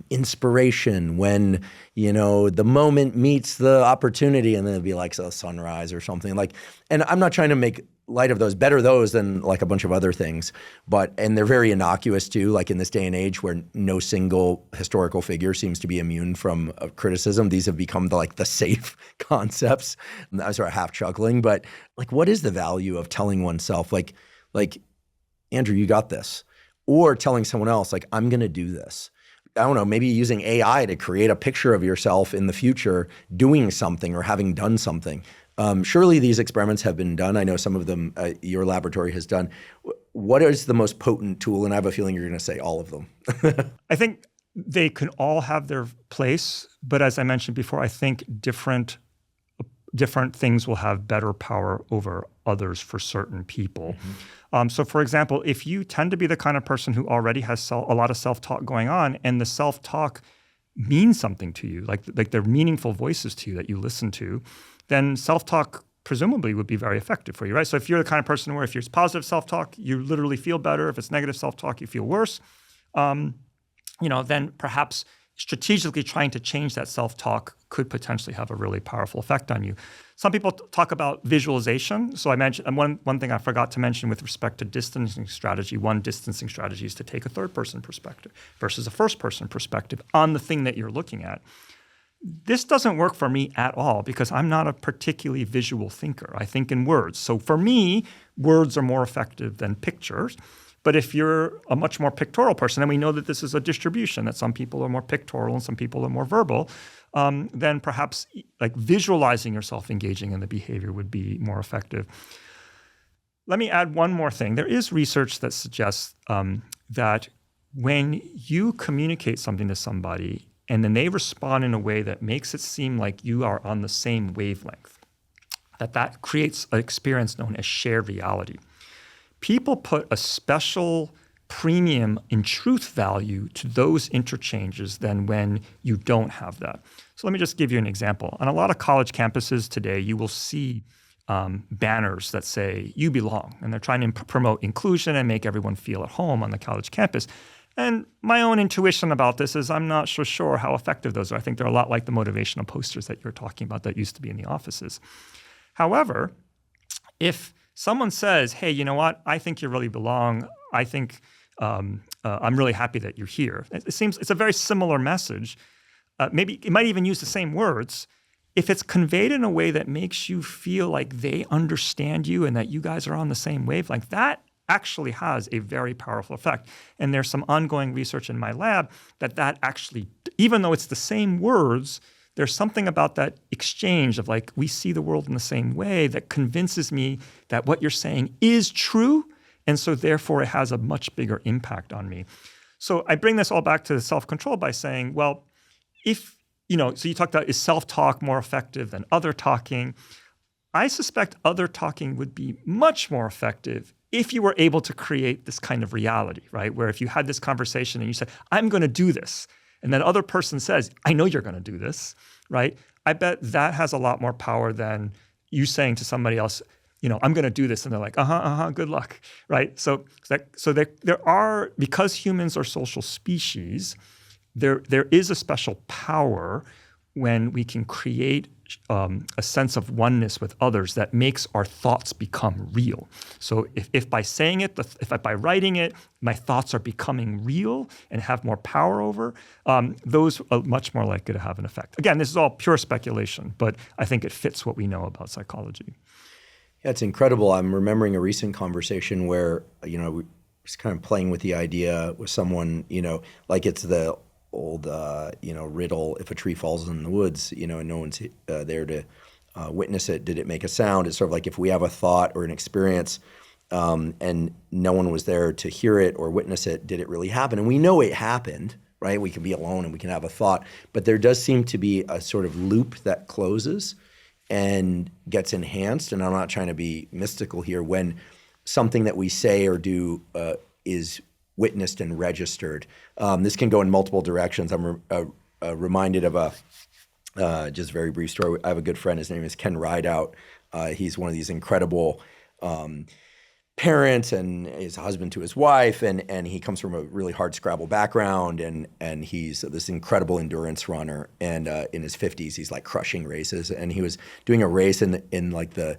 inspiration when, the moment meets the opportunity, and then it'd be like a sunrise or something like, and I'm not trying to make light of those, better those than like a bunch of other things, and they're very innocuous too, like in this day and age where no single historical figure seems to be immune from criticism. These have become the safe concepts. I was sort of half chuckling, but what is the value of telling oneself like, Andrew, you got this, or telling someone else I'm going to do this. I don't know, maybe using AI to create a picture of yourself in the future doing something or having done something. Surely these experiments have been done. I know some of them your laboratory has done. What is the most potent tool? And I have a feeling you're going to say all of them. I think they can all have their place, but as I mentioned before, I think different things will have better power over others for certain people. Mm-hmm. So for example, if you tend to be the kind of person who already has a lot of self-talk going on, and the self-talk means something to you, like they're meaningful voices to you that you listen to, then self-talk presumably would be very effective for you, right? So if you're the kind of person where if it's positive self-talk, you literally feel better. If it's negative self-talk, you feel worse. Then perhaps strategically trying to change that self-talk could potentially have a really powerful effect on you. Some people talk about visualization. So I mentioned one thing I forgot to mention with respect to distancing strategy. One distancing strategy is to take a third-person perspective versus a first-person perspective on the thing that you're looking at. This doesn't work for me at all because I'm not a particularly visual thinker. I think in words. So for me, words are more effective than pictures. But if you're a much more pictorial person, and we know that this is a distribution, that some people are more pictorial and some people are more verbal, then perhaps visualizing yourself engaging in the behavior would be more effective. Let me add one more thing. There is research that suggests that when you communicate something to somebody and then they respond in a way that makes it seem like you are on the same wavelength, that creates an experience known as shared reality. People put a special premium in truth value to those interchanges than when you don't have that. So let me just give you an example. On a lot of college campuses today, you will see banners that say, "You belong." And they're trying to promote inclusion and make everyone feel at home on the college campus. And my own intuition about this is I'm not so sure how effective those are. I think they're a lot like the motivational posters that you're talking about that used to be in the offices. However, if someone says, "Hey, you know what? I think you really belong. I think I'm really happy that you're here." It seems it's a very similar message. Maybe it might even use the same words. If it's conveyed in a way that makes you feel like they understand you and that you guys are on the same wavelength, that actually has a very powerful effect. And there's some ongoing research in my lab that actually, even though it's the same words, there's something about that exchange of like, we see the world in the same way that convinces me that what you're saying is true. And so therefore it has a much bigger impact on me. So I bring this all back to self-control by saying, well, so you talked about, is self-talk more effective than other talking? I suspect other talking would be much more effective if you were able to create this kind of reality, right? Where if you had this conversation and you said, "I'm going to do this," and then other person says, "I know you're going to do this," right? I bet that has a lot more power than you saying to somebody else, "I'm going to do this," and they're like, good luck, right? So there are, because humans are social species, there is a special power when we can create a sense of oneness with others that makes our thoughts become real. So if by saying it, by writing it, my thoughts are becoming real and have more power over, those are much more likely to have an effect. Again, this is all pure speculation, but I think it fits what we know about psychology. Yeah, it's incredible. I'm remembering a recent conversation where, we was kind of playing with the idea with someone, like it's the old, riddle, if a tree falls in the woods, and no one's there to witness it, did it make a sound? It's sort of like if we have a thought or an experience and no one was there to hear it or witness it, did it really happen? And we know it happened, right? We can be alone and we can have a thought, but there does seem to be a sort of loop that closes and gets enhanced. And I'm not trying to be mystical here. When something that we say or do is witnessed and registered. This can go in multiple directions. I'm reminded of a just very brief story. I have a good friend. His name is Ken Rideout. He's one of these incredible parents and is a husband to his wife. And he comes from a really hard Scrabble background. And he's this incredible endurance runner. And in his 50s, he's like crushing races. And he was doing a race in like the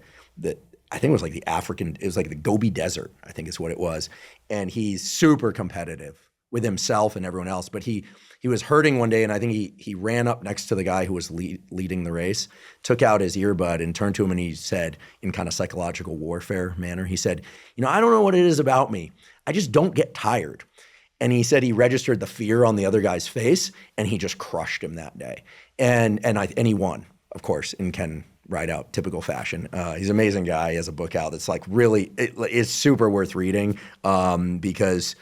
I think it was like it was like the Gobi Desert, I think is what it was. And he's super competitive with himself and everyone else. But he was hurting one day, and I think he ran up next to the guy who was leading the race, took out his earbud and turned to him and he said, in kind of psychological warfare manner, he said, I don't know what it is about me. I just don't get tired. And he said he registered the fear on the other guy's face, and he just crushed him that day. And he won, of course, in Ken Rideout, typical fashion. He's an amazing guy. He has a book out that's like really, it's super worth reading because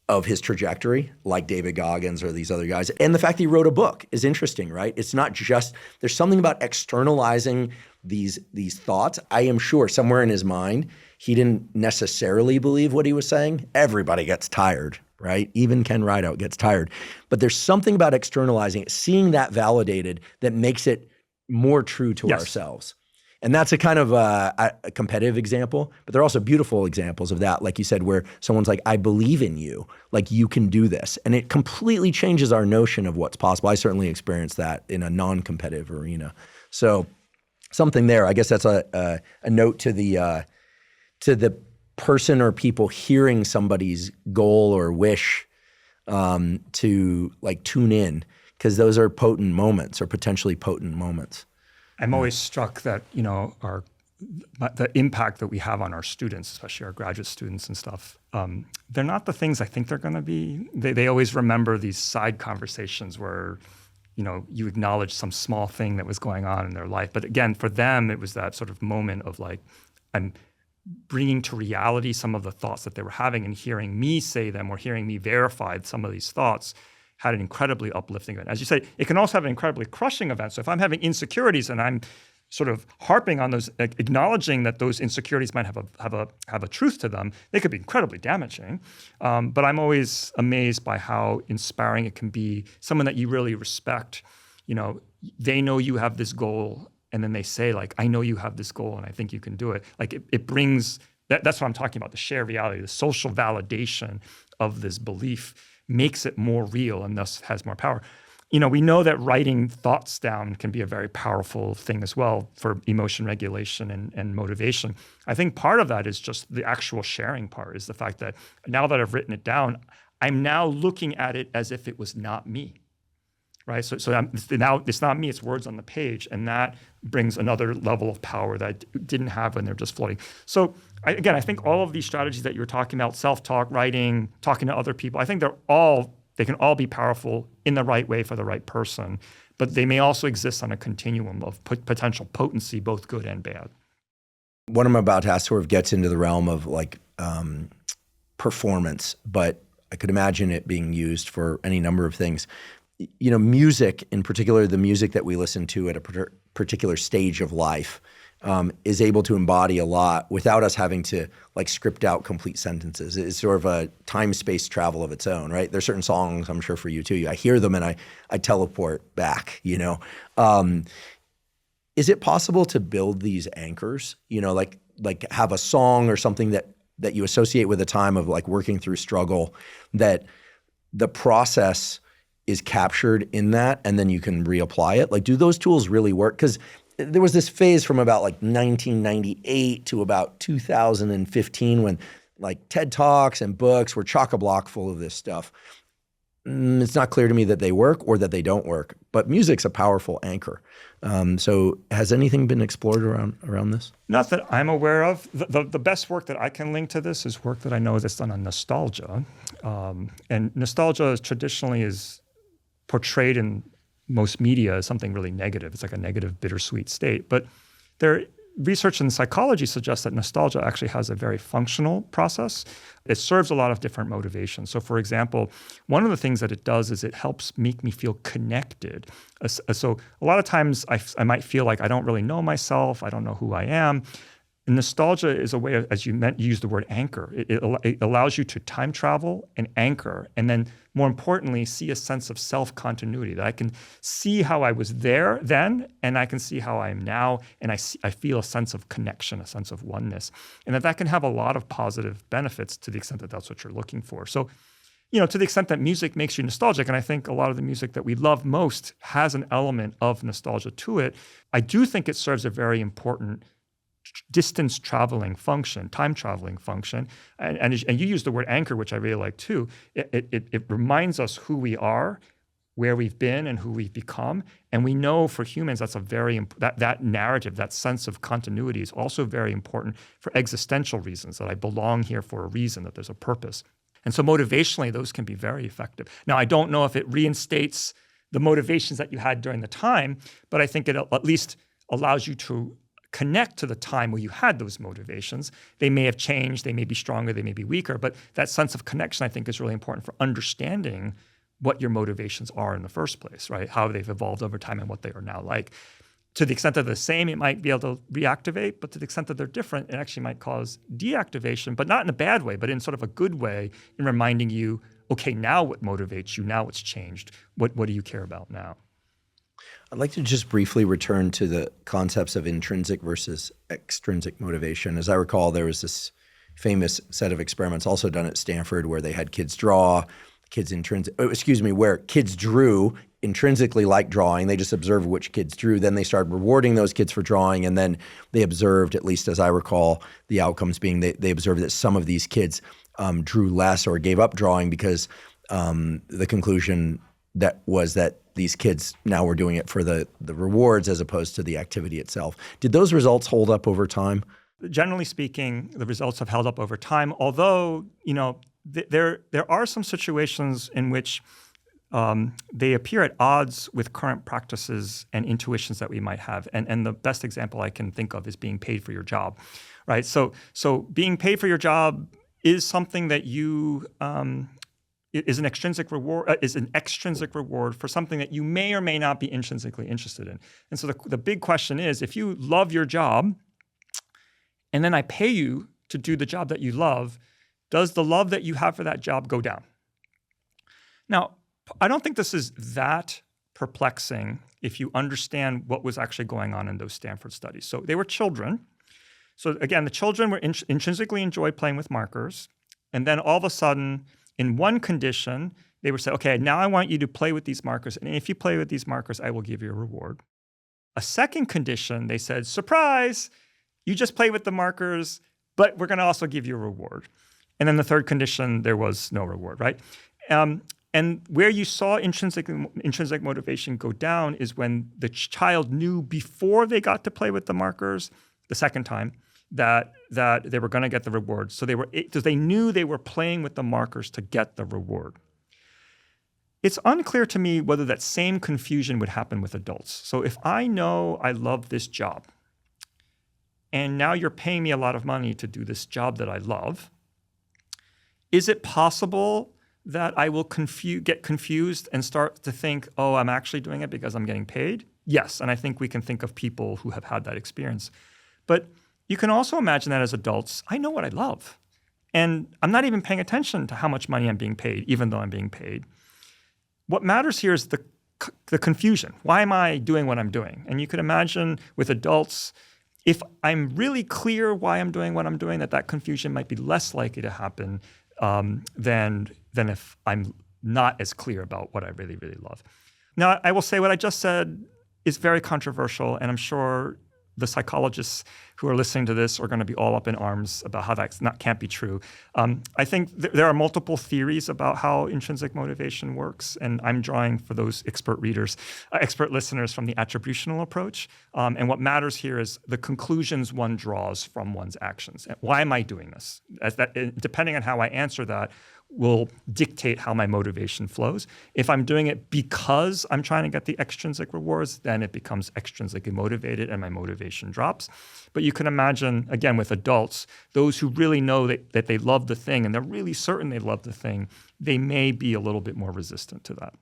of his trajectory, like David Goggins or these other guys. And the fact that he wrote a book is interesting, right? It's not just, there's something about externalizing these thoughts. I am sure somewhere in his mind, he didn't necessarily believe what he was saying. Everybody gets tired, right? Even Ken Rideout gets tired. But there's something about externalizing it, seeing that validated, that makes it more true to ourselves. And that's a kind of a competitive example, but there are also beautiful examples of that. Like you said, where someone's like, "I believe in you, like you can do this." And it completely changes our notion of what's possible. I certainly experienced that in a non-competitive arena. So something there, I guess that's a note to the person or people hearing somebody's goal or wish to like tune in, because those are potent moments or potentially potent moments. I'm always struck that, the impact that we have on our students, especially our graduate students and stuff, they're not the things I think they're going to be. They always remember these side conversations where, you acknowledge some small thing that was going on in their life. But again, for them, it was that sort of moment of like, I'm bringing to reality some of the thoughts that they were having, and hearing me say them or hearing me verify some of these thoughts had an incredibly uplifting event. As you say, it can also have an incredibly crushing event. So if I'm having insecurities and I'm sort of harping on those, acknowledging that those insecurities might have a truth to them, they could be incredibly damaging. But I'm always amazed by how inspiring it can be. Someone that you really respect, they know you have this goal, and then they say like, I know you have this goal and I think you can do it. Like it brings, that's what I'm talking about, the shared reality, the social validation of this belief makes it more real and thus has more power. We know that writing thoughts down can be a very powerful thing as well for emotion regulation and motivation. I think part of that is just the actual sharing part, is the fact that now that I've written it down, I'm now looking at it as if it was not me, right? So now it's not me, it's words on the page, and that brings another level of power that I didn't have when they're just floating. So I think all of these strategies that you're talking about, self-talk, writing, talking to other people, I think they can all be powerful in the right way for the right person, but they may also exist on a continuum of potential potency, both good and bad. What I'm about to ask sort of gets into the realm of like performance, but I could imagine it being used for any number of things. Music, in particular, the music that we listen to at a particular stage of life, is able to embody a lot without us having to like script out complete sentences. It's sort of a time-space travel of its own, right? There's certain songs, I'm sure for you too, I hear them and I teleport back, Is it possible to build these anchors, like have a song or something that you associate with a time of like working through struggle, that the process is captured in that and then you can reapply it? Like, do those tools really work? Because there was this phase from about like 1998 to about 2015 when like TED Talks and books were chock-a-block full of this stuff. It's not clear to me that they work or that they don't work, but music's a powerful anchor. So has anything been explored around this? Not that I'm aware of. The best work that I can link to this is work that I know that's done on nostalgia. And nostalgia traditionally is portrayed in most media as something really negative. It's like a negative, bittersweet state. But research in psychology suggests that nostalgia actually has a very functional process. It serves a lot of different motivations. So for example, one of the things that it does is it helps make me feel connected. So a lot of times I might feel like I don't really know myself, I don't know who I am. And nostalgia is a way of, as you used the word anchor. It allows you to time travel and anchor, and then more importantly, see a sense of self-continuity, that I can see how I was there then, and I can see how I am now, and I feel a sense of connection, a sense of oneness. And that can have a lot of positive benefits to the extent that that's what you're looking for. So, to the extent that music makes you nostalgic, and I think a lot of the music that we love most has an element of nostalgia to it, I do think it serves a very important distance traveling function, time traveling function. And you use the word anchor, which I really like too. It reminds us who we are, where we've been, and who we've become. And we know for humans that's that narrative, that sense of continuity is also very important for existential reasons, that I belong here for a reason, that there's a purpose. And so motivationally, those can be very effective. Now, I don't know if it reinstates the motivations that you had during the time, but I think it at least allows you to connect to the time where you had those motivations. They may have changed, they may be stronger, they may be weaker, but that sense of connection, I think, is really important for understanding what your motivations are in the first place, right? How they've evolved over time and what they are now like. To the extent that they're the same, it might be able to reactivate, but to the extent that they're different, it actually might cause deactivation, but not in a bad way, but in sort of a good way, in reminding you, okay, now what motivates you? Now what's changed? What do you care about now? I'd like to just briefly return to the concepts of intrinsic versus extrinsic motivation. As I recall, there was this famous set of experiments also done at Stanford where they had kids draw, where kids drew intrinsically like drawing. They just observed which kids drew. Then they started rewarding those kids for drawing. And then they observed, at least as I recall, the outcomes being they observed that some of these kids drew less or gave up drawing because the conclusion that was that these kids now were doing it for the rewards as opposed to the activity itself. Did those results hold up over time? Generally speaking, the results have held up over time, although, there are some situations in which they appear at odds with current practices and intuitions that we might have. And the best example I can think of is being paid for your job, right? So being paid for your job is something that you is an extrinsic reward for something that you may or may not be intrinsically interested in. And so the big question is, if you love your job and then I pay you to do the job that you love, does the love that you have for that job go down? Now, I don't think this is that perplexing if you understand what was actually going on in those Stanford studies. So they were children. So again, the children were intrinsically enjoyed playing with markers. And then all of a sudden, in one condition, they would say, okay, now I want you to play with these markers. And if you play with these markers, I will give you a reward. A second condition, they said, surprise, you just play with the markers, but we're going to also give you a reward. And then the third condition, there was no reward, right? And where you saw intrinsic motivation go down is when the child knew before they got to play with the markers the second time that they were going to get the reward. So they knew they were playing with the markers to get the reward. It's unclear to me whether that same confusion would happen with adults. So if I know I love this job, and now you're paying me a lot of money to do this job that I love, is it possible that I will get confused and start to think, oh, I'm actually doing it because I'm getting paid? Yes, and I think we can think of people who have had that experience. But you can also imagine that as adults, I know what I love. And I'm not even paying attention to how much money I'm being paid, even though I'm being paid. What matters here is the confusion. Why am I doing what I'm doing? And you could imagine with adults, if I'm really clear why I'm doing what I'm doing, that confusion might be less likely to happen than if I'm not as clear about what I really, really love. Now, I will say what I just said is very controversial, and I'm sure the psychologists who are listening to this are going to be all up in arms about how that can't be true. I think there are multiple theories about how intrinsic motivation works, and I'm drawing for those expert listeners from the attributional approach. And what matters here is the conclusions one draws from one's actions. Why am I doing this? Depending on how I answer that, will dictate how my motivation flows. If I'm doing it because I'm trying to get the extrinsic rewards, then it becomes extrinsically motivated and my motivation drops. But you can imagine, again, with adults, those who really know that they love the thing and they're really certain they love the thing, they may be a little bit more resistant to that.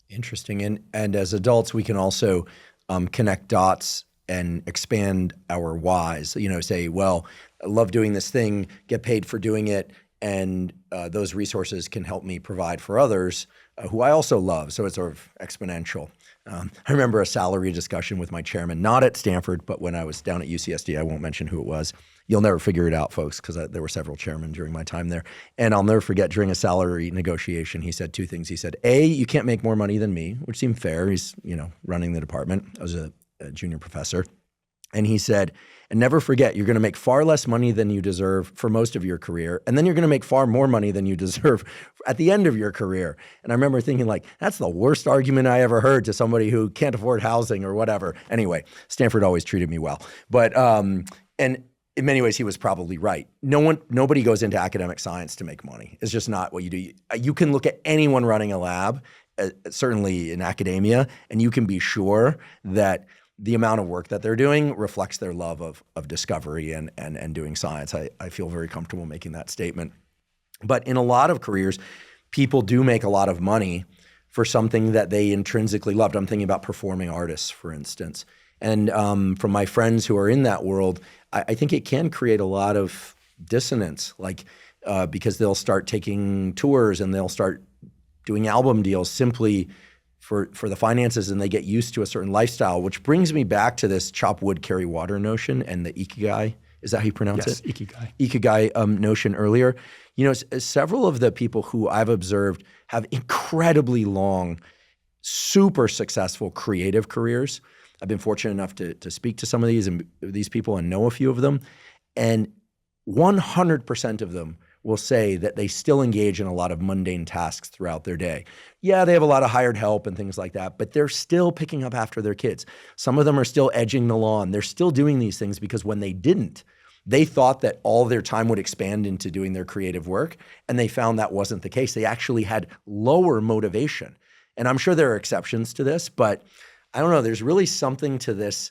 Interesting. And as adults, we can also connect dots and expand our whys. Say, well, I love doing this thing, get paid for doing it, and those resources can help me provide for others who I also love. So it's sort of exponential. I remember a salary discussion with my chairman, not at Stanford, but when I was down at UCSD. I won't mention who it was. You'll never figure it out, folks, because there were several chairmen during my time there. And I'll never forget, during a salary negotiation, he said two things. He said, A, you can't make more money than me, which seemed fair. He's running the department. I was a junior professor. And he said, and never forget, you're going to make far less money than you deserve for most of your career. And then you're going to make far more money than you deserve at the end of your career. And I remember thinking, that's the worst argument I ever heard to somebody who can't afford housing or whatever. Anyway, Stanford always treated me well. But, and in many ways, he was probably right. Nobody goes into academic science to make money. It's just not what you do. You can look at anyone running a lab, certainly in academia, and you can be sure that the amount of work that they're doing reflects their love of discovery and doing science. I feel very comfortable making that statement. But in a lot of careers, people do make a lot of money for something that they intrinsically loved. I'm thinking about performing artists, for instance. And from my friends who are in that world, I think it can create a lot of dissonance, because they'll start taking tours and they'll start doing album deals simply for the finances, and they get used to a certain lifestyle, which brings me back to this chop wood, carry water notion and the Ikigai. Is that how you pronounce it? Yes, Ikigai. Ikigai notion earlier. Several of the people who I've observed have incredibly long, super successful creative careers. I've been fortunate enough to speak to some of these people and know a few of them. And 100% of them will say that they still engage in a lot of mundane tasks throughout their day. Yeah, they have a lot of hired help and things like that, but they're still picking up after their kids. Some of them are still edging the lawn. They're still doing these things because when they didn't, they thought that all their time would expand into doing their creative work, and they found that wasn't the case. They actually had lower motivation. And I'm sure there are exceptions to this, but I don't know, there's really something to this,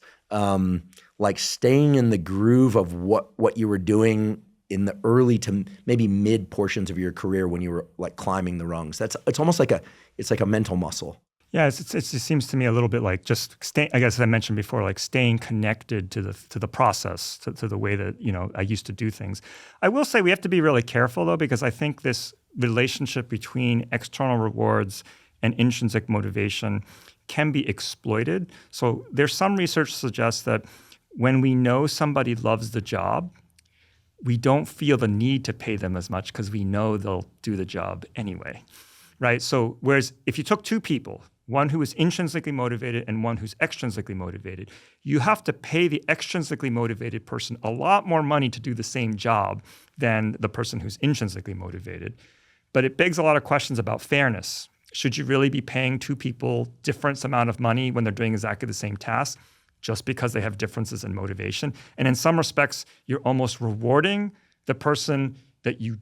staying in the groove of what you were doing in the early to maybe mid portions of your career when you were climbing the rungs. It's almost like a mental muscle. Yeah, it seems to me a little bit like just staying. I guess I mentioned before, staying connected to the process, to the way that I used to do things. I will say we have to be really careful though, because I think this relationship between external rewards and intrinsic motivation can be exploited. So there's some research suggests that when we know somebody loves the job, we don't feel the need to pay them as much because we know they'll do the job anyway, right? So whereas if you took two people, one who is intrinsically motivated and one who's extrinsically motivated, you have to pay the extrinsically motivated person a lot more money to do the same job than the person who's intrinsically motivated. But it begs a lot of questions about fairness. Should you really be paying two people different amount of money when they're doing exactly the same task just because they have differences in motivation? And in some respects, you're almost rewarding the person that you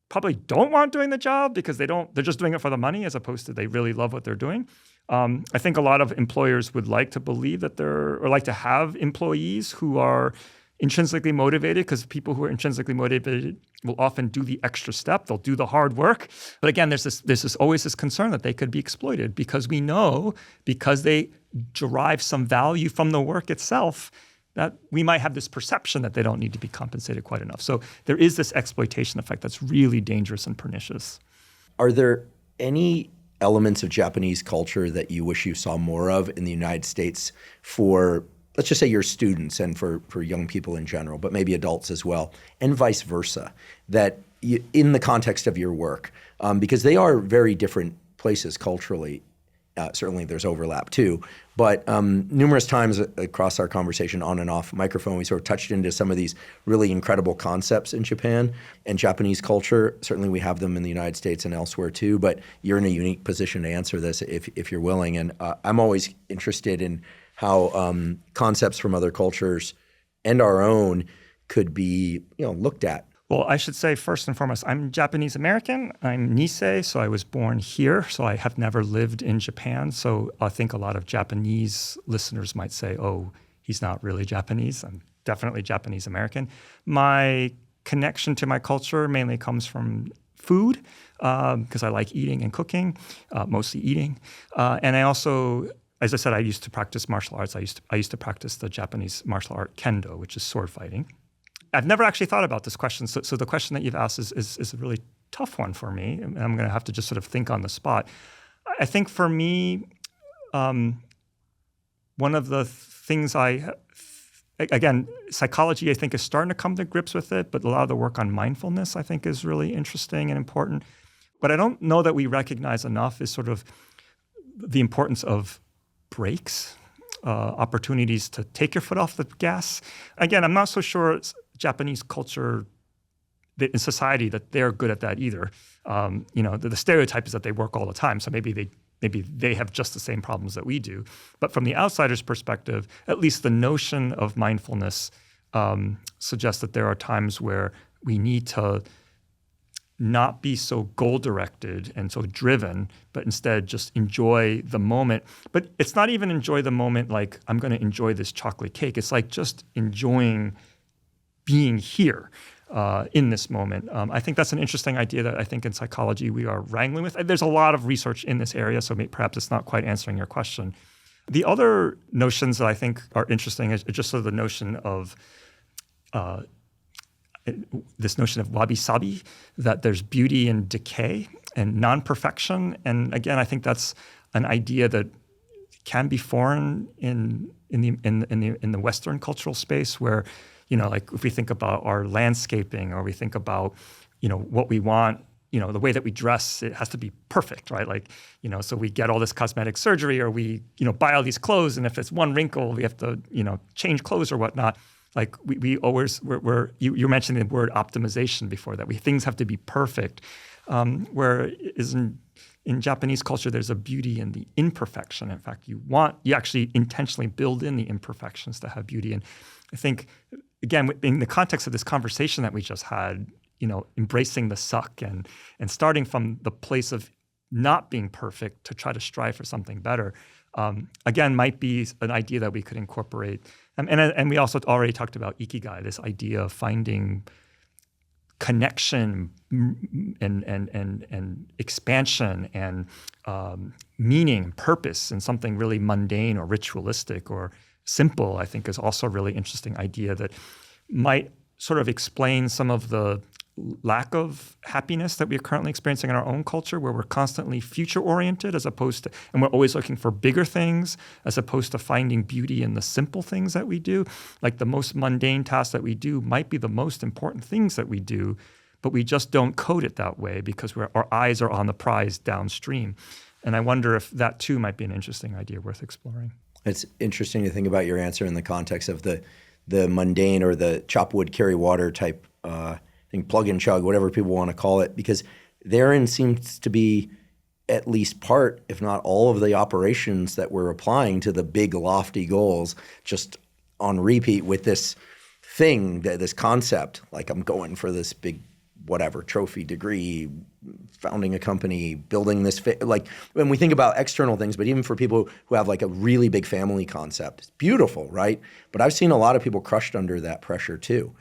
probably don't want doing the job because they're just doing it for the money as opposed to they really love what they're doing. I think a lot of employers would like to believe that or like to have employees who are intrinsically motivated, because people who are intrinsically motivated will often do the extra step. They'll do the hard work. But again, there's always this concern that they could be exploited because we know, because they derive some value from the work itself, that we might have this perception that they don't need to be compensated quite enough. So there is this exploitation effect that's really dangerous and pernicious. Are there any elements of Japanese culture that you wish you saw more of in the United States for, let's just say, your students and for young people in general, but maybe adults as well, and vice versa, that in the context of your work, because they are very different places culturally. Certainly there's overlap too, but numerous times across our conversation on and off microphone, we sort of touched into some of these really incredible concepts in Japan and Japanese culture. Certainly we have them in the United States and elsewhere too, but you're in a unique position to answer this if you're willing. And I'm always interested in how concepts from other cultures and our own could be, looked at. Well, I should say first and foremost, I'm Japanese American. I'm Nisei, so I was born here. So I have never lived in Japan. So I think a lot of Japanese listeners might say, oh, he's not really Japanese. I'm definitely Japanese American. My connection to my culture mainly comes from food, because I like eating and cooking, mostly eating. And I also, as I said, I used to practice martial arts. I used to practice the Japanese martial art kendo, which is sword fighting. I've never actually thought about this question. So the question that you've asked is a really tough one for me. And I'm going to have to just sort of think on the spot. I think for me, one of the things again, psychology, I think, is starting to come to grips with it, but a lot of the work on mindfulness, I think, is really interesting and important. But I don't know that we recognize enough is sort of the importance of breaks, opportunities to take your foot off the gas. Again, I'm not so sure Japanese culture in society that they're good at that either. The stereotype is that they work all the time, so maybe they have just the same problems that we do. But from the outsider's perspective, at least the notion of mindfulness suggests that there are times where we need to not be so goal-directed and so driven, but instead just enjoy the moment. But it's not even enjoy the moment like I'm going to enjoy this chocolate cake. It's like just enjoying being here in this moment. I think that's an interesting idea that I think in psychology we are wrangling with. There's a lot of research in this area, so perhaps it's not quite answering your question. The other notions that I think are interesting is just sort of the notion of this notion of Wabi-Sabi, that there's beauty in decay and non-perfection. And again, I think that's an idea that can be foreign in the Western cultural space, where, like if we think about our landscaping, or we think about, what we want, the way that we dress, it has to be perfect, right? Like, so we get all this cosmetic surgery, or we, buy all these clothes, and if it's one wrinkle, we have to, change clothes or whatnot. Like you mentioned the word optimization before, that things have to be perfect. Where in Japanese culture, there's a beauty in the imperfection. In fact, you actually intentionally build in the imperfections to have beauty. And I think, again, in the context of this conversation that we just had, embracing the suck and starting from the place of not being perfect to try to strive for something better, again, might be an idea that we could incorporate. And we also already talked about Ikigai, this idea of finding connection and expansion and meaning, purpose in something really mundane or ritualistic or simple. I think is also a really interesting idea that might sort of explain some of the lack of happiness that we're currently experiencing in our own culture, where we're constantly future-oriented and we're always looking for bigger things as opposed to finding beauty in the simple things that we do. Like the most mundane tasks that we do might be the most important things that we do, but we just don't code it that way because our eyes are on the prize downstream. And I wonder if that too might be an interesting idea worth exploring. It's interesting to think about your answer in the context of the mundane or the chop wood, carry water type thing, plug and chug, whatever people want to call it, because therein seems to be at least part, if not all of the operations that we're applying to the big lofty goals just on repeat with this thing, this concept, like I'm going for this big whatever, trophy, degree, founding a company, building this, like when we think about external things, but even for people who have like a really big family concept, it's beautiful, right? But I've seen a lot of people crushed under that pressure too.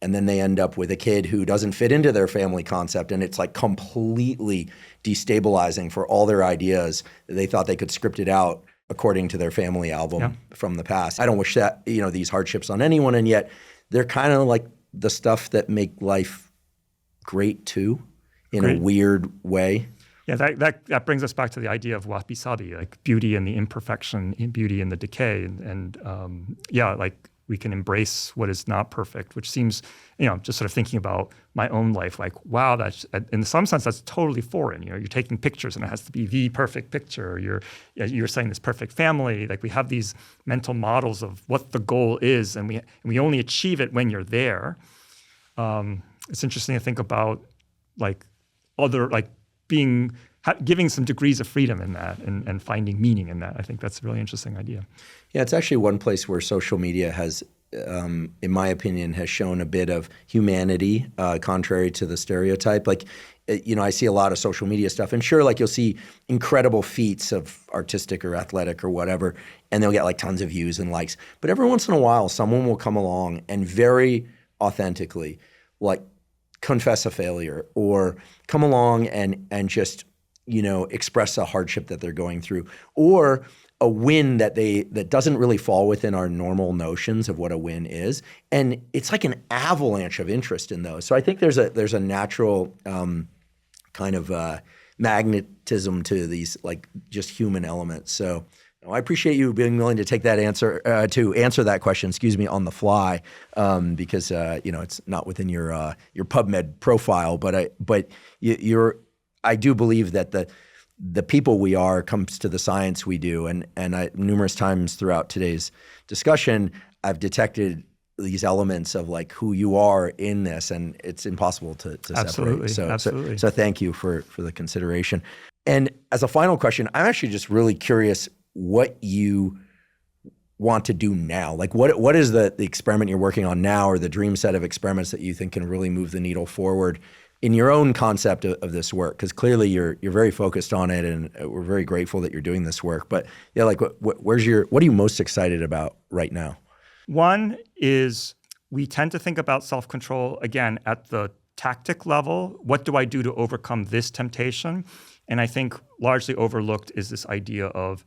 And then they end up with a kid who doesn't fit into their family concept, and it's like completely destabilizing for all their ideas. They thought they could script it out according to their family album from the past. I don't wish that, these hardships on anyone, and yet they're kind of like the stuff that make life great too, in a weird way. Yeah, that brings us back to the idea of Wabi-Sabi, like beauty in the imperfection, beauty in the decay, and like we can embrace what is not perfect, which seems, just sort of thinking about my own life, like, wow, that's, in some sense, that's totally foreign. You're taking pictures and it has to be the perfect picture. You're saying this perfect family. Like we have these mental models of what the goal is, and we only achieve it when you're there. It's interesting to think about giving some degrees of freedom in that and finding meaning in that. I think that's a really interesting idea. Yeah, it's actually one place where social media has, in my opinion, has shown a bit of humanity, contrary to the stereotype. Like, I see a lot of social media stuff, and sure, like you'll see incredible feats of artistic or athletic or whatever, and they'll get like tons of views and likes. But every once in a while, someone will come along and very authentically, like, confess a failure or come along and just, express a hardship that they're going through, or a win that doesn't really fall within our normal notions of what a win is. And it's like an avalanche of interest in those. So I think there's a natural kind of magnetism to these like just human elements. So I appreciate you being willing to take that answer to answer that question, on the fly, because it's not within your PubMed profile. But I do believe that the people we are comes to the science we do, and numerous times throughout today's discussion, I've detected these elements of like who you are in this, and it's impossible to Absolutely. separate. Absolutely. So thank you for the consideration. And as a final question, I'm actually just really curious what you want to do now. Like what is the experiment you're working on now, or the dream set of experiments that you think can really move the needle forward in your own concept of this work? Because clearly you're very focused on it, and we're very grateful that you're doing this work. But yeah, like what are you most excited about right now? One is we tend to think about self-control, again, at the tactic level. What do I do to overcome this temptation? And I think largely overlooked is this idea of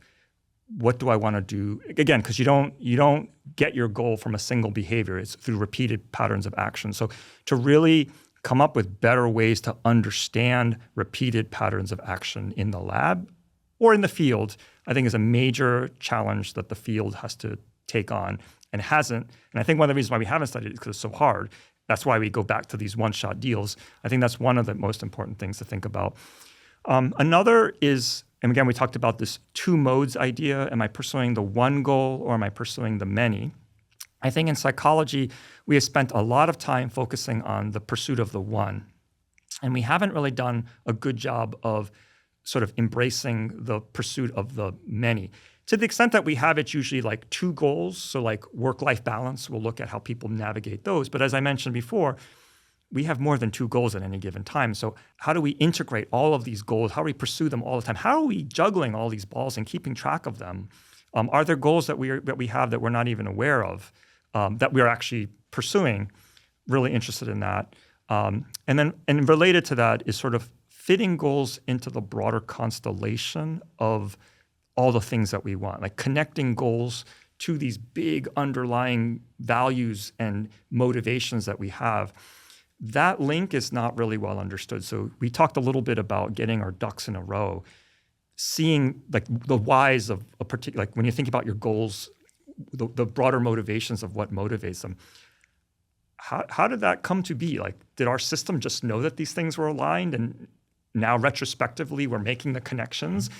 what do I want to do? Again, because you don't get your goal from a single behavior. It's through repeated patterns of action. So to really come up with better ways to understand repeated patterns of action in the lab or in the field, I think is a major challenge that the field has to take on and hasn't. And I think one of the reasons why we haven't studied it is because it's so hard. That's why we go back to these one-shot deals. I think that's one of the most important things to think about. Another is, and again, we talked about this two modes idea. Am I pursuing the one goal or am I pursuing the many? I think in psychology, we have spent a lot of time focusing on the pursuit of the one. And we haven't really done a good job of sort of embracing the pursuit of the many. To the extent that we have, it's usually like two goals. So like work-life balance, we'll look at how people navigate those. But as I mentioned before, we have more than two goals at any given time. So how do we integrate all of these goals? How do we pursue them all the time? How are we juggling all these balls and keeping track of them? Are there goals that we have that we're not even aware of, that we're actually pursuing? Really interested in that. And related to that is sort of fitting goals into the broader constellation of all the things that we want, like connecting goals to these big underlying values and motivations that we have. that link is not really well understood. So we talked a little bit about getting our ducks in a row, seeing like the whys of a particular, like when you think about your goals, the broader motivations of what motivates them. How did that come to be? Like, did our system just know that these things were aligned and now retrospectively we're making the connections?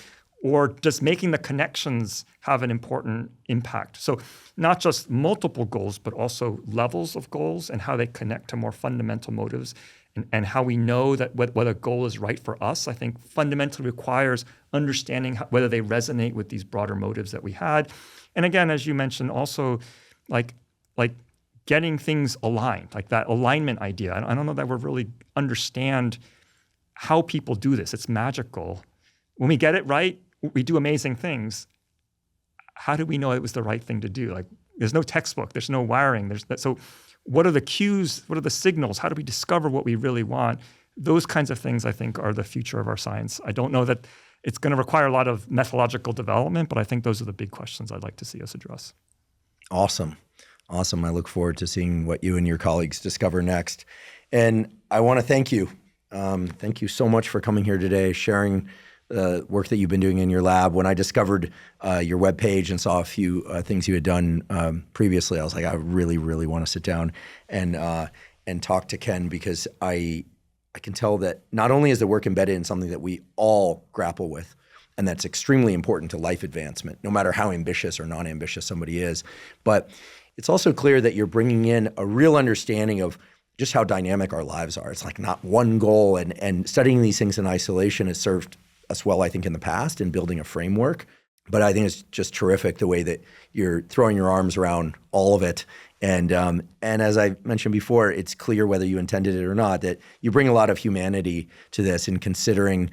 Or does making the connections have an important impact? So not just multiple goals, but also levels of goals and how they connect to more fundamental motives and how we know that what a goal is right for us, I think fundamentally requires understanding whether they resonate with these broader motives that we had. And again, as you mentioned, also like getting things aligned, like that alignment idea. I don't know that we really understand how people do this. It's magical. When we get it right, we do amazing things. How do we know it was the right thing to do? Like, there's no textbook, there's no wiring. So what are the cues? What are the signals? How do we discover what we really want? Those kinds of things, I think, are the future of our science. I don't know that it's going to require a lot of methodological development, but I think those are the big questions I'd like to see us address. Awesome. I look forward to seeing what you and your colleagues discover next. And I want to thank you. Thank you so much for coming here today, sharing the work that you've been doing in your lab. When I discovered your webpage and saw a few things you had done previously, I was like, I really, really want to sit down and talk to Ken, because I can tell that not only is the work embedded in something that we all grapple with, and that's extremely important to life advancement, no matter how ambitious or non-ambitious somebody is, but it's also clear that you're bringing in a real understanding of just how dynamic our lives are. It's like not one goal, and studying these things in isolation has served us well, I think, in the past in building a framework. But I think it's just terrific the way that you're throwing your arms around all of it. And as I mentioned before, it's clear, whether you intended it or not, that you bring a lot of humanity to this in considering,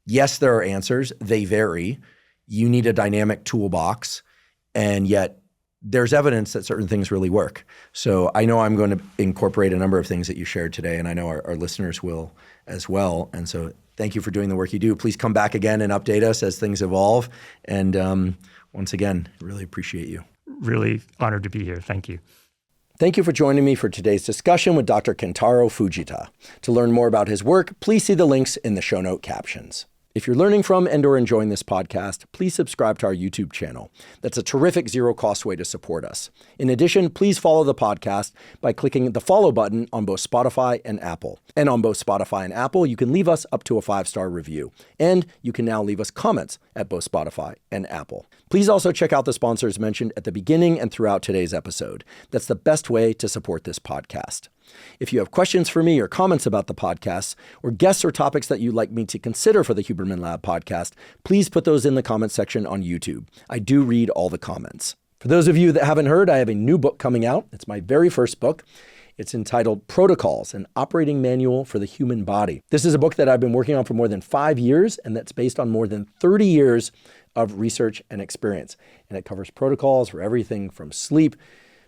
yes, there are answers. They vary. You need a dynamic toolbox, and yet there's evidence that certain things really work. So I know I'm going to incorporate a number of things that you shared today, and I know our listeners will as well. And so thank you for doing the work you do. Please come back again and update us as things evolve. And once again, really appreciate you. Really honored to be here. Thank you. Thank you for joining me for today's discussion with Dr. Kentaro Fujita. To learn more about his work, please see the links in the show note captions. If you're learning from and/or enjoying this podcast, please subscribe to our YouTube channel. That's a terrific zero-cost way to support us. In addition, please follow the podcast by clicking the follow button on both Spotify and Apple. And on both Spotify and Apple, you can leave us up to a 5-star review. And you can now leave us comments at both Spotify and Apple. Please also check out the sponsors mentioned at the beginning and throughout today's episode. That's the best way to support this podcast. If you have questions for me or comments about the podcast, or guests or topics that you'd like me to consider for the Huberman Lab podcast, please put those in the comments section on YouTube. I do read all the comments. For those of you that haven't heard, I have a new book coming out. It's my very first book. It's entitled Protocols, an Operating Manual for the Human Body. This is a book that I've been working on for more than 5 years, and that's based on more than 30 years of research and experience. And it covers protocols for everything from sleep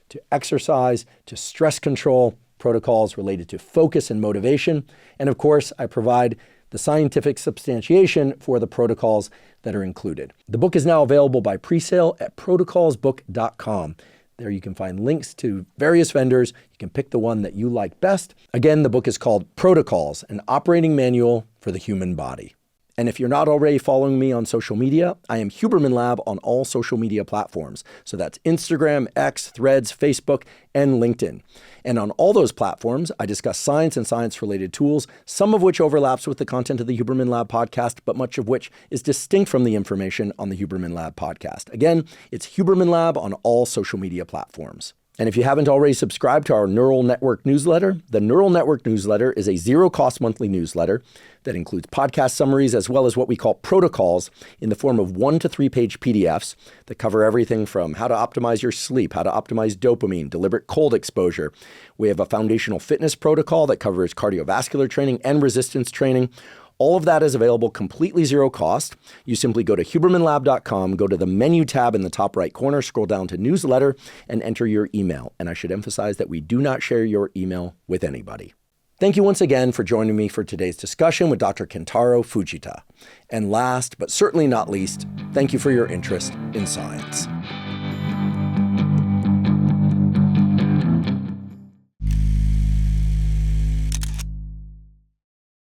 to exercise to stress control, protocols related to focus and motivation. And of course, I provide the scientific substantiation for the protocols that are included. The book is now available by pre-sale at protocolsbook.com. There you can find links to various vendors. You can pick the one that you like best. Again, the book is called Protocols, an Operating Manual for the Human Body. And if you're not already following me on social media, I am Huberman Lab on all social media platforms. So that's Instagram, X, Threads, Facebook, and LinkedIn. And on all those platforms, I discuss science and science-related tools, some of which overlaps with the content of the Huberman Lab podcast, but much of which is distinct from the information on the Huberman Lab podcast. Again, it's Huberman Lab on all social media platforms. And if you haven't already subscribed to our Neural Network newsletter, the Neural Network newsletter is a zero-cost monthly newsletter that includes podcast summaries as well as what we call protocols in the form of 1 to 3 page PDFs that cover everything from how to optimize your sleep, how to optimize dopamine, deliberate cold exposure. We have a foundational fitness protocol that covers cardiovascular training and resistance training. All of that is available completely zero cost. You simply go to hubermanlab.com, go to the menu tab in the top right corner, scroll down to newsletter, and enter your email. And I should emphasize that we do not share your email with anybody. Thank you once again for joining me for today's discussion with Dr. Kentaro Fujita. And last, but certainly not least, thank you for your interest in science.